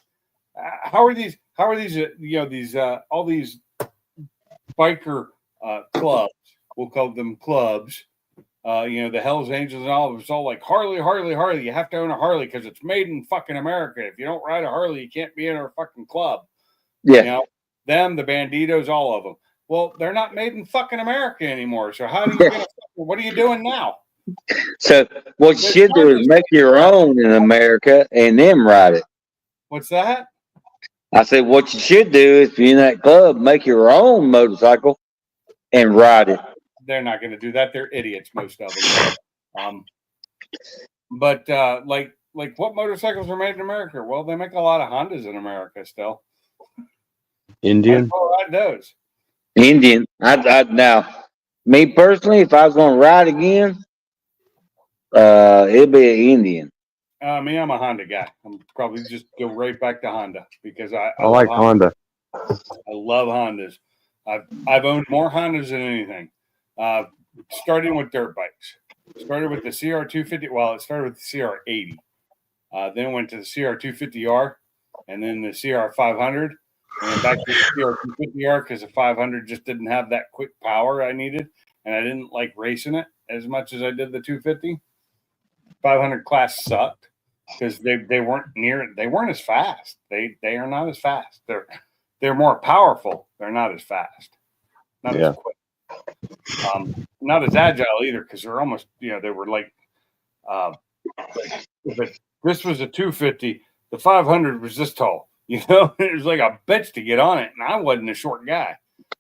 How are these? You know, these all these biker clubs. We'll call them clubs. You know, the Hells Angels and all. It's all like Harley. You have to own a Harley because it's made in fucking America. If you don't ride a Harley, you can't be in our fucking club. Yeah. You know, them, the Banditos, all of them. Well, they're not made in fucking America anymore. So how do you get what are you doing now? So what you should do is make your own in America and then ride it. What's that? I said, what you should do is, if you're in that club, make your own motorcycle and ride it. They're not going to do that. They're idiots, most of them. But like what motorcycles are made in America? Well, they make a lot of Hondas in America still. Indian. I'll ride those. Indian. Now, me personally, if I was going to ride again, it'd be an Indian. Me, I'm a Honda guy. I'm probably just go right back to Honda because I like love Honda. I love Hondas. I've owned more Hondas than anything. Starting with dirt bikes. Started with the CR250. Well, it started with the CR80. Then went to the CR250R, and then the CR500, and then back to the CR250R because the 500 just didn't have that quick power I needed, and I didn't like racing it as much as I did the 250. 500 class sucked because they weren't they weren't as fast. They are not as fast. They're more powerful. They're not as fast. Not as quick. Not as agile either because they're almost, you know, they were like if this was a 250, the 500 was this tall. You know, it was like a bitch to get on it, and I wasn't a short guy.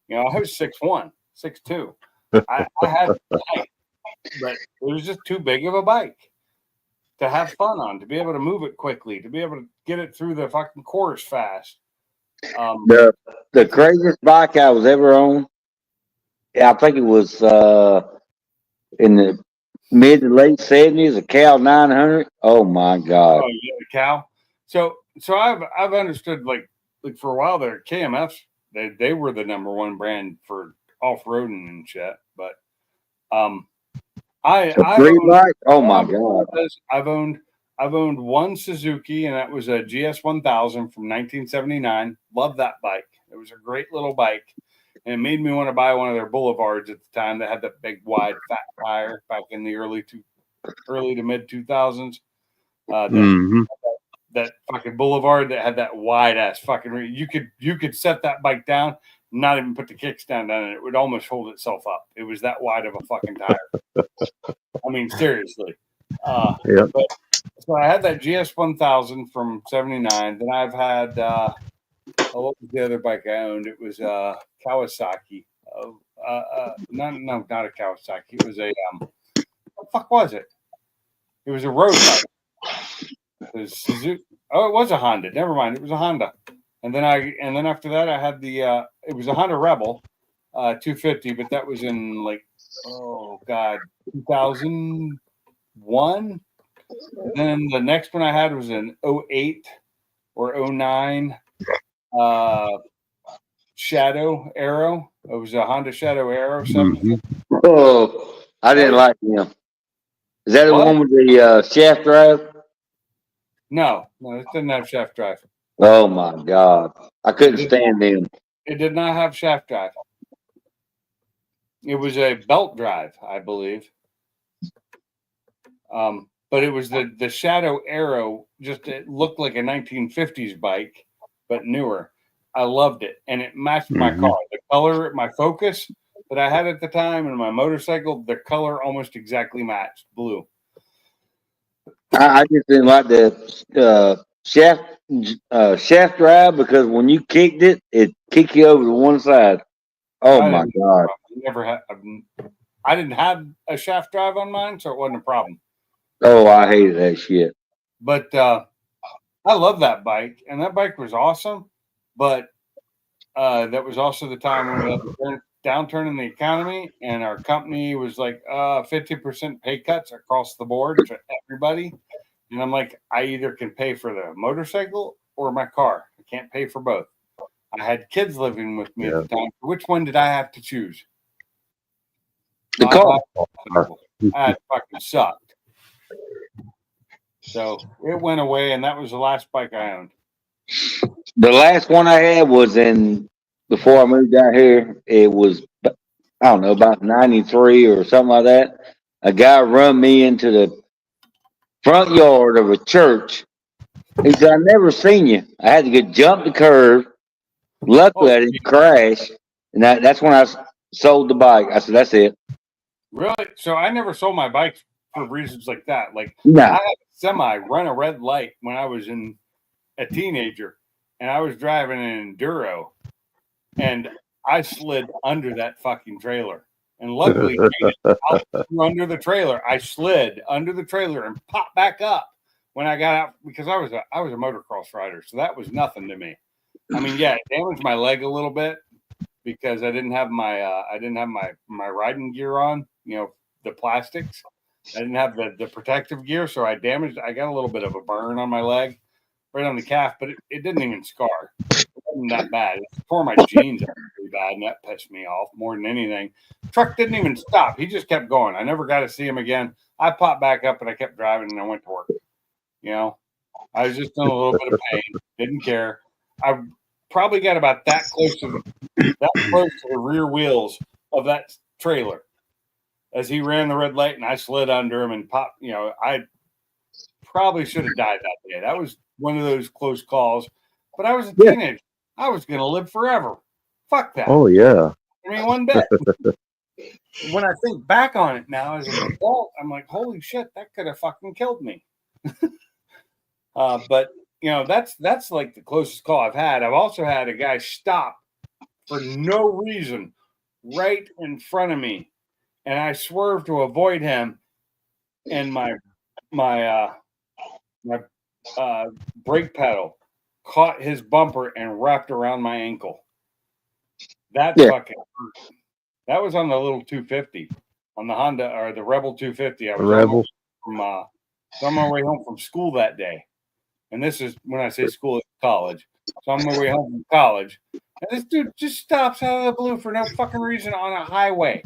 You know, I was 6'1", 6'2". I had the height, but it was just too big of a bike to have fun on, to be able to move it quickly, to be able to get it through the fucking course fast. The craziest bike I was ever on, I think it was in the mid to late 70s, a Cal 900. Oh my God. Oh, yeah, the Cal. So I've understood like for a while there, KMFs, they were the number one brand for off-roading and shit. But I've owned one Suzuki, and that was a GS 1000 from 1979. Love that bike. It was a great little bike, and it made me want to buy one of their Boulevards at the time that had that big, wide, fat tire back in the early to mid 2000s. That fucking Boulevard that had that wide ass fucking. You could set that bike down, not even put the kickstand on it. It would almost hold itself up. It was that wide of a fucking tire. I mean, seriously. Yep. But, so I had that GS 1000 from 79. Then I've had what was the other bike I owned? It was Kawasaki. Not a Kawasaki. It was a what the fuck was it? It was a road bike. It was Suzuki. Oh, it was a Honda. Never mind. It was a Honda. And then after that I had the it was a Honda Rebel 250, but that was in like 2001. Then the next one I had was an 08 or 09 Shadow Aero. It was a Honda Shadow Aero 7. Oh, I didn't like him. Is that the one with the shaft drive? No, it didn't have shaft drive. Oh my God, I couldn't stand him. It did not have shaft drive. It was a belt drive, I believe. But it was the Shadow Aero. Just it looked like a 1950s bike, but newer. I loved it, and it matched my car. The color, my Focus that I had at the time, and my motorcycle, the color almost exactly matched, blue. I just didn't like the shaft drive because when you kicked it, it kicked you over to one side. Oh my God! I didn't have a shaft drive on mine, so it wasn't a problem. Oh, I hated that shit. But I love that bike, and that bike was awesome. But that was also the time when we had the downturn in the economy, and our company was like 50% pay cuts across the board to everybody. And I'm like, I either can pay for the motorcycle or my car. I can't pay for both. I had kids living with me at the time. Which one did I have to choose? The car. That fucking sucked. So it went away, and that was the last bike I owned. The last one I had was before I moved out here. It was, I don't know, about 93 or something like that. A guy run me into the front yard of a church. He said, "I never seen you." I had to get jump the curve. Luckily, I didn't crash. And that's when I sold the bike. I said, "That's it." Really? So I never sold my bikes for reasons like that. Like, No. I had a semi run a red light when I was a teenager, and I was driving an Enduro, and I slid under that fucking trailer. And luckily, I threw under the trailer. I slid under the trailer and popped back up when I got out because I was a motocross rider, so that was nothing to me. I mean, yeah, it damaged my leg a little bit because I didn't have my riding gear on, the plastics. I didn't have the protective gear, so I got a little bit of a burn on my leg, right on the calf, but it didn't even scar. It wasn't that bad. It tore my jeans up pretty bad, and that pissed me off more than anything. Truck didn't even stop. He just kept going. I never got to see him again. I popped back up, and I kept driving, and I went to work. I was just in a little bit of pain. Didn't care. I probably got about that close to the rear wheels of that trailer as he ran the red light, and I slid under him and popped. I probably should have died that day. That was one of those close calls. But I was a teenager. I was going to live forever. Fuck that. Oh yeah. I mean, one bit. When I think back on it now as an adult, I'm like, holy shit, that could have fucking killed me. But that's like the closest call I've had. I've also had a guy stop for no reason right in front of me, and I swerved to avoid him, and my brake pedal caught his bumper and wrapped around my ankle. That fucking hurt. That was on the little 250, on the Honda or the Rebel 250. I was on my way home from school that day. And this is when I say school, it's college. So I'm on my way home from college. And this dude just stops out of the blue for no fucking reason on a highway.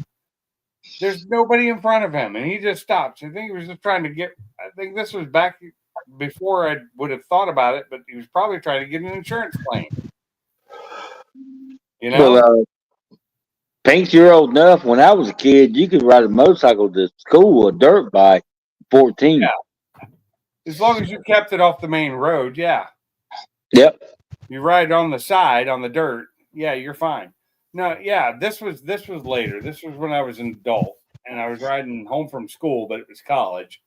There's nobody in front of him. And he just stops. I think he was just trying to I think this was back before I would have thought about it, but he was probably trying to get an insurance claim. Well, Pinks, you're old enough. When I was a kid, you could ride a motorcycle to school, a dirt bike, 14. Yeah. As long as you kept it off the main road, yeah. Yep. You ride on the side, on the dirt, yeah, you're fine. No, yeah, this was later. This was when I was an adult, and I was riding home from school, but it was college.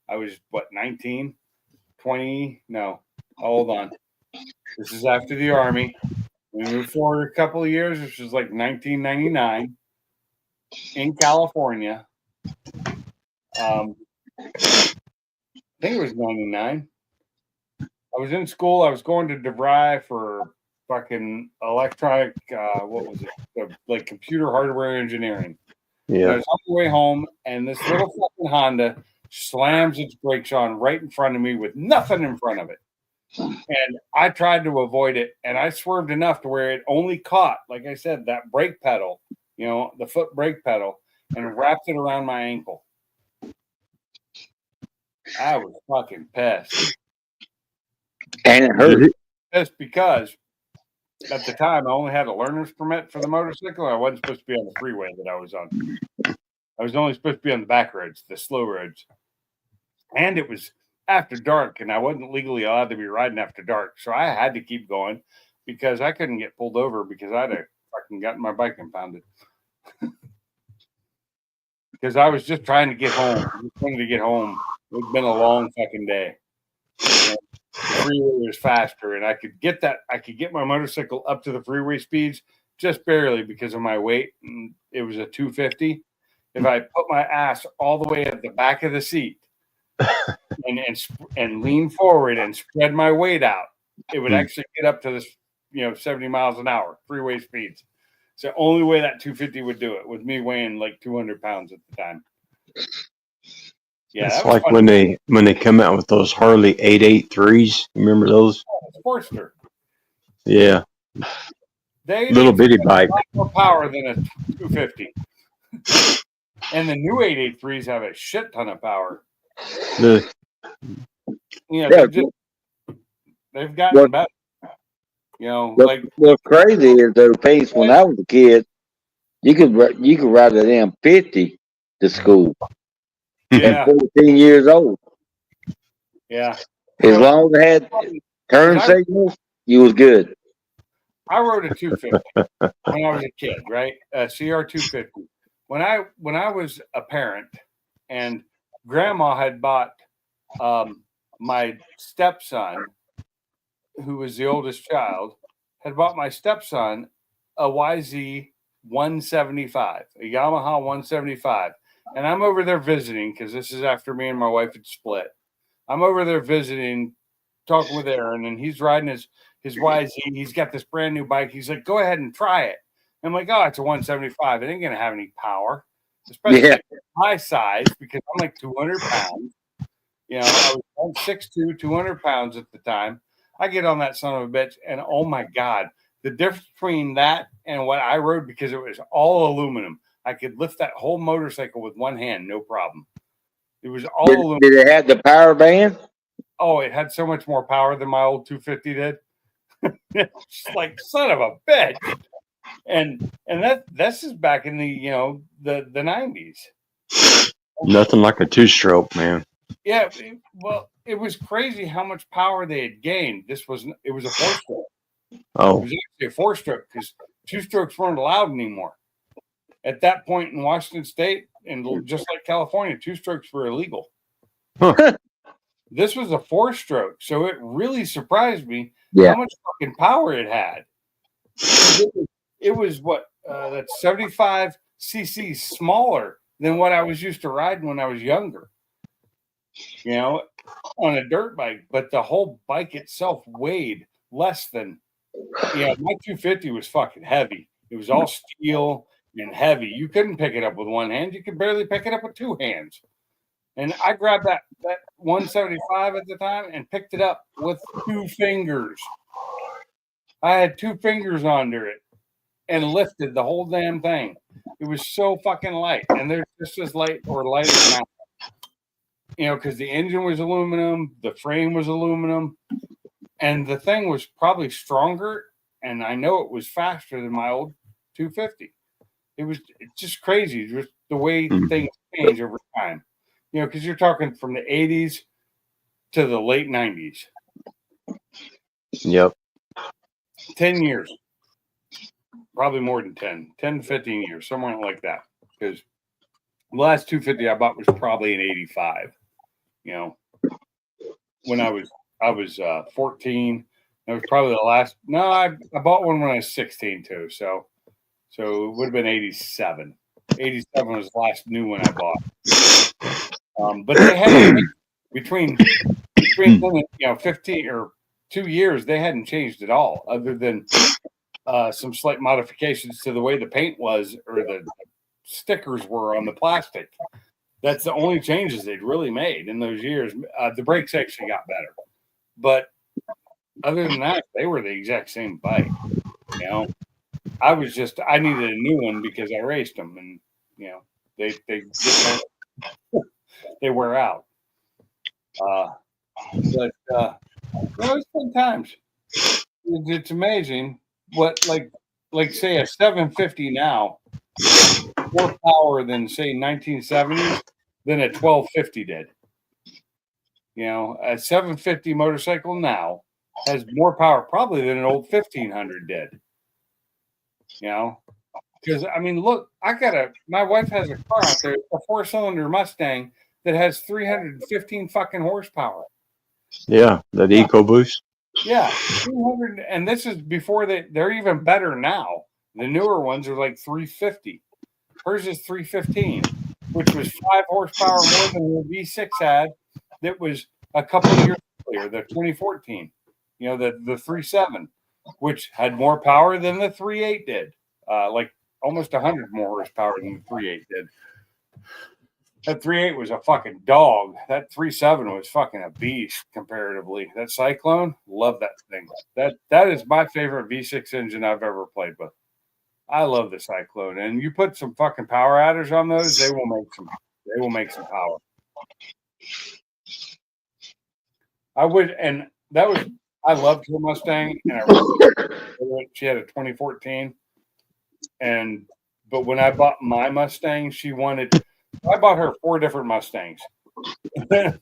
I was, 19? 20? No. Hold on. This is after the Army. We moved forward a couple of years, which was like 1999 in California. I think it was 99. I was in school. I was going to DeVry for fucking electronic, what was it? Like computer hardware engineering. And I was on the way home, and this little fucking Honda slams its brakes on right in front of me with nothing in front of it. And I tried to avoid it, and I swerved enough to where it only caught, like I said, that brake pedal, the foot brake pedal, and wrapped it around my ankle. I was fucking pissed. And it hurt. Pissed because at the time I only had a learner's permit for the motorcycle. I wasn't supposed to be on the freeway that I was on. I was only supposed to be on the back roads, the slow roads. And it was after dark, and I wasn't legally allowed to be riding after dark. So I had to keep going because I couldn't get pulled over because I'd have fucking gotten my bike impounded. Because I was just trying to get home. I just wanted to get home. It's been a long fucking day. And the freeway was faster, and I could get my motorcycle up to the freeway speeds just barely because of my weight. And it was a 250. if I put my ass all the way at the back of the seat and lean forward and spread my weight out, it would actually get up to this, 70 miles an hour, freeway speeds. It's the only way that 250 would do it, with me weighing like 200 pounds at the time. Yeah, It's that was like fun. when they come out with those Harley 883s. Remember those? Sportster. Yeah, They little bitty have bike. a lot more power than a 250. And the new 883s have a shit ton of power. The, Yeah. They've gotten better. What's crazy is though, Pace, when I was a kid, you could ride a damn 50 to school Yeah, at 14 years old. yeah. As long as it had turn signals, you was good. I rode a 250 when I was a kid, right? A CR 250. When I was a parent, and Grandma had bought my stepson, who was the oldest child, had bought my stepson a YZ 175, a Yamaha 175. And I'm over there visiting, because this is after me and my wife had split. I'm over there visiting, talking with Aaron, and he's riding his YZ. He's got this brand new bike. He's like, go ahead and try it. I'm like, oh, it's a 175. It ain't going to have any power, especially at my size, because I'm like 200 pounds. I was 6'2", 200 pounds at the time. I get on that son of a bitch, and oh my God, the difference between that and what I rode, because it was all aluminum. I could lift that whole motorcycle with one hand, no problem. It was all aluminum. Did it have the power band? Oh, it had so much more power than my old 250 did. It's like, son of a bitch. And that's just back in the the 90s. nothing like a two-stroke, man. Yeah, it was crazy how much power they had gained. It was a 4-stroke. It Oh, was actually a 4-stroke, because 2-strokes weren't allowed anymore. At that point in Washington State, and just like California, 2-strokes were illegal. Huh. This was a 4-stroke, so it really surprised me Yeah. how much fucking power it had. It was what that's 75 cc smaller than what I was used to riding when I was younger. On a dirt bike, but the whole bike itself weighed less than. My 250 was fucking heavy. It was all steel and heavy. You couldn't pick it up with one hand. You could barely pick it up with two hands. And I grabbed that 175 at the time and picked it up with 2 fingers. I had 2 fingers under it and lifted the whole damn thing. It was so fucking light, and they're just as light or lighter than that. Because the engine was aluminum, the frame was aluminum, and the thing was probably stronger, and I know it was faster than my old 250. It's just crazy, just the way things change over time. Because you're talking from the 80s to the late 90s. yep. 10 years. Probably more than 10 to 15 years, somewhere like that. Because the last 250 I bought was probably an 85. When I was 14. That was probably the last. No, I bought one when I was 16 too. So it would have been 87. 87 was the last new one I bought. But they hadn't between 15 or 2 years, they hadn't changed at all, other than some slight modifications to the way the paint was or the stickers were on the plastic. That's the only changes they'd really made in those years. The brakes actually got better, but other than that, they were the exact same bike. I needed a new one because I raced them, and they wear out. But it was fun times. It's amazing what like say a 750 now more power than say 1970s than a 1250 did. A 750 motorcycle now has more power probably than an old 1500 did. Because look, my wife has a car out there, a 4-cylinder Mustang that has 315 fucking horsepower. Yeah, that EcoBoost. Yeah, 200, and this is before they're even better now. The newer ones are like 350. Hers is 315, which was 5 horsepower more than the V6 had. That was a couple of years earlier, the 2014. You know, the 3.7, which had more power than the 3.8 did, like almost 100 more horsepower than the 3.8 did. That 3.8 was a fucking dog. That 3.7 was fucking a beast comparatively. That Cyclone, love that thing. That is my favorite V6 engine I've ever played with. I love the Cyclone, and you put some fucking power adders on those, they will make some power. I would, and that was, I loved her Mustang, and she had a 2014, but when I bought my Mustang, I bought her 4 different Mustangs. I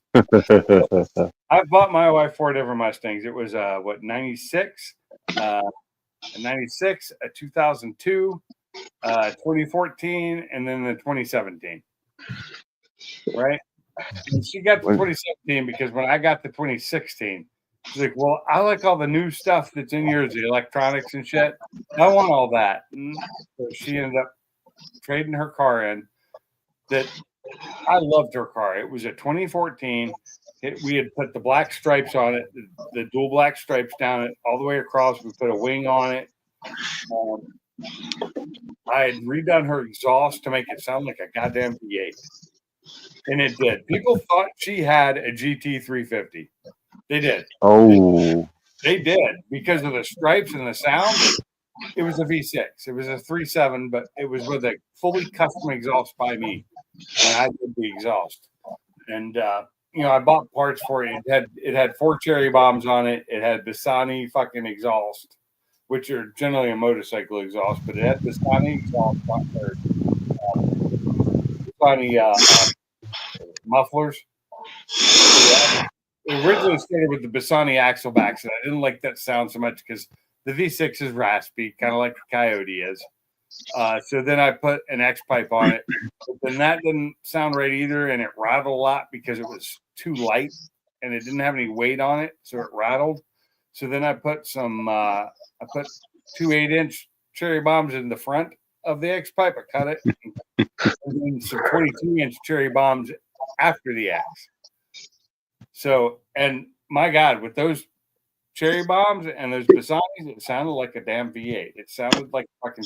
bought my wife 4 different Mustangs. It was 96, a 96, a 2002, 2014, and then the 2017. Right? And she got the 2017 because when I got the 2016, she's like, well, I like all the new stuff that's in yours, the electronics and shit. I want all that. And so she ended up trading her car in. That I loved her car. It was a 2014. We had put the black stripes on it, the dual black stripes down it all the way across. We put a wing on it. I had redone her exhaust to make it sound like a goddamn V8. And it did. People thought she had a GT 350. They did. Oh. They did because of the stripes and the sound. It was a V6. It was a 3.7, but it was with a fully custom exhaust by me. And I did the exhaust. And, I bought parts for it. It had 4 cherry bombs on it. It had Bassani fucking exhaust, which are generally a motorcycle exhaust, but it had Bassani exhaust, Bassani mufflers. It originally started with the Bassani axle backs, and I didn't like that sound so much because the V6 is raspy, kind of like a Coyote is. So then I put an X pipe on it, but then that didn't sound right either, and it rattled a lot because it was too light and it didn't have any weight on it, so it rattled. So then I put 2 8-inch cherry bombs in the front of the X pipe. I cut it, and then some 22-inch cherry bombs after the X. So, and my God, with those cherry bombs and those Bassanis, it sounded like a damn V8. It sounded like fucking.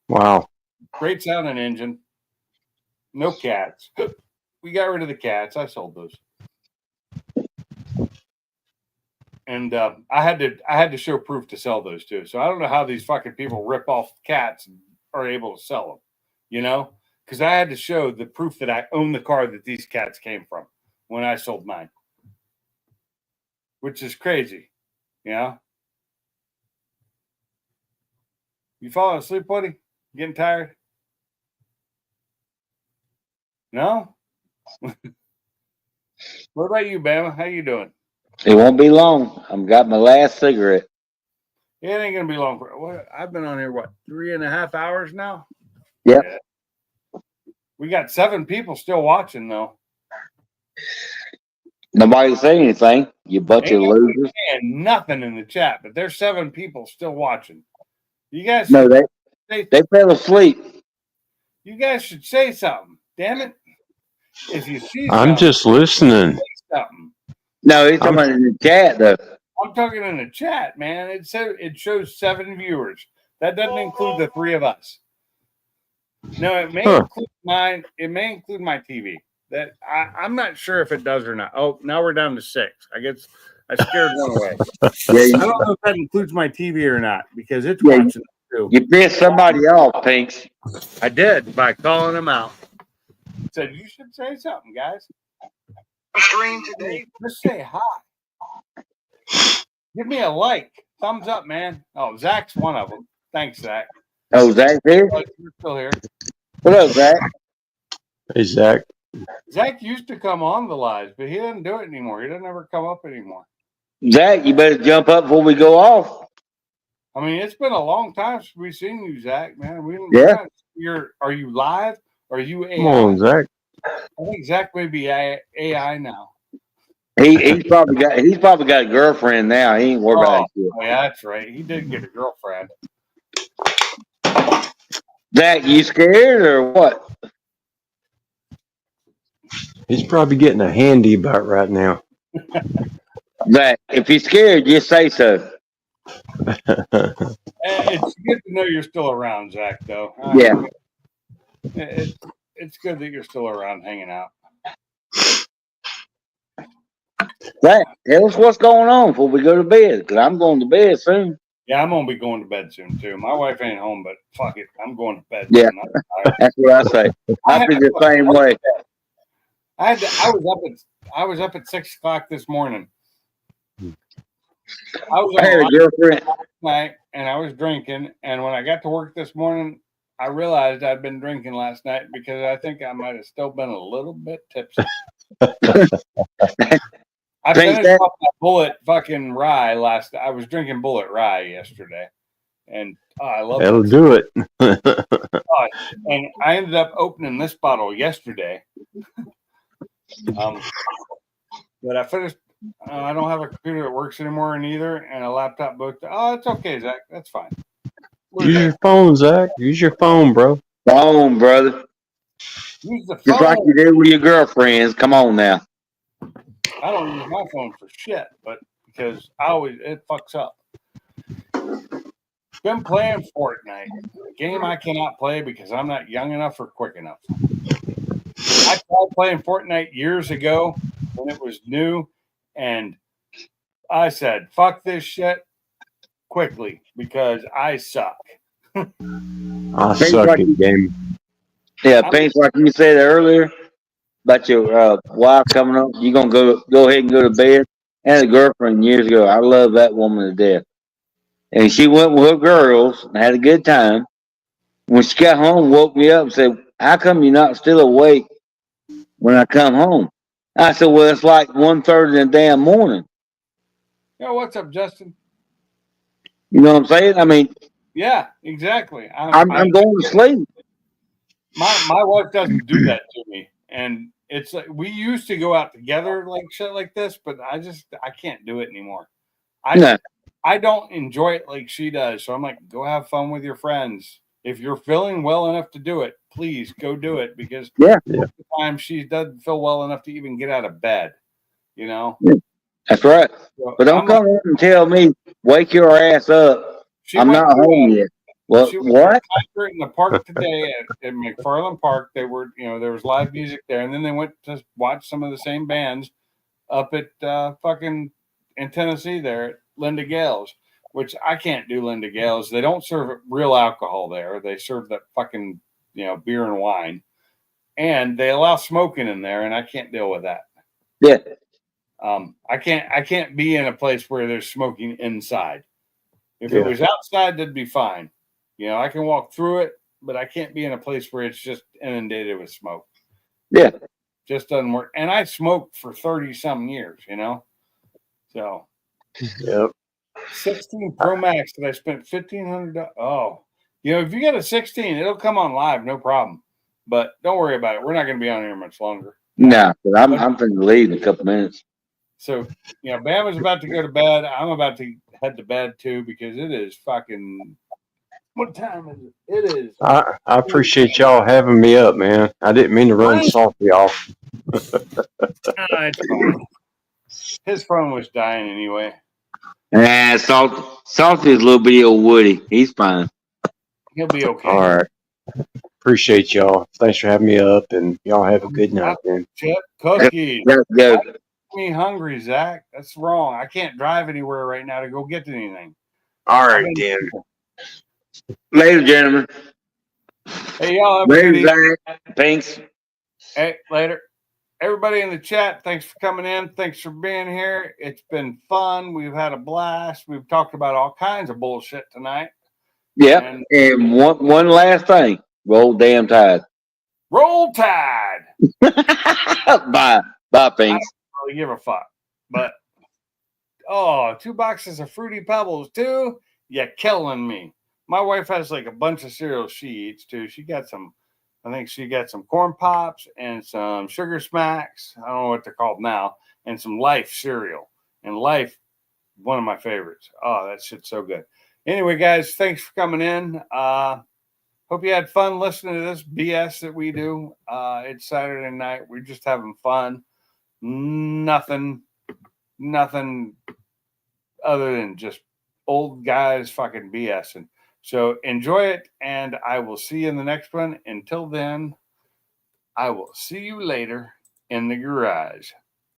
Wow. Great sounding engine. No cats. We got rid of the cats. I sold those. And I had to show proof to sell those too. So I don't know how these fucking people rip off cats and are able to sell them, because I had to show the proof that I own the car that these cats came from when I sold mine, which is crazy. You falling asleep, buddy? Getting tired? No? What about you, Bama? How you doing? It won't be long. I've got my last cigarette. It ain't gonna be long. I've been on here 3.5 hours now. Yep. Yeah. We got 7 people still watching though. Nobody say anything. You bunch of losers. Nothing in the chat, but there's 7 people still watching. You guys, no, they fell asleep. You guys should say something. Damn it! If you see, I'm just listening. Say something. No, he's talking about in the chat though. I'm talking in the chat, man. It shows 7 viewers. That doesn't include the 3 of us. No, it may include mine. It may include my TV. That I'm not sure if it does or not. Oh, now we're down to 6. I guess I scared one away. I don't know if that includes my TV or not because it's watching it too. You pissed somebody off, Pinks. I did by calling them out. Said you should say something, guys. Stream today. Just say hi. Give me a like. Thumbs up, man. Oh, Zach's one of them. Thanks, Zach. Oh, Zach's here? You're still here. What up, Zach? Hey, Zach. Zach used to come on the lives, but he doesn't do it anymore. He doesn't ever come up anymore. Zach, you better jump up before we go off. I mean, it's been a long time since we've seen you, Zach, man. Are you live? Or are you AI? Come on, Zach. I think Zach may be AI now. He's probably got a girlfriend now. He ain't worried about it. Oh, yeah, that's right. He did get a girlfriend. Zach, you scared or what? He's probably getting a handy about right now. Zach, if you're scared, just say so. It's good to know you're still around, Zach. Though. Yeah. It's good that you're still around, hanging out. Zach, tell us what's going on before we go to bed, because I'm going to bed soon. Yeah, I'm gonna be going to bed soon too. My wife ain't home, but fuck it, I'm going to bed. Yeah. soon. I'm tired. That's what I say. I feel the same way. I was up at 6 o'clock this morning. I was I on had a a lot girlfriend. last night and I was drinking. And when I got to work this morning, I realized I'd been drinking last night because I think I might have still been a little bit tipsy. I Think finished that- off my Bullet fucking rye I was drinking Bullet rye yesterday, and I love That'll it. do it. And I ended up opening this bottle yesterday. But I finished. I don't have a computer that works anymore, neither, and a laptop book. Oh, it's okay, Zach. That's fine. Use your phone, Zach. Use your phone, bro. Phone, brother. Use the Just like phone. you do with your girlfriends. Come on now. I don't use my phone for shit, but because it fucks up. Been playing Fortnite, a game I cannot play because I'm not young enough or quick enough. I tried playing Fortnite years ago when it was new, and I said, fuck this shit quickly because I suck. I Things suck like- at game. Yeah, things like you said earlier about your wife coming up. You're going to go ahead and go to bed. I had a girlfriend years ago. I love that woman to death. And she went with her girls and had a good time. When she got home, woke me up and said, how come you're not still awake when I come home? I said, well, it's like 1:30 in the damn morning. Yo, what's up, Justin? You know what I'm saying? I mean, Yeah, exactly. I'm going to sleep. My wife doesn't do that to me, and it's like we used to go out together like shit like this, but I can't do it anymore. No. I don't enjoy it like she does, so I'm like, go have fun with your friends. If you're feeling well enough to do it, please go do it because Yeah. most of the time she doesn't feel well enough to even get out of bed. You know, That's right. So But don't I'm come in and tell me, wake your ass up. she I'm went not to, home yet. Well, she went to a what? concert in the park today at McFarland Park. They were, there was live music there, and then they went to watch some of the same bands up at fucking in Tennessee there at Linda Gale's, which I can't do Linda Gale's. They don't serve real alcohol there. They serve that fucking beer and wine, and they allow smoking in there, and I can't deal with that. Yeah. I can't be in a place where there's smoking inside. If Yeah. it was outside, that'd be fine. I can walk through it, but I can't be in a place where it's just inundated with smoke. Yeah. Just doesn't work. And I smoked for 30 some years, So Yep. 16 Pro Max that I spent $1,500. Oh, if you get a 16, it'll come on live, no problem. But don't worry about it. We're not going to be on here much longer. No, but I'm finna leave in a couple minutes. So, Bama's about to go to bed. I'm about to head to bed too because it is fucking. What time is it? It is. I appreciate y'all having me up, man. I didn't mean to run Salty off. It's fine. His phone was dying anyway. Nah, Salty is a little bit old Woody. He's fine. He'll be okay. All right. Appreciate y'all. Thanks for having me up, and y'all have a good night, man. Chip cookie. Let's go. Me hungry, Zach. That's wrong. I can't drive anywhere right now to go get anything. All right, then. Later, gentlemen. Hey, y'all. Have a good Later, evening. Zach. Thanks. Hey, later. Everybody in the chat, thanks for coming in. Thanks for being here. It's been fun. We've had a blast. We've talked about all kinds of bullshit tonight. Yep. And one last thing. Roll damn tide. Roll Tide. Bye. Bye, Pinks. I don't really give a fuck. But 2 boxes of Fruity Pebbles too? You're killing me. My wife has like a bunch of cereals she eats too. I think she got some corn pops and some sugar smacks. I don't know what they're called now. And some Life cereal. And Life, one of my favorites. Oh, that shit's so good. Anyway, guys, thanks for coming in. hope you had fun listening to this BS that we do. It's Saturday night. We're just having fun. Nothing other than just old guys fucking BSing. So enjoy it, and I will see you in the next one. Until then, I will see you later in the garage.